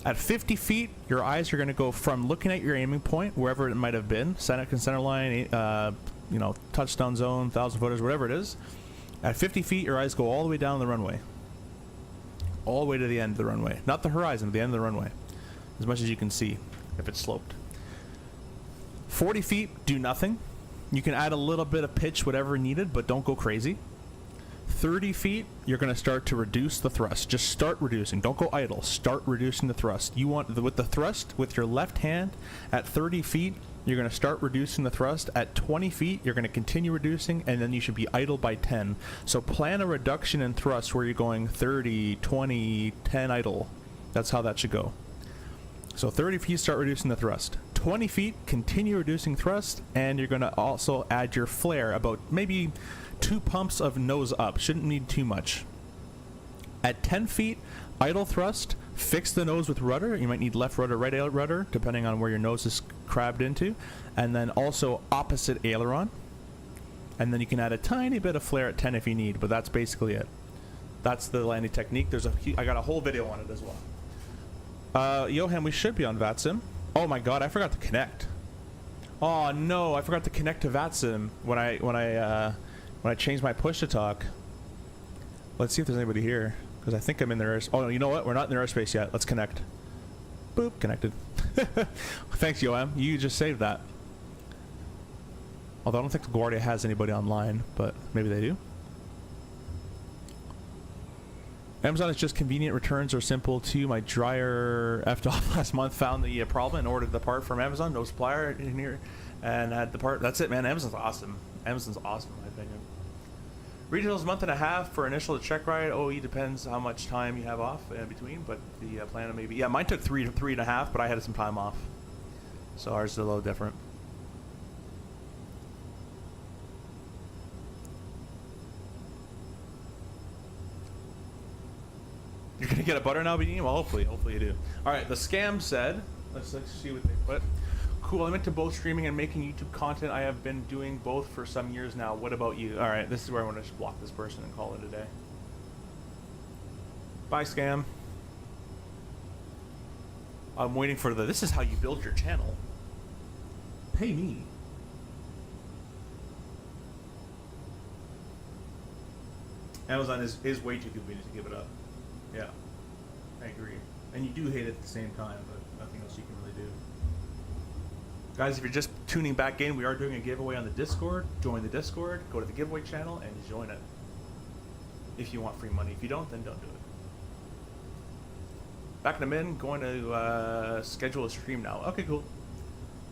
At 50 feet, your eyes are going to go from looking at your aiming point, wherever it might have been, center line, you know, touchdown zone, 1,000 footers, whatever it is. At 50 feet, your eyes go all the way down the runway. All the way to the end of the runway. Not the horizon, but the end of the runway. As much as you can see, if it's sloped. 40 feet, do nothing. You can add a little bit of pitch, whatever needed, but don't go crazy. 30 feet, you're going to start to reduce the thrust. Just start reducing. Don't go idle. Start reducing the thrust. You want, with the thrust, with your left hand, at 30 feet, you're going to start reducing the thrust. At 20 feet, you're going to continue reducing, and then you should be idle by 10. So plan a reduction in thrust where you're going 30, 20, 10 idle. That's how that should go. So 30 feet, start reducing the thrust. 20 feet, continue reducing thrust, and you're going to also add your flare, about maybe 2 pumps of nose up. Shouldn't need too much. At 10 feet, idle thrust, fix the nose with rudder. You might need left rudder, right rudder, depending on where your nose is crabbed into. And then also opposite aileron. And then you can add a tiny bit of flare at 10 if you need, but that's basically it. That's the landing technique. I got a whole video on it as well. Johan, we should be on VATSIM. Oh my god, I forgot to connect. Oh no, I forgot to connect to VATSIM when I changed my push to talk. Let's see if there's anybody here, because I think I'm in their oh no, you know what? We're not in their airspace yet. Let's connect. Boop, connected. Thanks, Johan. You just saved that. Although I don't think LaGuardia has anybody online, but maybe they do. Amazon is just convenient. Returns are simple too. My dryer effed off last month, found the problem and ordered the part from Amazon. No supplier in here, and had the part. That's it, man. Amazon's awesome. Amazon's awesome, in my opinion. Retail's a month and a half for initial check ride. OE depends how much time you have off in between, but the plan maybe. Yeah, mine took three and a half, but I had some time off, so ours is a little different. You're gonna get a butter now, Beanie? Well, hopefully you do. All right, the scam said. Let's see what they put. Cool. I'm into both streaming and making YouTube content. I have been doing both for some years now. What about you? All right, this is where I want to just block this person and call it a day. Bye, scam. I'm waiting for the, this is how you build your channel. Pay me. Amazon is way too convenient to give it up. Yeah, I agree. And you do hate it at the same time, but nothing else you can really do. Guys, if you're just tuning back in, we are doing a giveaway on the Discord. Join the Discord, go to the giveaway channel, and join it. If you want free money. If you don't, then don't do it. Back in a minute, going to schedule a stream now. Okay, cool.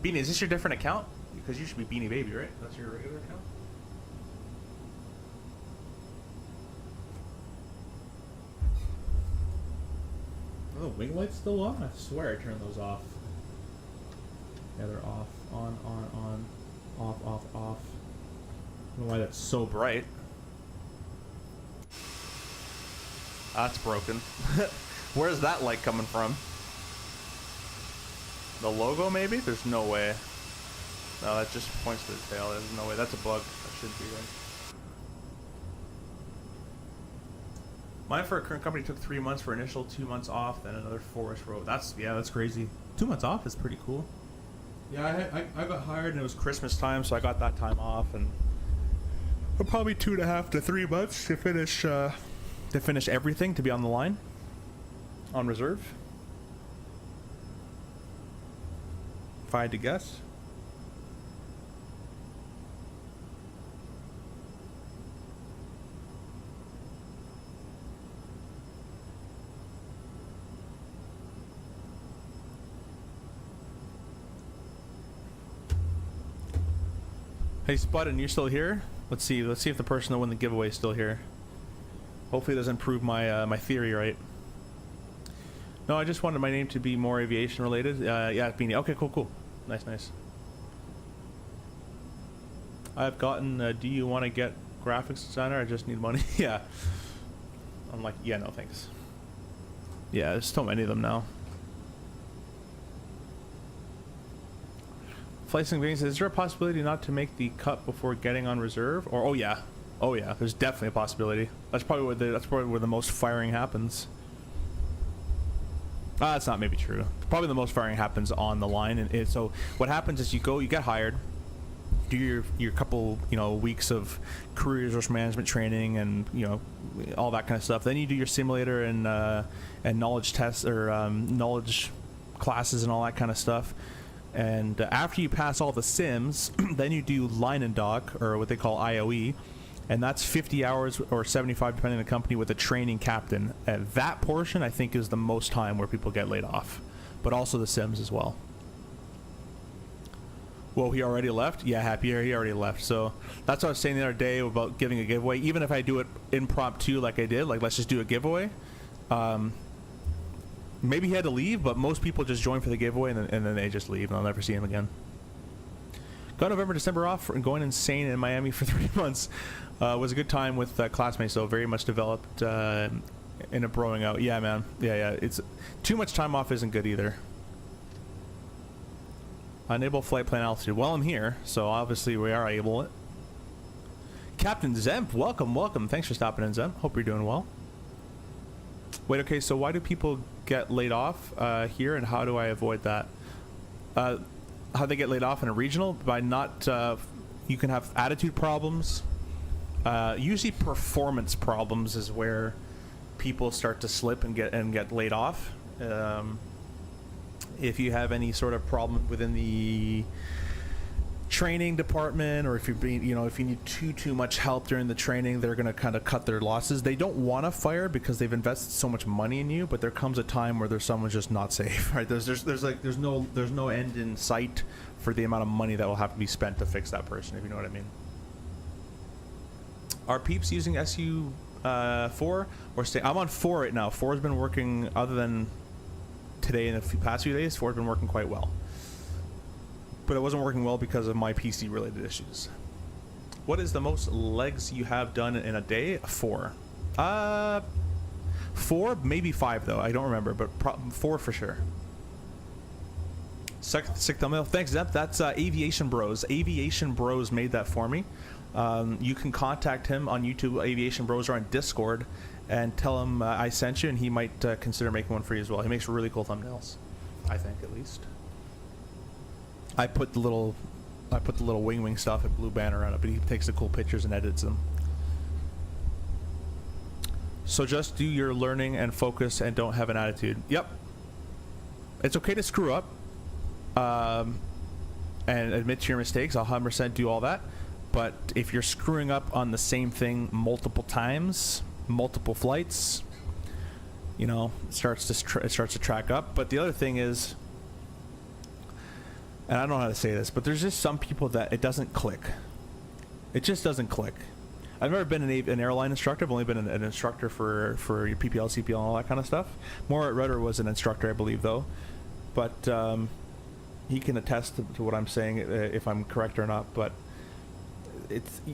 Beanie, is this your different account? Because you should be Beanie Baby, right? That's your regular account? Oh, the wing light's still on? I swear I turned those off. Yeah, they're off. On, off, off, off. I don't know why that's so bright. That's broken. Where's that light coming from? The logo, maybe? There's no way. No, that just points to the tail. There's no way. That's a bug. That shouldn't be right. Mine for a current company took 3 months for initial, 2 months off, then another 4-ish row. That's crazy. 2 months off is pretty cool. Yeah, I got hired and it was Christmas time, so I got that time off, and probably 2.5 to 3 months to finish everything, to be on the line, on reserve. If I had to guess. Hey Spud, you're still here? Let's see if the person that won the giveaway is still here. Hopefully it doesn't prove my my theory right. No, I just wanted my name to be more aviation related. Yeah, Beanie. Okay, cool. Nice. I've gotten, do you want to get graphics designer? I just need money. Yeah. I'm like, yeah, no thanks. Yeah, there's so many of them now. Flicing Veins, is there a possibility not to make the cut before getting on reserve? Or oh yeah, there's definitely a possibility. That's probably where the most firing happens. That's not maybe true. Probably the most firing happens on the line, and so what happens is you get hired, do your couple weeks of career resource management training and all that kind of stuff. Then you do your simulator and knowledge tests or knowledge classes and all that kind of stuff. And after you pass all the sims, then you do line and dock, or what they call IOE, and that's 50 hours or 75 depending on the company with a training captain. And that portion I think is the most time where people get laid off, but also the sims as well. Well, he already left? Yeah, happy he already left. So that's what I was saying the other day about giving a giveaway. Even if I do it impromptu like I did, like let's just do a giveaway. Maybe he had to leave, but most people just join for the giveaway and then they just leave and I'll never see him again. Got November, December off and going insane in Miami for 3 months. Was a good time with classmates, so very much developed in a broing out. Yeah, man. Yeah. It's too much time off isn't good either. Unable flight plan altitude. Well, I'm here, so obviously we are able it. Captain Zemp, welcome. Thanks for stopping in, Zemp. Hope you're doing well. Wait, okay, so why do people get laid off here, and how do I avoid that? How they get laid off in a regional? By not, you can have attitude problems. Usually performance problems is where people start to slip and get laid off. If you have any sort of problem within the training department, or if you're being, if you need too much help during the training, they're going to kind of cut their losses. They don't want to fire because they've invested so much money in you, but there comes a time where someone's just not safe, right? There's no end in sight for the amount of money that will have to be spent to fix that person, if you know what I mean. Are peeps using SU4 or stay? I'm on 4 right now. 4 has been working, other than today and the past few days. 4 has been working quite well. But it wasn't working well because of my PC related issues. What is the most legs you have done in a day? 4. 4, maybe 5 though. I don't remember, but 4 for sure. Sick thumbnail. Thanks, Zep. That's Aviation Bros. Aviation Bros made that for me. You can contact him on YouTube, Aviation Bros, or on Discord, and tell him I sent you, and he might consider making one for you as well. He makes really cool thumbnails, I think, at least. I put the little Winwing stuff at Blue Banner on it, but he takes the cool pictures and edits them. So just do your learning and focus, and don't have an attitude. Yep. It's okay to screw up, and admit to your mistakes. I'll 100% do all that. But if you're screwing up on the same thing multiple times, multiple flights, you know, it starts to track up. But the other thing is, and I don't know how to say this, but there's just some people that it doesn't click. It just doesn't click. I've never been an airline instructor. I've only been an instructor for your PPL, CPL, and all that kind of stuff. More at Rudder was an instructor, I believe, though. But he can attest to what I'm saying, if I'm correct or not. But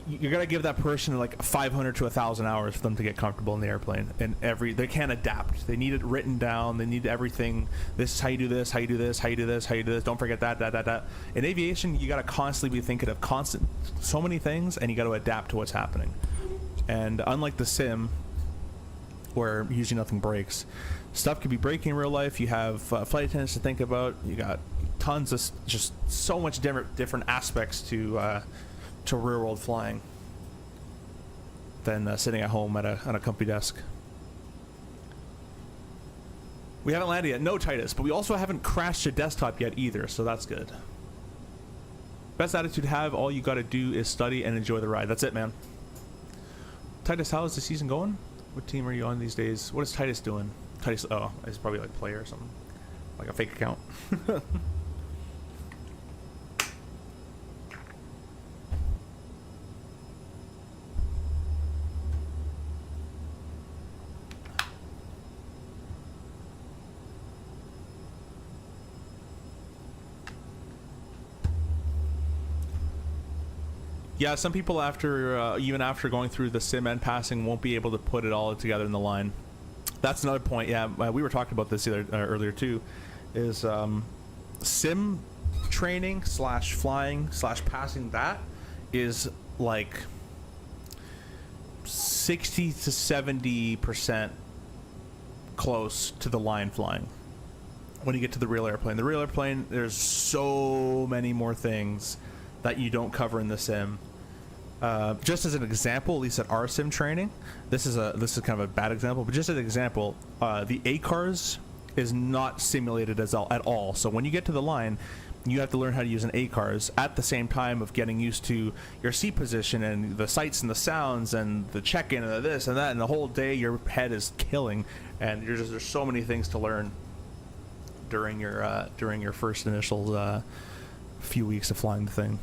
you gotta give that person like 500 to 1,000 hours for them to get comfortable in the airplane, and they can't adapt. They need it written down. They need everything. This is how you do this, how you do this, how you do this, how you do this. Don't forget that. In aviation, you gotta constantly be thinking of so many things, and you gotta adapt to what's happening. And unlike the sim, where usually nothing breaks, stuff could be breaking in real life. You have flight attendants to think about. You got tons of just so much different aspects to real world flying than sitting at home on a comfy desk. We haven't landed yet, no Titus, but we also haven't crashed a desktop yet either, so that's good. Best attitude to have, all you gotta do is study and enjoy the ride. That's it, man. Titus, how is the season going? What team are you on these days? What is Titus doing? Titus, oh, it's probably like player or something. Like a fake account. Yeah, some people even after going through the sim and passing won't be able to put it all together in the line. That's another point. Yeah, we were talking about this earlier too. Is sim training / flying / passing, that is like 60 to 70% close to the line flying. When you get to the real airplane, there's so many more things that you don't cover in the sim. Just as an example, at least at our sim training, this is kind of a bad example, but just as an example, the ACARS is not simulated at all. So when you get to the line, you have to learn how to use an ACARS at the same time of getting used to your seat position and the sights and the sounds and the check-in and the this and that, and the whole day your head is killing, and there's so many things to learn during your first initial few weeks of flying the thing.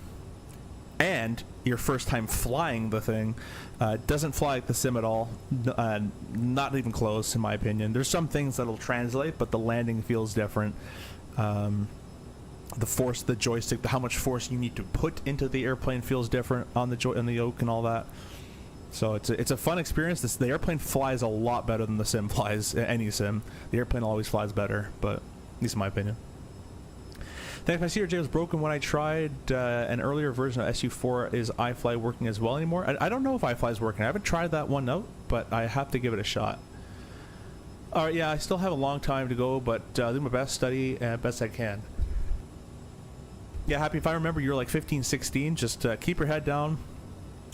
And your first time flying the thing doesn't fly like the sim at all. Not even close, in my opinion. There's some things that'll translate, but the landing feels different. The force, the joystick, how much force you need to put into the airplane feels different on the yoke and all that. So it's a fun experience. The airplane flies a lot better than the sim flies. Any sim, the airplane always flies better, but at least in my opinion. Thanks, my CRJ was broken when I tried an earlier version of SU4. Is iFly working as well anymore? I don't know if iFly is working. I haven't tried that one out, but I have to give it a shot. Alright, yeah, I still have a long time to go, but do my best, study best I can. Yeah, Happy, if I remember, you're like 15, 16. Just keep your head down.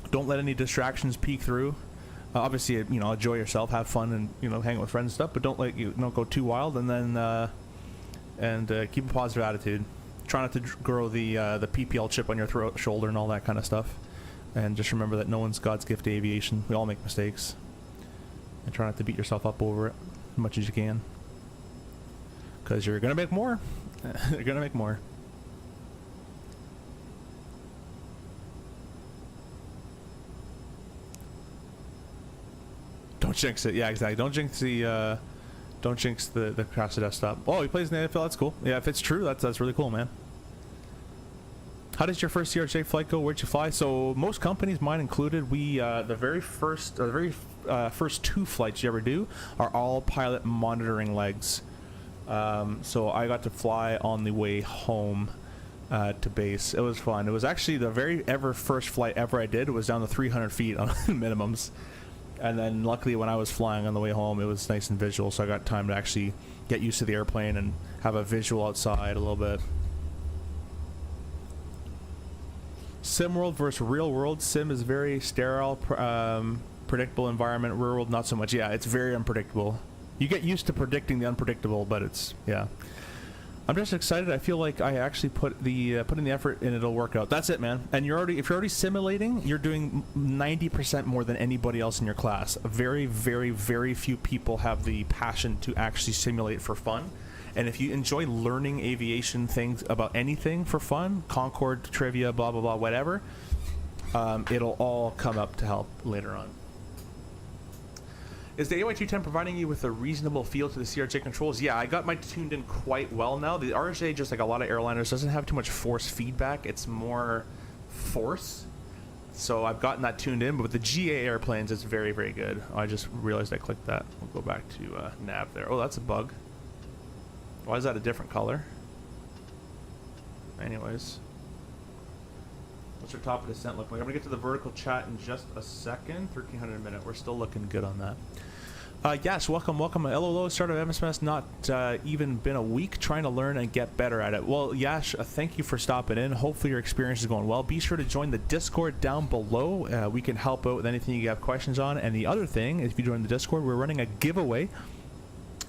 Don't let any distractions peek through. Obviously, you know, enjoy yourself, have fun, and, you know, hang out with friends and stuff, but don't go too wild, and then keep a positive attitude. Try not to grow the PPL chip on your shoulder and all that kind of stuff. And just remember that no one's God's gift to aviation. We all make mistakes. And try not to beat yourself up over it as much as you can. Because you're going to make more. You're going to make more. Don't jinx it. Yeah, exactly. Don't jinx the... Don't jinx the crash the desktop. Oh, he plays in the NFL. That's cool. Yeah, if it's true, that's really cool, man. How does your first CRJ flight go? Where'd you fly? So most companies, mine included, we the very first 2 flights you ever do are all pilot monitoring legs. So I got to fly on the way home to base. It was fun. It was actually the very first flight ever I did. It was down to 300 feet on minimums. And then luckily when I was flying on the way home, it was nice and visual, so I got time to actually get used to the airplane and have a visual outside a little bit. Sim world versus real world. Sim is very sterile, predictable environment. Real world, not so much. Yeah, it's very unpredictable. You get used to predicting the unpredictable, but it's, yeah. I'm just excited. I feel like I actually put in the effort and it'll work out. That's it, man. And if you're already simulating, you're doing 90% more than anybody else in your class. Very, very, very few people have the passion to actually simulate for fun. And if you enjoy learning aviation things about anything for fun, Concorde, trivia, blah, blah, blah, whatever, it'll all come up to help later on. Is the AY210 providing you with a reasonable feel to the CRJ controls? Yeah, I got mine tuned in quite well now. The RJ, just like a lot of airliners, doesn't have too much force feedback. It's more force. So I've gotten that tuned in, but with the GA airplanes, it's very, very good. I just realized I clicked that. We'll go back to nav there. Oh, that's a bug. Why is that a different color? Anyways. What's your top of descent look like? I'm going to get to the vertical chat in just a second. 1300 a minute. We're still looking good on that. Yes, welcome. LOLO, start of MSFS, not even been a week, trying to learn and get better at it. Well, Yash, thank you for stopping in. Hopefully your experience is going well. Be sure to join the Discord down below. We can help out with anything you have questions on. And the other thing, if you join the Discord, we're running a giveaway.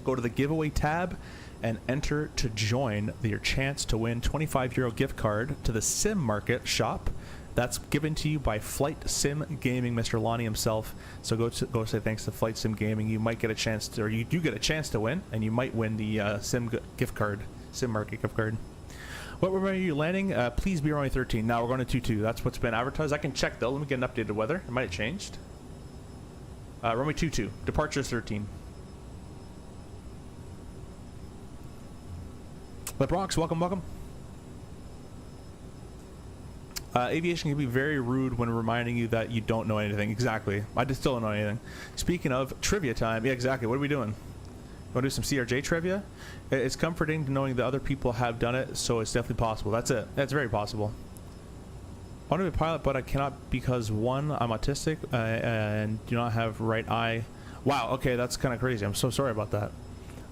Go to the giveaway tab and enter to join your chance to win €25 gift card to the Sim Market shop. That's given to you by Flight Sim Gaming, Mr. Lonnie himself. So go say thanks to Flight Sim Gaming. You might get a chance to, or you do get a chance to win, and you might win the Sim gift card, Sim Market gift card. What runway are you landing? Please be runway 13. Now we're going to 22. That's what's been advertised. I can check though. Let me get an updated weather. It might have changed. Runway 22. Departure is 13. The Bronx, welcome. Aviation can be very rude when reminding you that you don't know anything. Exactly. I just still don't know anything. Speaking of trivia time, yeah, exactly. What are we doing? Want to do some CRJ trivia? It's comforting to knowing that other people have done it, so it's definitely possible. That's it. That's very possible. I want to be a pilot, but I cannot because, one, I'm autistic and do not have right eye. Wow, okay, that's kind of crazy. I'm so sorry about that.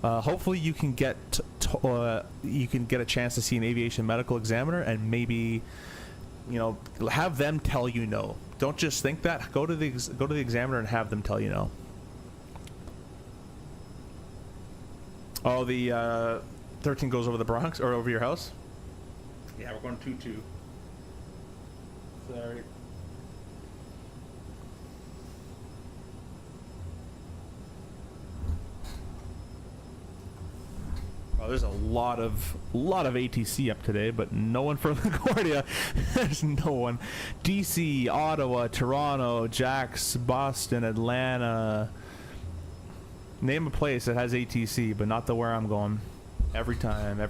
Hopefully you can get a chance to see an aviation medical examiner and maybe, you know, have them tell you no. Don't just think that. Go to the examiner and have them tell you no. Oh, the 13 goes over the Bronx or over your house? Yeah, we're going 2-2. Sorry. Oh, there's a lot of ATC up today, but no one from LaGuardia. There's no one. DC, Ottawa, Toronto, Jax, Boston, Atlanta. Name a place that has ATC, but not the where I'm going. Every time.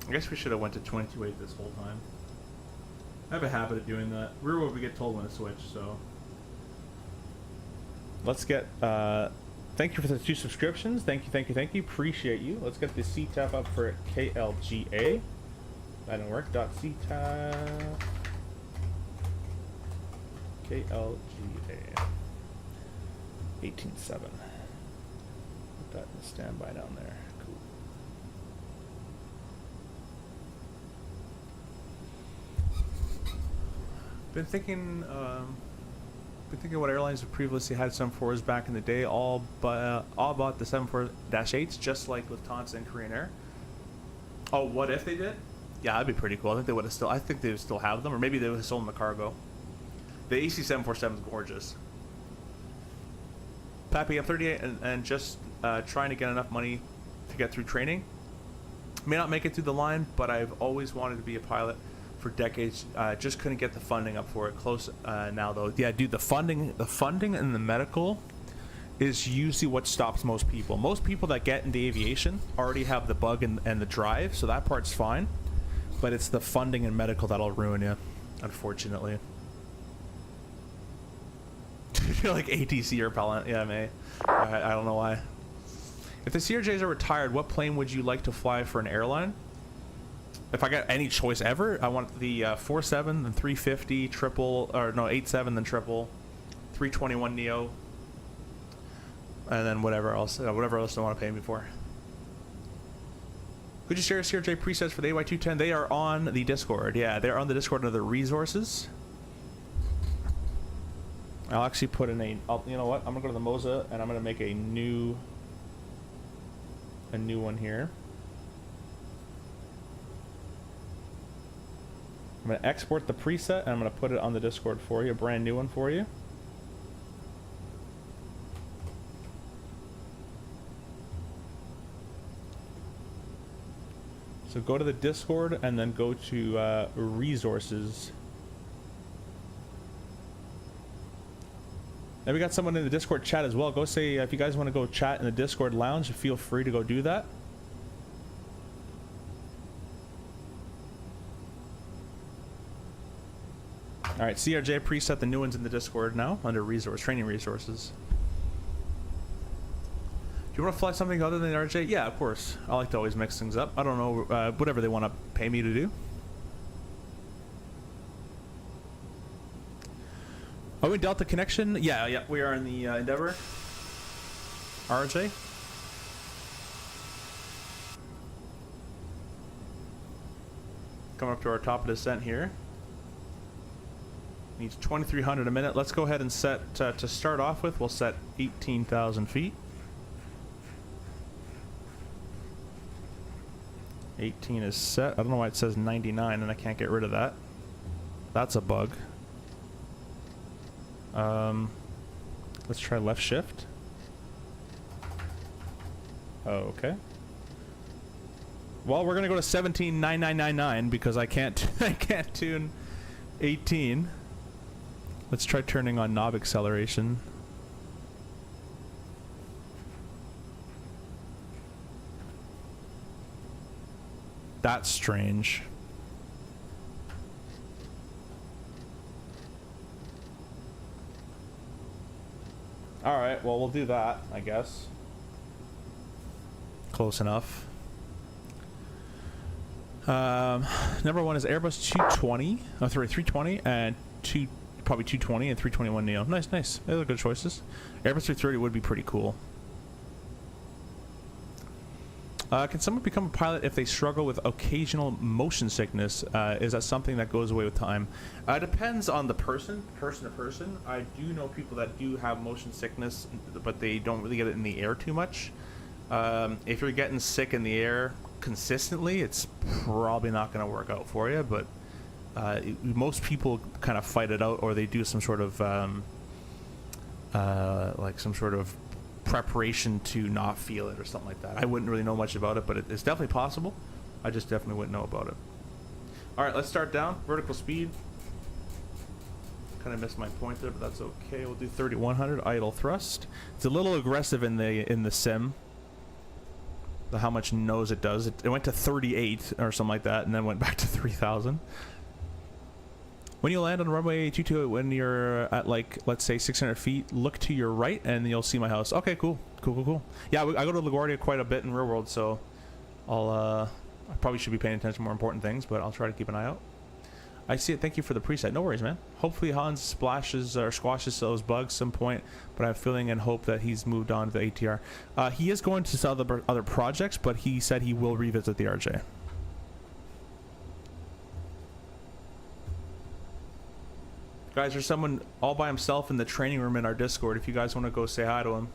I guess we should have went to 22.8 this whole time. I have a habit of doing that. We're what we get told when to switch, so. Let's get, thank you for the 2 subscriptions. Thank you. Appreciate you. Let's get the CTAP up for KLGA. That didn't work. .CTAP. KLGA. 18.7. Put that in standby down there. Been thinking what airlines have previously had 747s back in the day, all bought the 74-8s, just like Lufthansa and Korean Air. Oh, what if they did? Yeah, that'd be pretty cool. I think they would have still. I think they would still have them, or maybe they would have sold them the cargo. The AC 747 is gorgeous. Pappy, I'm 38 and just trying to get enough money to get through training. May not make it through the line, but I've always wanted to be a pilot for decades. Just couldn't get the funding up for it. Close now though. Yeah, dude, the funding and the medical is usually what stops most people. Most people that get into aviation already have the bug and the drive, so that part's fine. But it's the funding and medical that'll ruin you, unfortunately. You're like ATC repellent. Yeah, mate. I don't know why. If the CRJs are retired, what plane would you like to fly for an airline? If I got any choice ever, I want the 47, then 350, triple, or no, 87, then triple, 321 Neo, and then whatever else they want to pay me for. Could you share CRJ presets for the AY210? They are on the Discord. Yeah, they're on the Discord under the resources. I'll actually put in a. You know what? I'm gonna go to the Moza and I'm gonna make a new one here. I'm gonna export the preset and I'm gonna put it on the Discord for you. A brand new one for you. So go to the Discord and then go to resources. And we got someone in the Discord chat as well. Go say if you guys want to go chat in the Discord lounge, feel free to go do that. All right, CRJ preset, the new ones in the Discord now under training resources. Do you want to fly something other than the RJ? Yeah, of course. I like to always mix things up. I don't know, whatever they want to pay me to do. Are we in Delta Connection? Yeah, we are in the Endeavor. RJ. Coming up to our top of descent here. Needs 2,300 a minute. Let's go ahead and set, to start off with, we'll set 18,000 feet. 18 is set. I don't know why it says 99 and I can't get rid of that. That's a bug. Let's try left shift. Okay. Well, we're gonna go to 17,9999 because I can't tune 18. Let's try turning on knob acceleration. That's strange. All right, well, we'll do that, I guess. Close enough. Number one is Airbus 220. Oh, sorry, 320 and probably 220 and 321 Neo. Nice, nice. Those are good choices. Airbus 330 would be pretty cool. Can someone become a pilot if they struggle with occasional motion sickness? Is that something that goes away with time? It depends on the person to person. I do know people that do have motion sickness, but they don't really get it in the air too much. If you're getting sick in the air consistently, it's probably not going to work out for you, but most people kind of fight it out, or they do some sort of like some sort of preparation to not feel it or something like that. I wouldn't really know much about it, but it's definitely possible. I just definitely wouldn't know about it. All right, let's start down. Vertical speed. Kind of missed my point there, but that's okay. We'll do 3,100 idle thrust. It's a little aggressive in the sim. How much nose it does. It went to 38 or something like that, and then went back to 3,000. When you land on runway 22, when you're at, like, let's say 600 feet, look to your right and you'll see my house. Okay, cool. Yeah, I go to LaGuardia quite a bit in real world, so I probably should be paying attention to more important things, but I'll try to keep an eye out. I see it. Thank you for the preset. No worries, man. Hopefully Hans splashes or squashes those bugs some point, but I have a feeling and hope that he's moved on to the ATR. He is going to sell the other projects, but he said he will revisit the RJ. Guys, there's someone all by himself in the training room in our Discord. If you guys want to go say hi to him,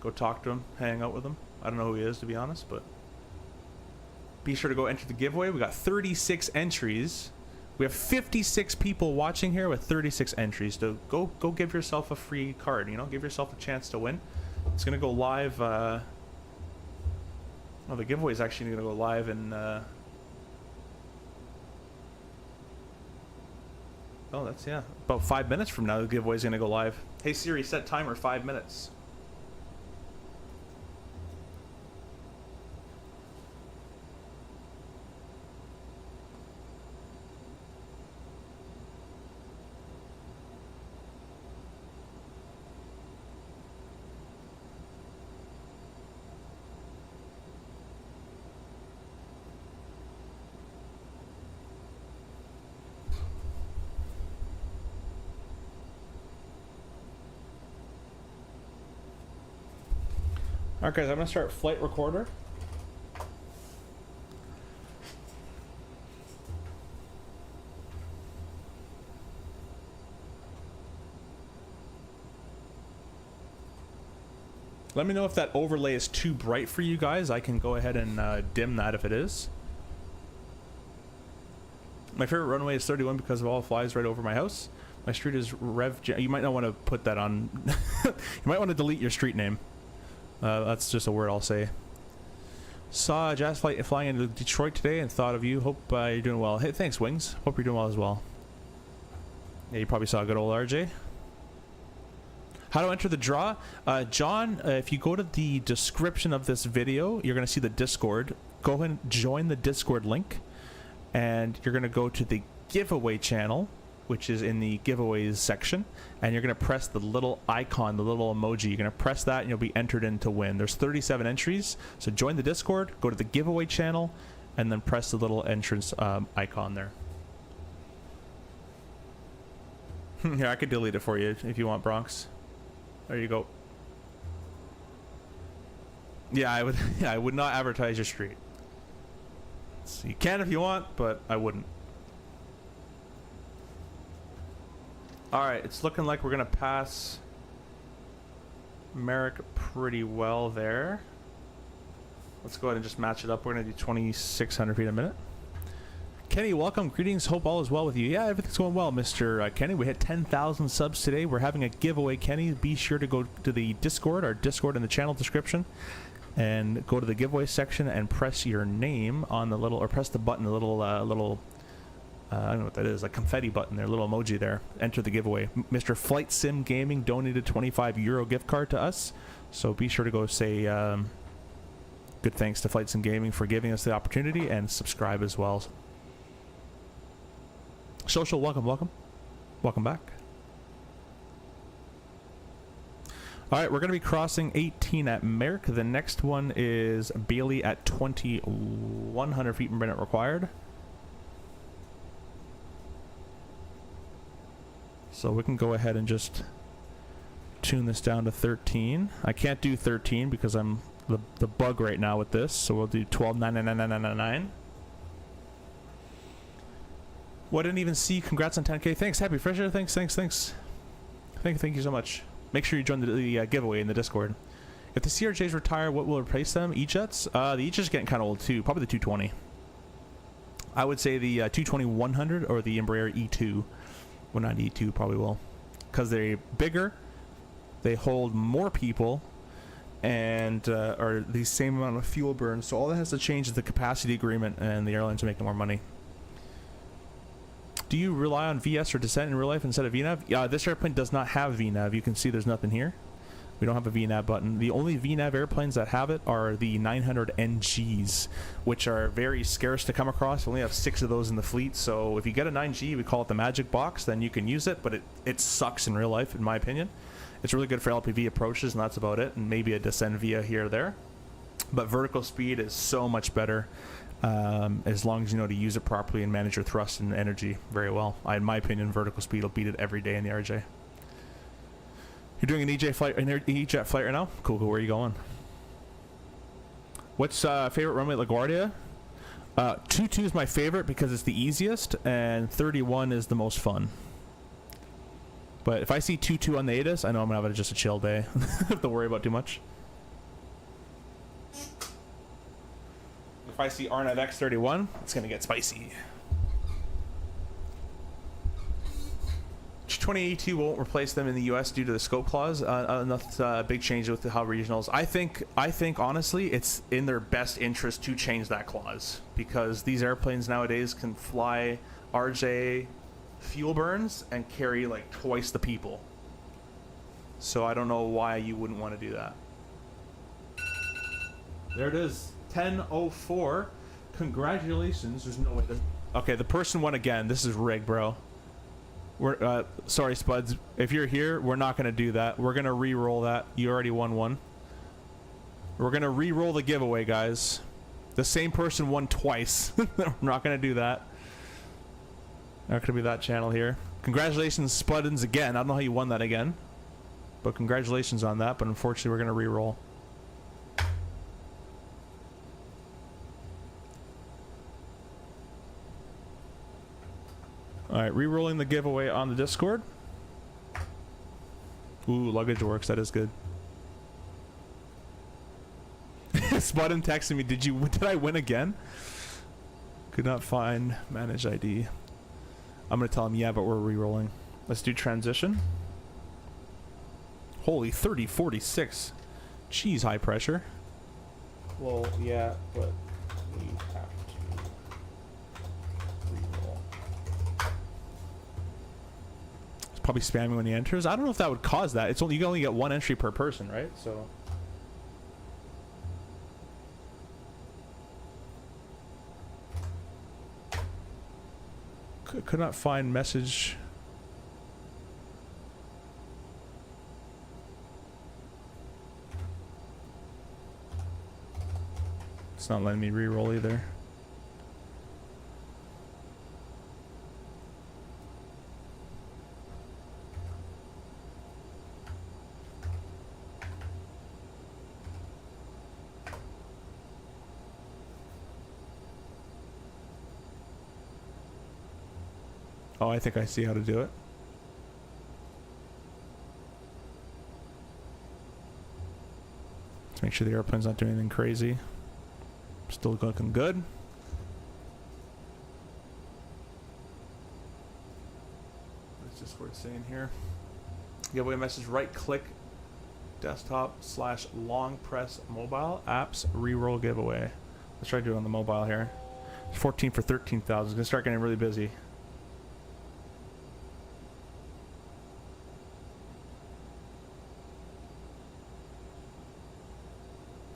go talk to him, hang out with him. I don't know who he is, to be honest, but be sure to go enter the giveaway. We got 36 entries. We have 56 people watching here with 36 entries. So go give yourself a free card, you know, give yourself a chance to win. It's gonna go live, oh, the giveaway is actually gonna go live in, oh, that's, yeah, about 5 minutes from now the giveaway is gonna go live. Hey Siri, set timer 5 minutes. Alright guys, I'm gonna start flight recorder. Let me know if that overlay is too bright for you guys. I can go ahead and dim that if it is. My favorite runway is 31 because of all it flies right over my house. My street is You might not want to put that on. You might want to delete your street name. That's just a word I'll say. Saw a jazz flight flying into Detroit today and thought of you. Hope you're doing well. Hey, thanks, Wings. Hope you're doing well as well. Yeah, you probably saw a good old RJ. How to enter the draw? John, if you go to the description of this video, you're going to see the Discord. Go ahead and join the Discord link. And you're going to go to the giveaway channel, which is in the giveaways section, and you're going to press the little icon, the little emoji. You're going to press that and you'll be entered in to win. There's 37 entries, so join the Discord, go to the giveaway channel, and then press the little entrance icon there. Here, I could delete it for you if you want, Bronx. There you go. Yeah, I would. Yeah, I would not advertise your street. So you can if you want, but I wouldn't. Alright, it's looking like we're going to pass Merrick pretty well there. Let's go ahead and just match it up. We're going to do 2,600 feet a minute. Kenny, welcome. Greetings. Hope all is well with you. Yeah, everything's going well, Mr. Kenny. We hit 10,000 subs today. We're having a giveaway, Kenny. Be sure to go to the Discord, our Discord in the channel description, and go to the giveaway section and press your name on the little, or press the button, the little, I don't know what that is, a confetti button there, little emoji there. Enter the giveaway. Mr. Flight Sim Gaming donated €25 gift card to us, so be sure to go say good thanks to Flight Sim Gaming for giving us the opportunity, and subscribe as well. Social, welcome back. All right, we're going to be crossing 18 at Merrick. The next one is Bailey at 2,100 feet per minute required. So we can go ahead and just tune this down to 13. I can't do 13 because I'm the bug right now with this, so we'll do 12,99999. What, didn't even see? Congrats on 10K. Thanks, Happy Fresher. Thanks. Thank you so much. Make sure you join the giveaway in the Discord. If the CRJs retire, what will replace them? E-Jets? The E-Jets are getting kind of old too. Probably the 220. I would say the 220-100 or the Embraer E2. Well, not E2, probably will. Because they're bigger, they hold more people, and are the same amount of fuel burn. So all that has to change is the capacity agreement, and the airlines are making more money. Do you rely on VS or descent in real life instead of VNAV? Yeah, this airplane does not have VNAV. You can see there's nothing here. We don't have a VNAV button. The only VNAV airplanes that have it are the 900 NGs, which are very scarce to come across. We only have 6 of those in the fleet, so if you get a 9G, we call it the magic box, then you can use it, but it sucks in real life, in my opinion. It's really good for LPV approaches, and that's about it, and maybe a descent via here or there. But vertical speed is so much better, as long as you know to use it properly and manage your thrust and energy very well. In my opinion, vertical speed will beat it every day in the RJ. You're doing an E-Jet flight right now? Cool. Where are you going? What's favorite runway at LaGuardia? 22 is my favorite because it's the easiest, and 31 is the most fun. But if I see 22 on the ATIS, I know I'm gonna have just a chill day. Don't have to worry about too much. If I see RNAV X31, it's gonna get spicy. 2082 won't replace them in the U.S. due to the scope clause. Enough big change with how regionals. I think honestly, it's in their best interest to change that clause because these airplanes nowadays can fly RJ fuel burns and carry like twice the people. So I don't know why you wouldn't want to do that. There it is, 10:04. Congratulations. There's no way. Okay, the person won again. This is rigged, bro. We're sorry, Spuds. If you're here, we're not gonna do that. We're gonna re-roll that. You already won one. We're gonna re-roll the giveaway, guys. The same person won twice. We're not gonna do that. Not gonna be that channel here. Congratulations, Spuddins, again. I don't know how you won that again, but congratulations on that. But unfortunately, we're gonna re-roll. Alright, re-rolling the giveaway on the Discord. Ooh, luggage works. That is good. Spuddin texting me, did I win again? Could not find manage ID. I'm gonna tell him, yeah, but we're re-rolling. Let's do transition. Holy 3046. Jeez, high pressure. Well, yeah, but we have to re-roll. It's probably spamming when he enters. I don't know if that would cause that. It's only, you can only get one entry per person, right? So could not find message. It's not letting me re-roll either. Oh, I think I see how to do it. Let's make sure the airplane's not doing anything crazy. Still looking good. That's just what it's saying here. Giveaway message, right click desktop / long press mobile apps re-roll giveaway. Let's try to do it on the mobile here. 14 for 13,000. It's gonna start getting really busy.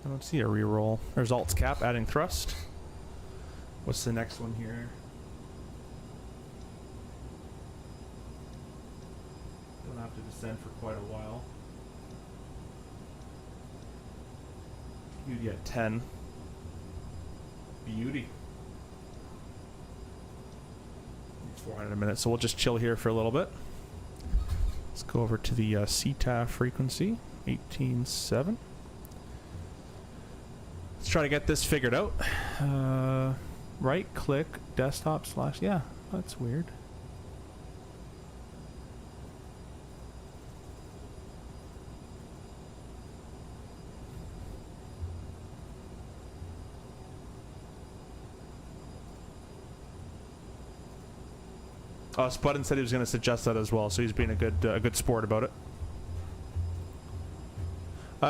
I don't see a reroll. Results cap, adding thrust. What's the next one here? Don't have to descend for quite a while. Beauty at 10. Beauty. 400 a minute, so we'll just chill here for a little bit. Let's go over to the CTAF frequency, 18.7. Let's try to get this figured out. Right click desktop / yeah, that's weird. Spuddin said he was going to suggest that as well, so he's being a good sport about it.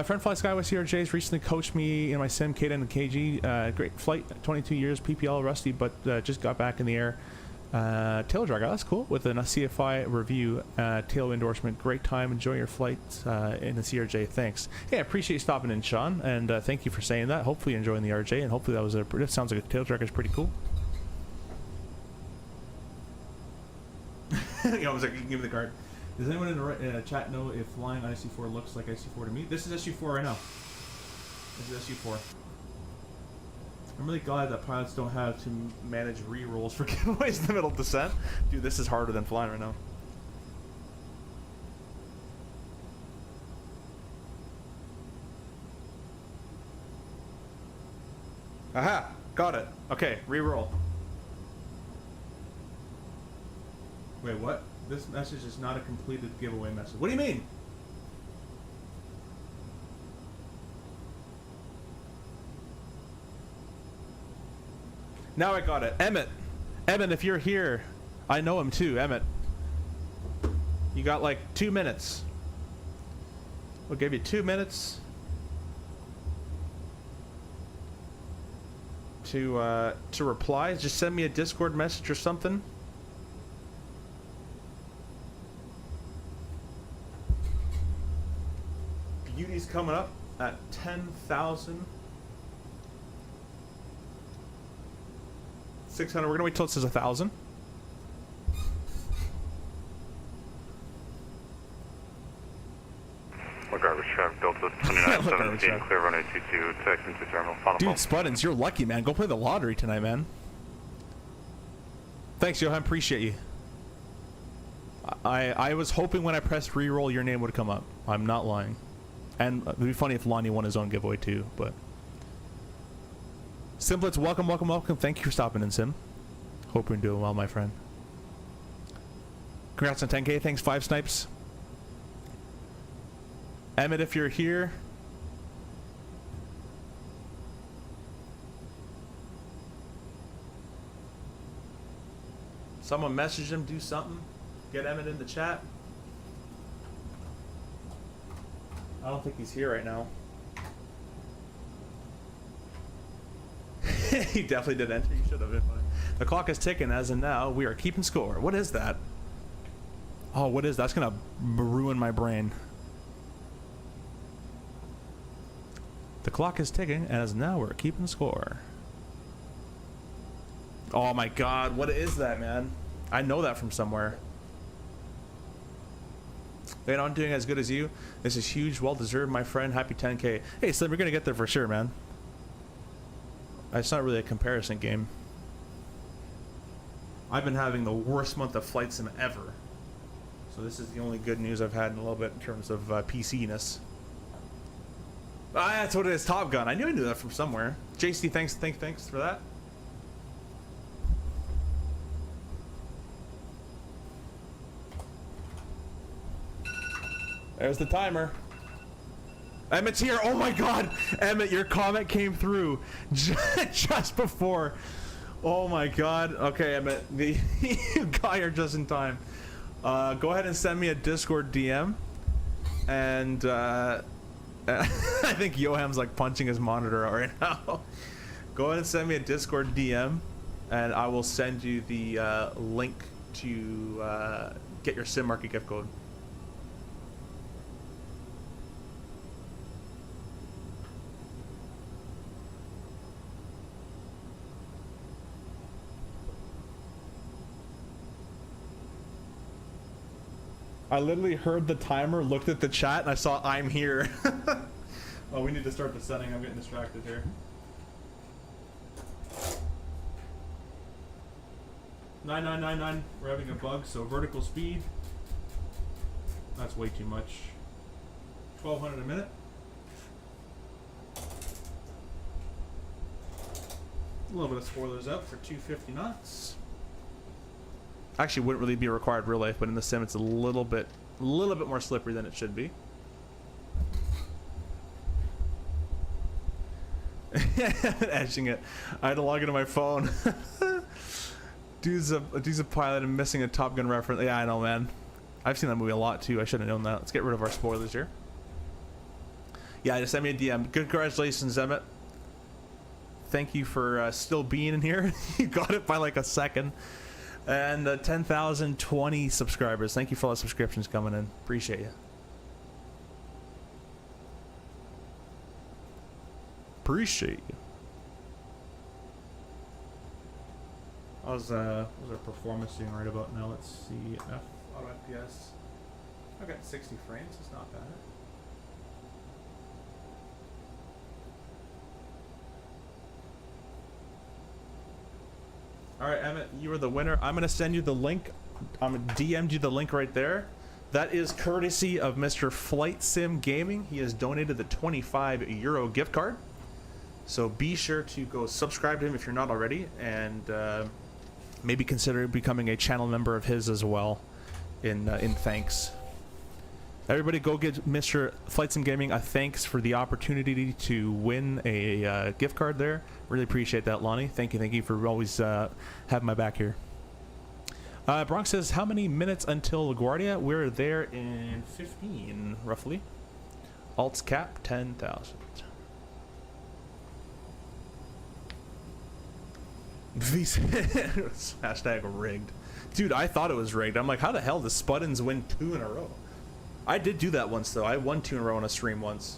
Friend Fly Sky with CRJ's recently coached me in my sim, K10 and KG. Great flight, 22 years, PPL rusty, but just got back in the air. Tail drag, that's cool. With a CFI review, tail endorsement. Great time, enjoy your flight in the CRJ. Thanks. Hey, I appreciate you stopping in, Sean, and thank you for saying that. Hopefully you're enjoying the RJ, and hopefully that sounds like a tail drag is pretty cool. I was like, you can give me the card. Does anyone in the chat know if flying on SU4 looks like SU4 to me? This is SU4 right now. This is SU4. I'm really glad that pilots don't have to manage re-rolls for giveaways in the middle of descent. Dude, this is harder than flying right now. Aha! Got it. Okay, re-roll. Wait, what? This message is not a completed giveaway message. What do you mean? Now I got it. Emmett, if you're here, I know him too, Emmett. You got like 2 minutes. We'll give you 2 minutes to reply. Just send me a Discord message or something. Beauty's coming up at 10,600. We're gonna wait till it says 1,000. What garbage truck? Delta 2917, clear runway 22, taxi to terminal. Final Dude, Spuddins, you're lucky, man. Go play the lottery tonight, man. Thanks, Johan. Appreciate you. I was hoping when I pressed reroll your name would come up. I'm not lying. And it'd be funny if Lonnie won his own giveaway too, but... Simplets, welcome, welcome, welcome. Thank you for stopping in, Sim. Hope you're doing well, my friend. Congrats on 10K. Thanks, 5 snipes. Emmett, if you're here... Someone message him, do something. Get Emmett in the chat. I don't think he's here right now. He definitely did enter. You should have been fine. The clock is ticking as in now. We are keeping score. What is that? Oh, what is that? That's gonna ruin my brain. The clock is ticking as now we're keeping score. Oh my god, what is that, man? I know that from somewhere. Hey, I'm doing as good as you. This is huge, well deserved, my friend. Happy 10K. Hey, Slim, we're gonna get there for sure, man. It's not really a comparison game. I've been having the worst month of flight sim ever, so this is the only good news I've had in a little bit in terms of PC-ness. Ah, that's what it is. Top Gun. I knew that from somewhere. JC, thanks for that. There's the timer. Emmett's here. Oh my god, Emmett, your comment came through just before. Oh my god. Okay, Emmett, you got here just in time. Go ahead and send me a Discord DM, and I think Yoham's like punching his monitor out right now. Go ahead and send me a Discord DM, and I will send you the link to get your Sim Market gift code. I literally heard the timer, looked at the chat, and I saw I'm here. Oh, we need to start the setting. I'm getting distracted here. $9,999. We're having a bug, so vertical speed. That's way too much. 1,200 a minute. A little bit of spoilers up for 250 knots. Actually wouldn't really be required in real life, but in the sim it's a little bit more slippery than it should be. Edging it. I had to log into my phone. Dude's a pilot and missing a Top Gun reference. Yeah, I know, man. I've seen that movie a lot too. I should have known that. Let's get rid of our spoilers here. Yeah, just send me a DM. Good, congratulations, Emmett. Thank you for still being in here. You got it by like a second. And 10,020 subscribers. Thank you for all the subscriptions coming in. Appreciate you. Appreciate you. How's our performance doing right about now? Let's see. Auto FPS. I've got 60 frames. It's not bad. All right, Emmett, you are the winner. I'm gonna send you the link. I'm DM'd you the link right there. That is courtesy of Mr. Flight Sim Gaming. He has donated the €25 gift card. So be sure to go subscribe to him if you're not already, and maybe consider becoming a channel member of his as well. In thanks. Everybody, go give Mr. Flight Sim Gaming a thanks for the opportunity to win a gift card there. Really appreciate that, Lonnie. Thank you for always having my back here. Bronx says, how many minutes until LaGuardia? We're there in 15, roughly. Alts cap, 10,000. Hashtag rigged. Dude, I thought it was rigged. I'm like, how the hell does Spuddins win 2 in a row? I did do that once, though. I won 2 in a row on a stream once.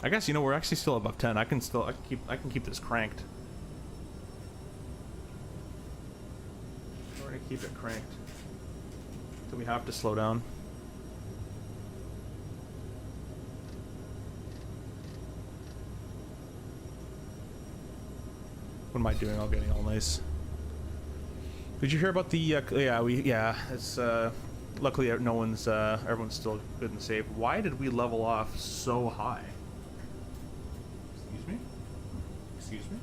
I guess, you know, we're actually still above 10. I can keep this cranked. We're gonna keep it cranked. So we have to slow down. What am I doing? All getting all nice. Did you hear about the? Yeah. It's luckily no one's. Everyone's still good and safe. Why did we level off so high? Excuse me. Excuse me.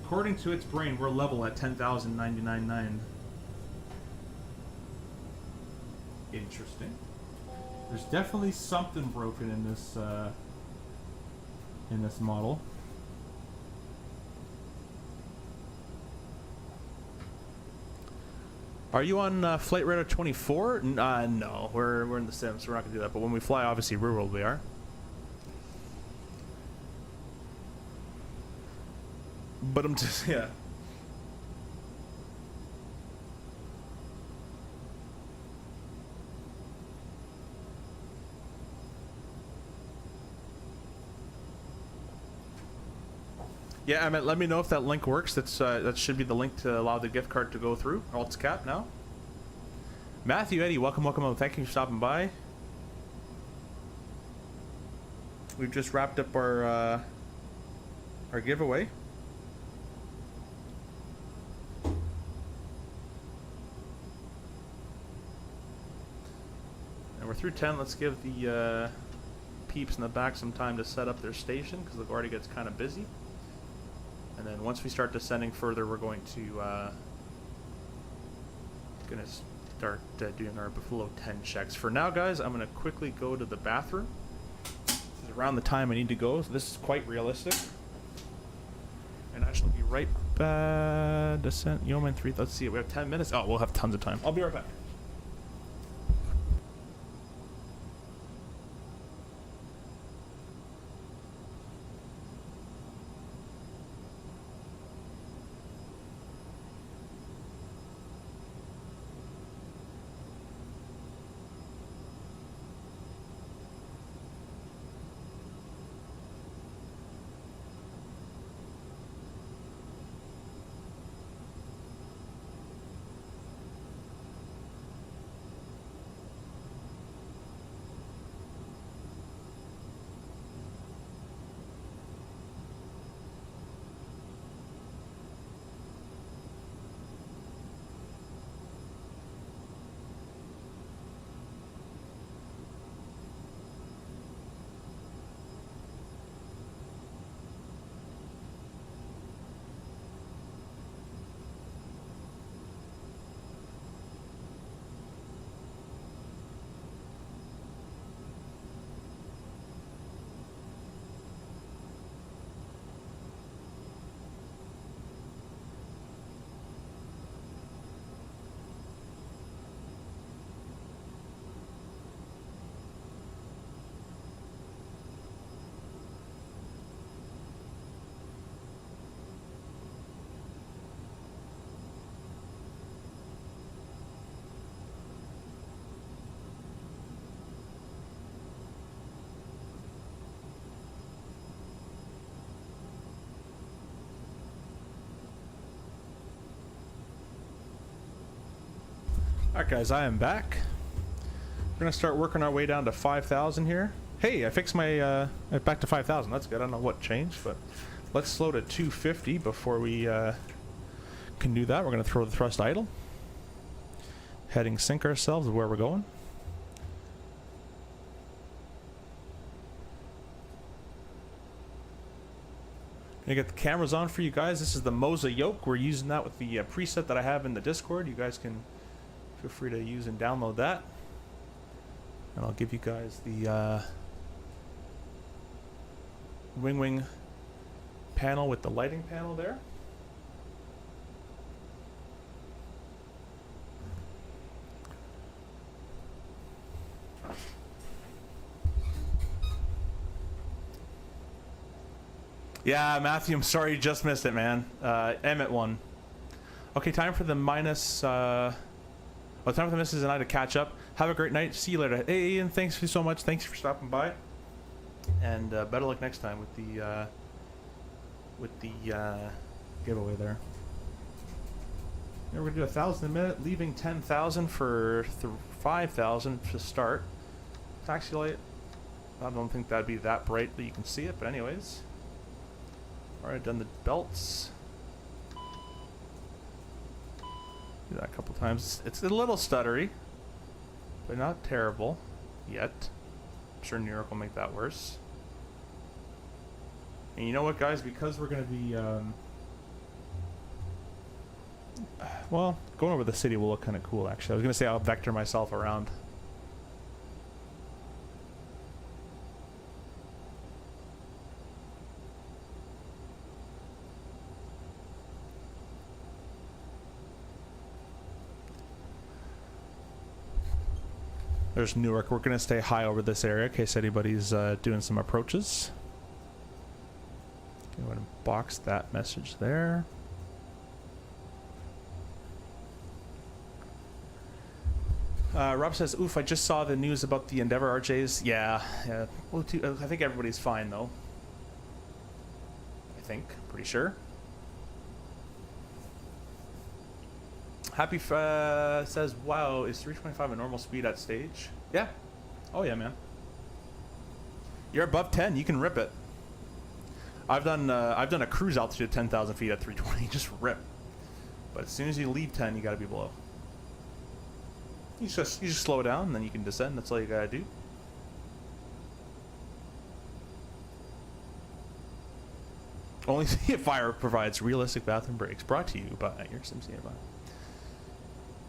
According to its brain, we're level at 10,999. Interesting. There's definitely something broken in this model. Are you on Flight Radar 24? No, we're in the Sims, so we're not gonna do that. But when we fly, obviously, real world we are. But I'm just, yeah. Yeah, I mean, let me know if that link works. That should be the link to allow the gift card to go through. Alt's cap now. Matthew, Eddie, welcome. Thank you for stopping by. We've just wrapped up our giveaway. And we're through 10. Let's give the peeps in the back some time to set up their station because the already gets kind of busy. And then once we start descending further, we're going to start doing our below 10 checks. For now, guys, I'm going to quickly go to the bathroom. This is around the time I need to go, so this is quite realistic. And I shall be right back. Descent, Yeoman 3. Let's see, we have 10 minutes. Oh, we'll have tons of time. I'll be right back. Alright guys, I am back. We're gonna start working our way down to 5,000 here. Hey, I fixed my back to 5,000. That's good. I don't know what changed, but let's slow to 250 before we can do that. We're gonna throw the thrust idle. Heading sync ourselves where we're going. Gonna get the cameras on for you guys. This is the Moza yoke. We're using that with the preset that I have in the Discord. You guys can Feel free to use and download that. And I'll give you guys the Winwing panel with the lighting panel there. Yeah, Matthew, I'm sorry you just missed it, man. Emmett won. Okay, time for the minus... time for the Mrs. and I to catch up. Have a great night. See you later. Hey, Ian, thanks so much. Thanks for stopping by. And better luck next time with the giveaway there. Yeah, we're gonna do 1,000 a minute, leaving 10,000 for 5,000 to start. Taxi light. I don't think that'd be that bright that you can see it, but anyways. Alright, done the belts. Do that a couple times. It's a little stuttery, but not terrible yet. I'm sure New York will make that worse. And you know what, guys? Because we're going to be, well, going over the city will look kind of cool, actually. I was going to say I'll vector myself around. There's Newark. We're going to stay high over this area in case anybody's doing some approaches. Go ahead and box that message there. Rob says, oof, I just saw the news about the Endeavour RJs. Yeah. Well, I think everybody's fine, though. I think. Pretty sure. Happy says, wow, is 325 a normal speed at stage? Yeah. Oh, yeah, man. You're above 10. You can rip it. I've done a cruise altitude of 10,000 feet at 320. Just rip. But as soon as you leave 10, you got to be below. You just slow down, and then you can descend. That's all you got to do. Only Fire provides realistic bathroom breaks. Brought to you by your SimCNY.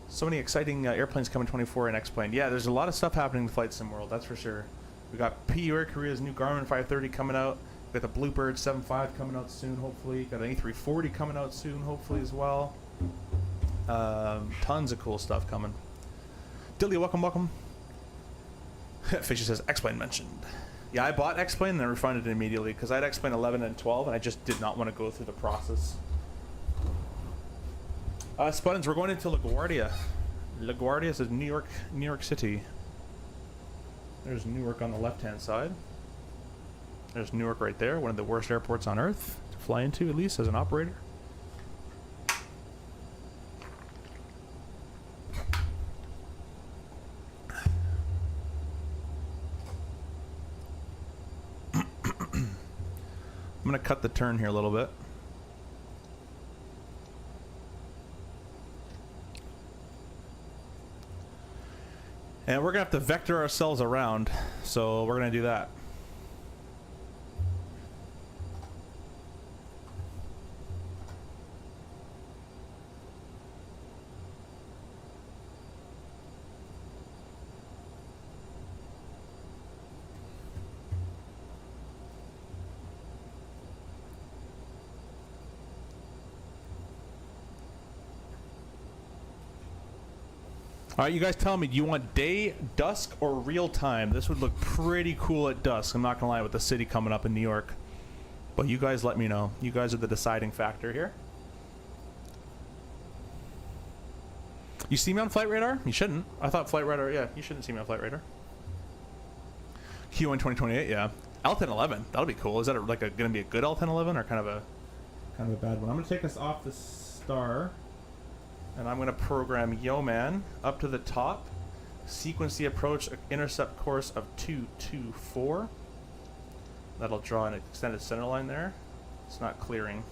So many exciting airplanes coming 24 and X-Plane. Yeah, there's a lot of stuff happening in the Flight Sim world, that's for sure. We got P Air Korea's new Garmin 530 coming out. We got the Bluebird 7.5 coming out soon, hopefully. Got an A340 coming out soon, hopefully, as well. Tons of cool stuff coming. Dilly, welcome. Fisher says, X-Plane mentioned. Yeah, I bought X-Plane and then refunded it immediately because I had X-Plane 11 and 12 and I just did not want to go through the process. Spuddins, we're going into LaGuardia. LaGuardia says New York City. There's Newark on the left-hand side. There's Newark right there, one of the worst airports on Earth to fly into, at least as an operator. I'm going to cut the turn here a little bit. And we're going to have to vector ourselves around, so we're going to do that. Alright, you guys tell me, do you want day, dusk, or real time? This would look pretty cool at dusk, I'm not gonna lie, with the city coming up in New York. But you guys let me know. You guys are the deciding factor here. You see me on Flight Radar? You shouldn't. I thought Flight Radar, yeah, you shouldn't see me on Flight Radar. Q1 2028, yeah. L1011, that'll be cool. Is that gonna be a good L1011 or kind of a bad one? I'm gonna take us off the star. And I'm going to program Yeoman up to the top, sequence the approach, intercept course of 224. That'll draw an extended center line there. It's not clearing.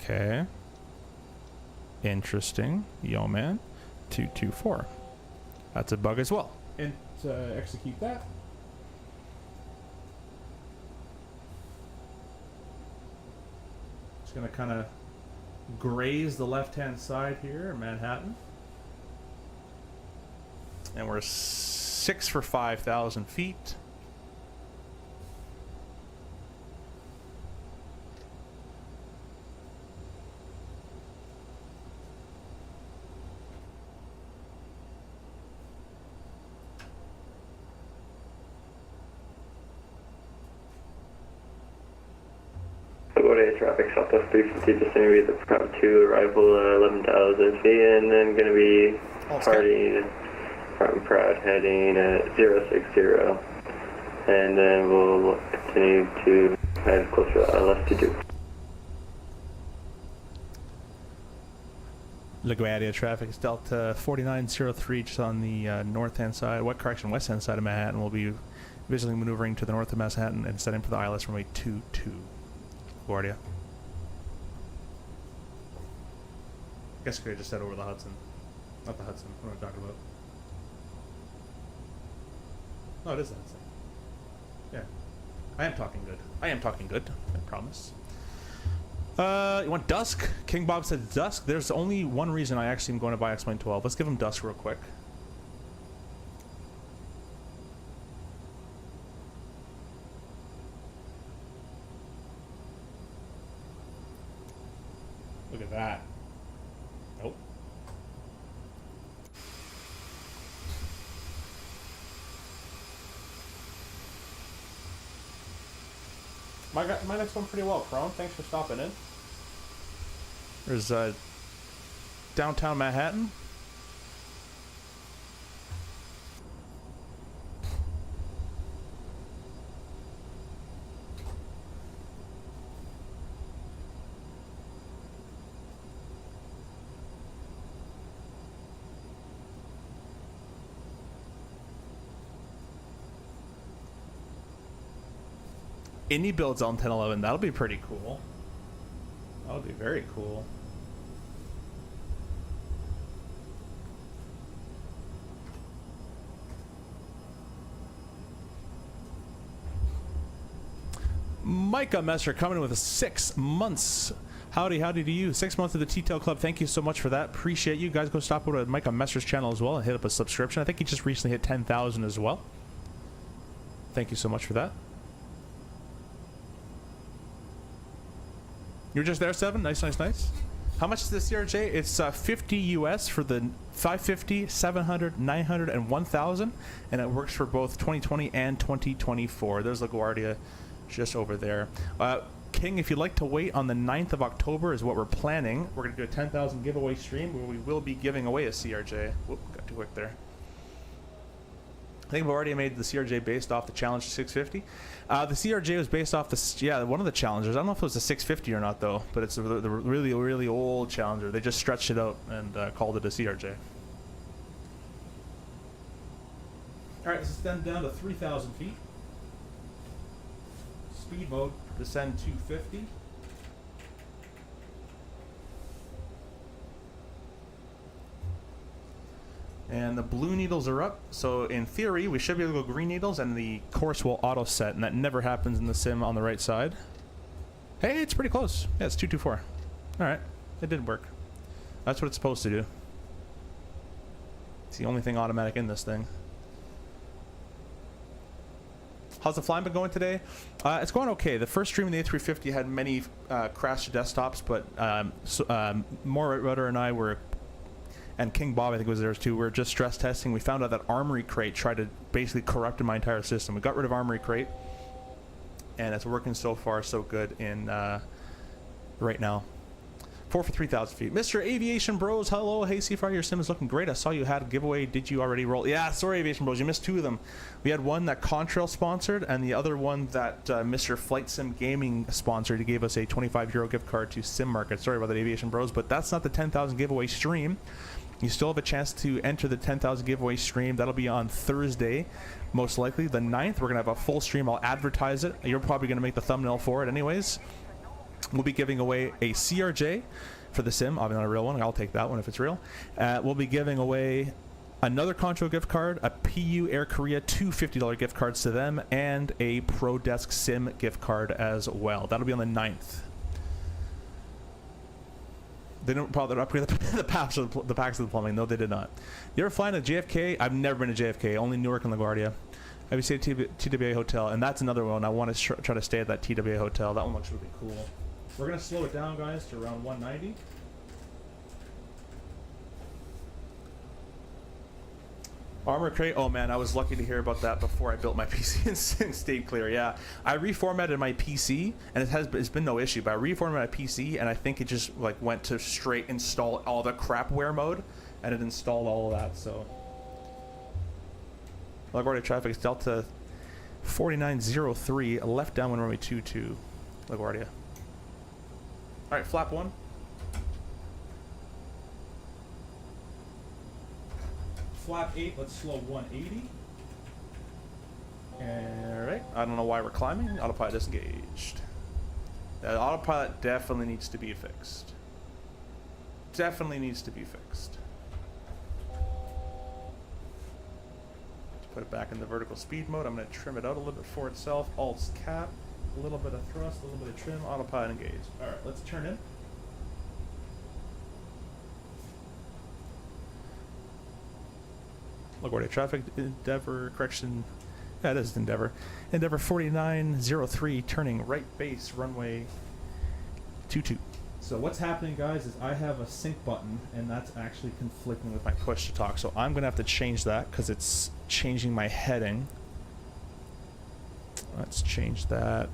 Okay. Interesting. Yeoman 224. That's a bug as well. And to execute that, Just gonna kind of graze the left-hand side here in Manhattan. And we're 6 for 5,000 feet. Traffic southwest 350, just going to be the Prop 2 arrival 11,000 feet, and then going to be departing from Proud heading at 060, and then we'll continue to head closer to left to do. LaGuardia traffic is Delta 4903 just on the north-hand side, west-hand side of Manhattan. We'll be visually maneuvering to the north of Manhattan and setting for the ILS runway 22. LaGuardia. I guess I could have just said over the Hudson. Not the Hudson. What am I talking about? No, it is the Hudson. Yeah. I am talking good. I am talking good. I promise. You want dusk? King Bob said dusk. There's only one reason I actually am going to buy X-Plane 12. Let's give him dusk real quick. Look at that. Nope. My next one pretty well, Prone. Thanks for stopping in. There's downtown Manhattan. Indy builds on 1011. That'll be pretty cool. That'll be very cool. Micah Messer coming in with 6 months. Howdy to you. 6 months of the T-Tail Club. Thank you so much for that. Appreciate you guys. Go stop over to Micah Messer's channel as well and hit up a subscription. I think he just recently hit 10,000 as well. Thank you so much for that. You're just there, Seven? Nice. How much is the CRJ? It's 50 US for the 550, 700, 900, and 1000. And it works for both 2020 and 2024. There's LaGuardia just over there. King, if you'd like to wait on the 9th of October is what we're planning. We're going to do a 10,000 giveaway stream where we will be giving away a CRJ. Whoop, got too quick there. I think we've already made the CRJ based off the Challenge 650. The CRJ was based off the, one of the Challengers. I don't know if it was a 650 or not, though, but it's the really, really old Challenger. They just stretched it out and called it a CRJ. All right, let's descend down to 3,000 feet. Speed mode, descend 250. And the blue needles are up, so in theory we should be able to go green needles and the course will auto set, and that never happens in the sim on the right side. Hey, it's pretty close. Yeah, it's 224. Alright, it did work. That's what it's supposed to do. It's the only thing automatic in this thing. How's the flying been going today? It's going okay. The first stream in the A350 had many crashed desktops, but More Rudder and I were, and King Bob I think was there too, we were just stress testing. We found out that Armory Crate tried to basically corrupt my entire system. We got rid of Armory Crate, and it's working so far so good in right now. 4 for 3,000 feet. Mr. Aviation Bros, hello. Hey, Seafire, your sim is looking great. I saw you had a giveaway. Did you already roll? Yeah, sorry, Aviation Bros. You missed 2 of them. We had one that Contrail sponsored, and the other one that Mr. Flight Sim Gaming sponsored. He gave us a 25 euro gift card to Sim Market. Sorry about that, Aviation Bros, but that's not the 10,000 giveaway stream. You still have a chance to enter the 10,000 giveaway stream. That'll be on Thursday, most likely. The 9th, we're going to have a full stream. I'll advertise it. You're probably going to make the thumbnail for it anyways. We'll be giving away a CRJ for the sim, obviously not a real one. I'll take that one if it's real. We'll be giving away another Concho gift card, a PU Air Korea, 2 $50 gift cards to them, and a Pro Desk Sim gift card as well. That'll be on the 9th. They didn't probably upgrade the packs of the plumbing. No, they did not. You ever flying to JFK? I've never been to JFK. Only Newark and LaGuardia. Have you stayed at TWA Hotel? And that's another one. I want to try to stay at that TWA Hotel. That one looks really cool. We're gonna slow it down, guys, to around 190. Armor crate. Oh man, I was lucky to hear about that before I built my PC and stayed clear. Yeah, I reformatted my PC and it's been no issue. But I reformatted my PC and I think it just like went to straight install all the crapware mode, and it installed all of that. So LaGuardia traffic is Delta 4903 left downwind runway 22 LaGuardia. All right, flap 1. Flap 8, let's slow 180. Alright, I don't know why we're climbing. Autopilot disengaged. The autopilot definitely needs to be fixed. Definitely needs to be fixed. Put it back in the vertical speed mode. I'm going to trim it out a little bit for itself. Alt's cap, a little bit of thrust, a little bit of trim, autopilot engaged. Alright, let's turn in. LaGuardia traffic, Endeavor, correction, yeah, it is Endeavor. Endeavor 4903, turning right base, runway 22. So what's happening, guys, is I have a sync button, and that's actually conflicting with my push to talk. So I'm going to have to change that, because it's changing my heading. Let's change that.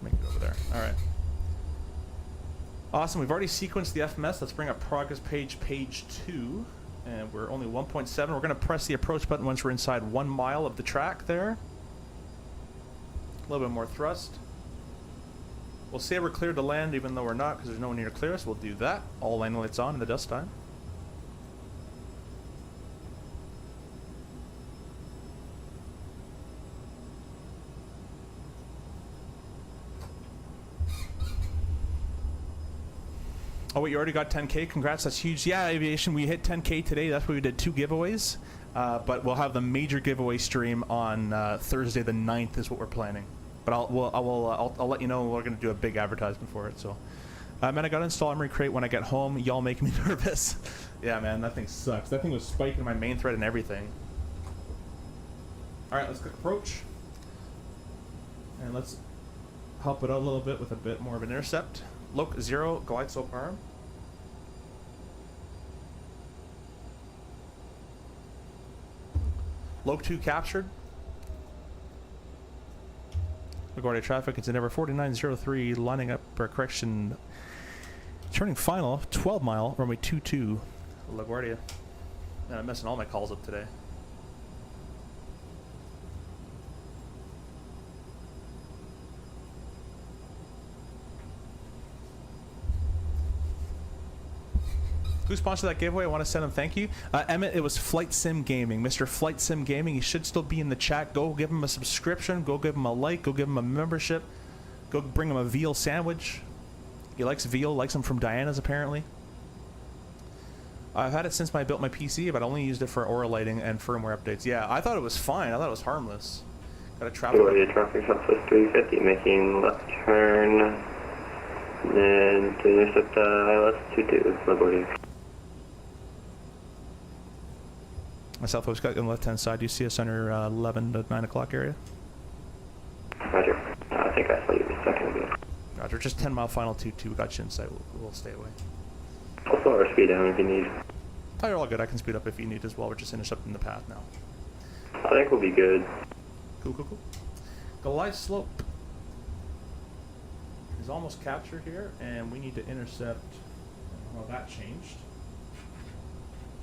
Make it over there. All right. Awesome, we've already sequenced the FMS. Let's bring up progress page 2. And we're only 1.7. We're going to press the approach button once we're inside 1 mile of the track there. A little bit more thrust. We'll say we're cleared to land even though we're not because there's no one near to clear us. We'll do that. All landing lights on in the dust time. Oh, wait, you already got 10K? Congrats, that's huge. Yeah, Aviation, we hit 10K today. That's why we did 2 giveaways. But we'll have the major giveaway stream on Thursday the 9th is what we're planning. But I'll let you know. We're going to do a big advertisement for it. So, man, I got to install Armory Crate when I get home. Y'all make me nervous. Yeah, man, that thing sucks. That thing was spiking my main thread and everything. All right, let's click approach. And let's help it out a little bit with a bit more of an intercept. Loc 0, glide slope arm. Loc 2 captured. LaGuardia traffic, it's Endeavor 4903, lining up for correction. Turning final, 12 mile, runway 22, LaGuardia. Man, I'm messing all my calls up today. Who sponsored that giveaway? I want to send him thank you. Emmett, it was Flight Sim Gaming. Mr. Flight Sim Gaming. He should still be in the chat. Go give him a subscription. Go give him a like. Go give him a membership. Go bring him a veal sandwich. He likes veal. Likes them from Diana's, apparently. I've had it since I built my PC, but I only used it for aura lighting and firmware updates. Yeah, I thought it was fine. I thought it was harmless. Got a traffic. Traffic Southwest 350, making left turn. Then to intercept ILS 22, LaGuardia. My southwest got on the left-hand side. Do you see us on your 11 to 9 o'clock area? Roger. I think I saw you a second ago. Roger. Just 10 mile final 2-2. We got you in sight. We'll stay away. I'll slow our speed down if you need. Oh, you're all good. I can speed up if you need as well. We're just intercepting the path now. I think we'll be good. Cool, cool, cool. Glide slope is almost captured here, and we need to intercept. Well, that changed.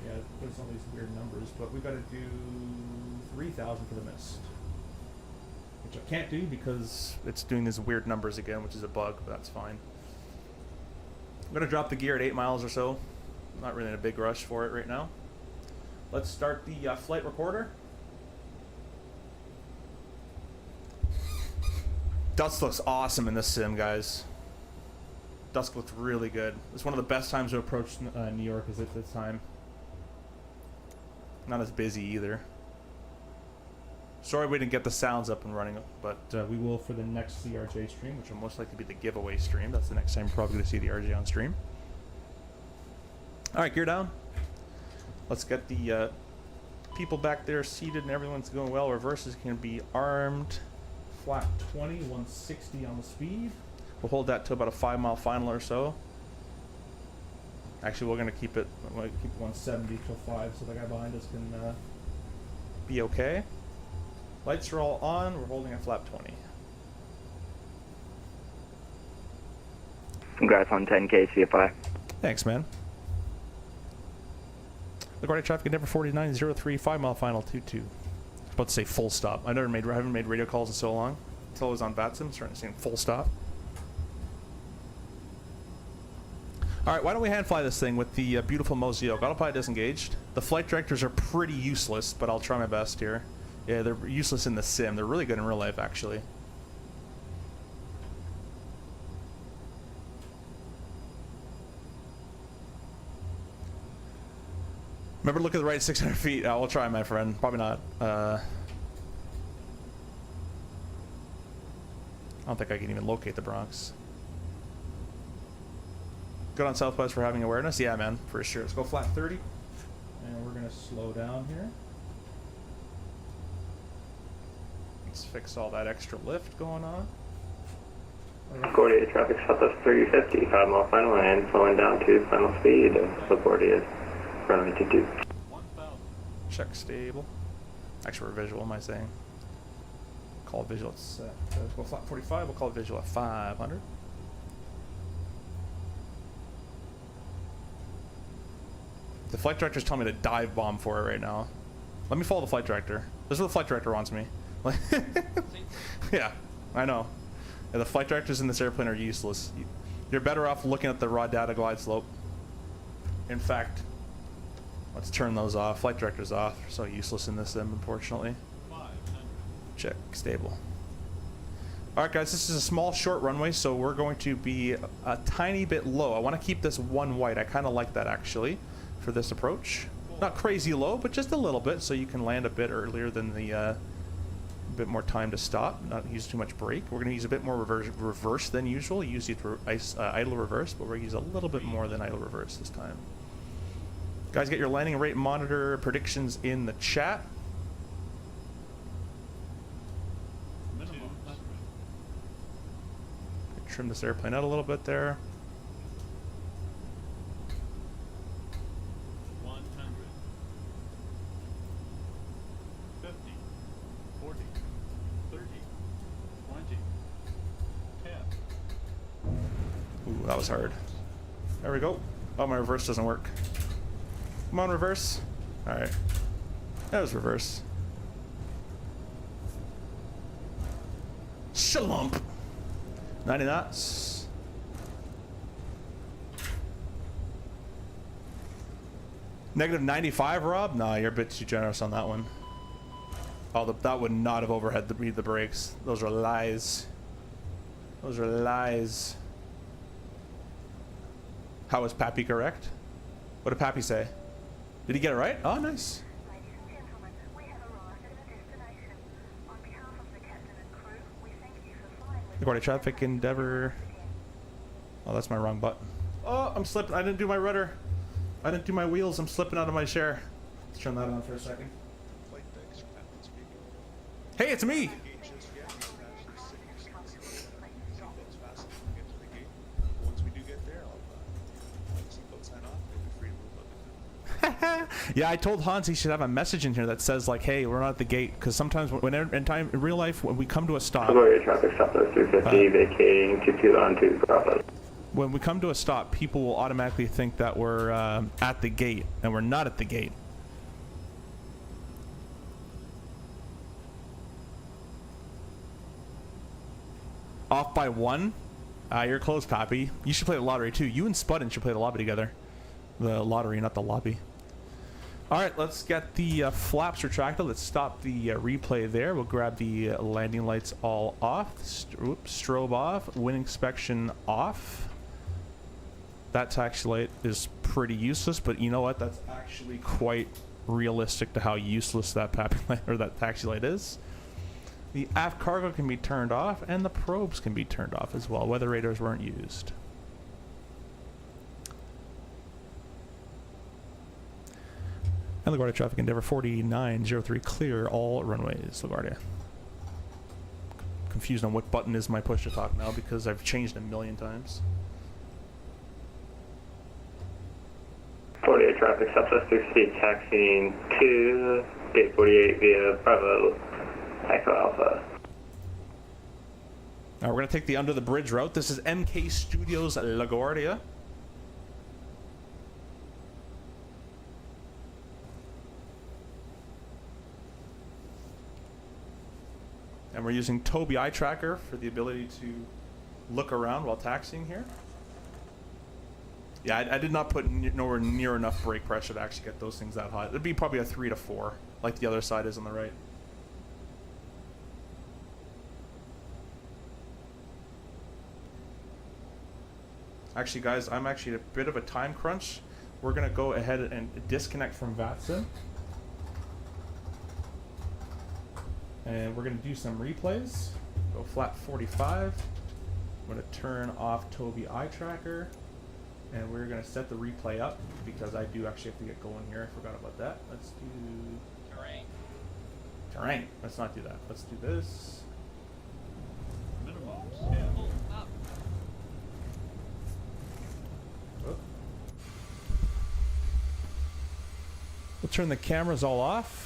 Yeah, it puts all these weird numbers, but we got to do 3,000 for the mist, which I can't do because it's doing these weird numbers again, which is a bug, but that's fine. I'm going to drop the gear at 8 miles or so. I'm not really in a big rush for it right now. Let's start the flight recorder. Dusk looks awesome in this sim, guys. Dusk looks really good. It's one of the best times to approach New York is at this time. Not as busy either. Sorry we didn't get the sounds up and running, but we will for the next CRJ stream, which will most likely be the giveaway stream. That's the next time you're probably going to see the RJ on stream. All right, gear down. Let's get the people back there seated and everyone's going well. Reverse is going to be armed. Flat 20, 160 on the speed. We'll hold that to about a 5-mile final or so. Actually, we're going to keep it 170 till 5 so the guy behind us can be okay. Lights are all on. We're holding at flap 20. Congrats on 10K CFI. Thanks, man. LaGuardia traffic Endeavor 4903, 5-mile final 22. About to say full stop. I haven't made radio calls in so long. Until I was on VATSIM, starting to say full stop. Alright, why don't we hand fly this thing with the beautiful Moza. Autopilot disengaged. The flight directors are pretty useless, but I'll try my best here. Yeah, they're useless in the sim. They're really good in real life, actually. Remember to look at the right 600 feet. I'll try, my friend. Probably not. I don't think I can even locate the Bronx. Good on Southwest for having awareness. Yeah, man, for sure. Let's go flat 30. And we're going to slow down here. Let's fix all that extra lift going on. LaGuardia traffic Southwest 350, 5-mile final and slowing down to final speed of LaGuardia, runway 22. Check stable. Actually, we're visual, am I saying? Call it visual. Let's go flat 45. We'll call it visual at 500. The flight director's telling me to dive bomb for it right now. Let me follow the flight director. This is what the flight director wants me. Yeah, I know. Yeah, the flight directors in this airplane are useless. You're better off looking at the raw data glide slope. In fact, let's turn those off. Flight director's off. They're so useless in this sim, unfortunately. Check stable. Alright guys, this is a small short runway, so we're going to be a tiny bit low. I want to keep this one white. I kind of like that actually for this approach. Not crazy low, but just a little bit, so you can land a bit earlier than the bit more time to stop, not use too much brake. We're going to use a bit more reverse than usual. Use idle reverse, but we're going to use a little bit more than idle reverse this time. Guys, get your landing rate monitor predictions in the chat. Trim this airplane out a little bit there. 100, 50, 40, 30, 20, 10. Ooh, that was hard. There we go. Oh, my reverse doesn't work. Come on, reverse. Alright. That was reverse. Shalump! 90 knots. Negative 95, Rob? Nah, you're a bit too generous on that one. Oh, that would not have overhead the brakes. Those are lies. Those are lies. How was Pappy correct? What did Pappy say? Did he get it right? Oh, nice. Ladies and gentlemen, we have arrived at our destination. On behalf of the captain and crew, we thank you for flying with LaGuardia traffic Endeavor. Oh, that's my wrong button. Oh, I'm slipping. I didn't do my rudder. I didn't do my wheels. I'm slipping out of my chair. Let's turn that on for a second. Hey, it's me. Yeah, I told Hans he should have a message in here that says like, "Hey, we're not at the gate," because sometimes in real life when we come to a stop. LaGuardia traffic Southwest 350, vacating 22 on 2 Bravo. When we come to a stop, people will automatically think that we're at the gate, and we're not at the gate. Off by 1? You're close, Pappy. You should play the lottery too. You and Spuddin should play the lobby together. The lottery, not the lobby. Alright, let's get the flaps retracted. Let's stop the replay there. We'll grab the landing lights all off. Strobe off. Wind inspection off. That taxi light is pretty useless, but you know what? That's actually quite realistic to how useless that Pappy light or that taxi light is. The aft cargo can be turned off, and the probes can be turned off as well. Weather radars weren't used. And LaGuardia traffic endeavor 4903 clear all runways. LaGuardia. Confused on what button is my push to talk now because I've changed a million times. 48 traffic, Southwest 60, taxiing to gate 48 via Bravo, Echo Alpha. Now we're going to take the under the bridge route. This is MK Studios LaGuardia. And we're using Tobii eye tracker for the ability to look around while taxiing here. Yeah, I did not put nowhere near enough brake pressure to actually get those things that high. It'd be probably a 3 to 4, like the other side is on the right. Actually, guys, I'm actually a bit of a time crunch. We're gonna go ahead and disconnect from VATSIM. And we're gonna do some replays. Go flat 45. I'm gonna turn off Tobii eye tracker. And we're gonna set the replay up because I do actually have to get going here. I forgot about that. Let's do Terrain. terrain. Let's not do that. Let's do this. Minimum 10. Pull up. Oh. We'll turn the cameras all off.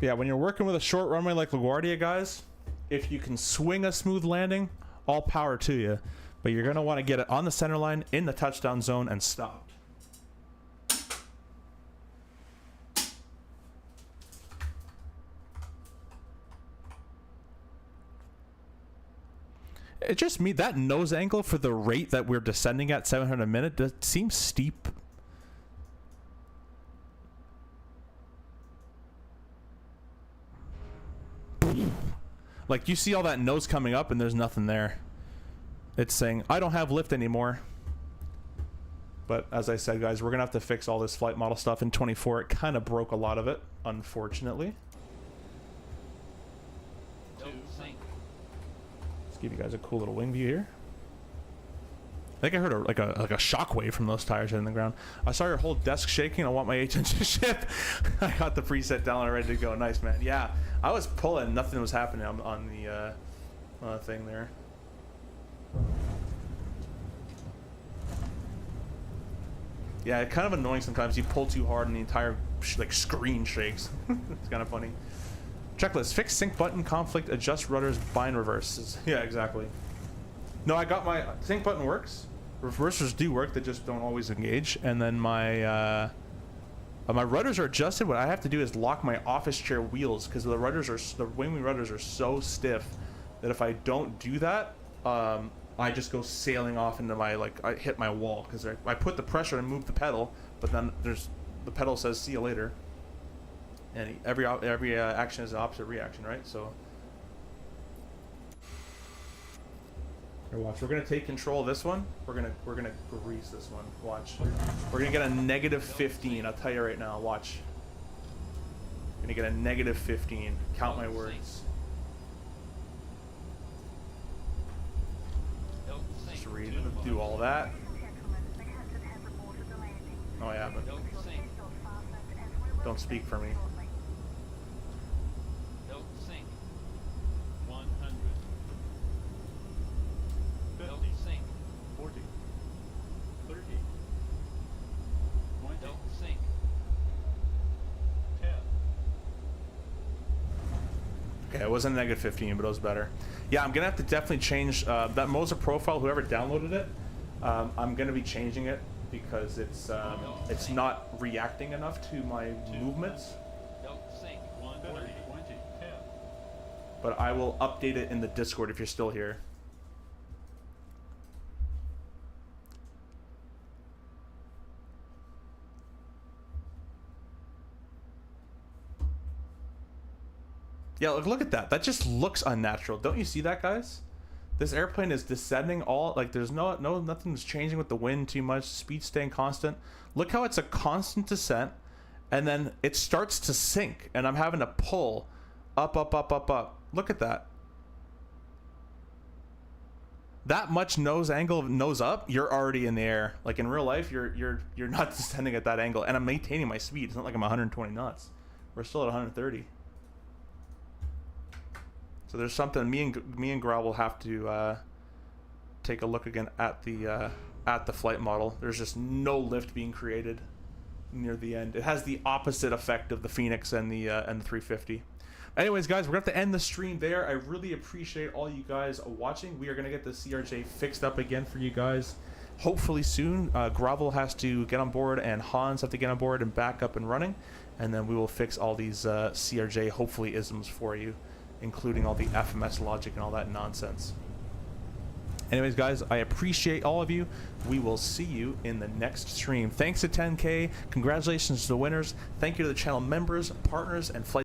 Yeah, when you're working with a short runway like LaGuardia, guys, if you can swing a smooth landing, all power to you. But you're going to want to get it on the center line, in the touchdown zone, and stop. It just me, that nose angle for the rate that we're descending at 700 a minute, that seems steep. Like, you see all that nose coming up and there's nothing there. It's saying, I don't have lift anymore. But as I said, guys, we're going to have to fix all this flight model stuff in 24. It kind of broke a lot of it, unfortunately. Don't sink. Let's give you guys a cool little wing view here. I think I heard like a shockwave from those tires hitting the ground. I saw your whole desk shaking. I want my 8-inch to ship. I got the preset down and ready to go. Nice, man. Yeah, I was pulling. Nothing was happening on the thing there. Yeah, it's kind of annoying sometimes. You pull too hard and the entire like screen shakes. It's kind of funny. Checklist: fix sync button conflict, adjust rudders, bind reverses. Yeah, exactly. No, I got my sync button works. Reversers do work, they just don't always engage. And then my my rudders are adjusted. What I have to do is lock my office chair wheels because the Winwing rudders are so stiff that if I don't do that, I just go sailing off into my I hit my wall because I put the pressure and move the pedal, but then the pedal says see you later. And every action is an opposite reaction, right? So. Here, watch. We're gonna take control of this one. We're gonna grease this one. Watch. We're gonna get a negative 15. I'll tell you right now. Watch. We're gonna get a negative 15. Count my words. Don't Just sink. read it. Do all that. Gentlemen, the captain has reported the landing. Oh yeah, but Don't sink. Seatbelt fastened and we will don't speak for me. shortly. Don't sink. 100. 50. Don't sink. 40. 30. 20. Don't sink. 10. Okay, it wasn't negative 15, but it was better. Yeah, I'm gonna have to definitely change that Moza profile. Whoever downloaded it, I'm gonna be changing it because it's not reacting enough to my movements. Don't sink. 130. 20. 10. But I will update it in the Discord if you're still here. Yeah, look at that. That just looks unnatural. Don't you see that, guys? This airplane is descending all, like there's nothing's changing with the wind too much, speed staying constant. Look how it's a constant descent, and then it starts to sink, and I'm having to pull up, up, up, up, up. Look at that. That much nose angle, nose up, you're already in the air. Like in real life, you're not descending at that angle, and I'm maintaining my speed. It's not like I'm 120 knots. We're still at 130. So there's something me and Grau will have to take a look again at the flight model. There's just no lift being created near the end. It has the opposite effect of the Phoenix and the 350. Anyways, guys, we're going to have to end the stream there. I really appreciate all you guys watching. We are going to get the CRJ fixed up again for you guys hopefully soon. Gravel has to get on board, and Hans have to get on board and back up and running. And then we will fix all these CRJ, hopefully, isms for you, including all the FMS logic and all that nonsense. Anyways, guys, I appreciate all of you. We will see you in the next stream. Thanks to 10K. Congratulations to the winners. Thank you to the channel members, partners, and flight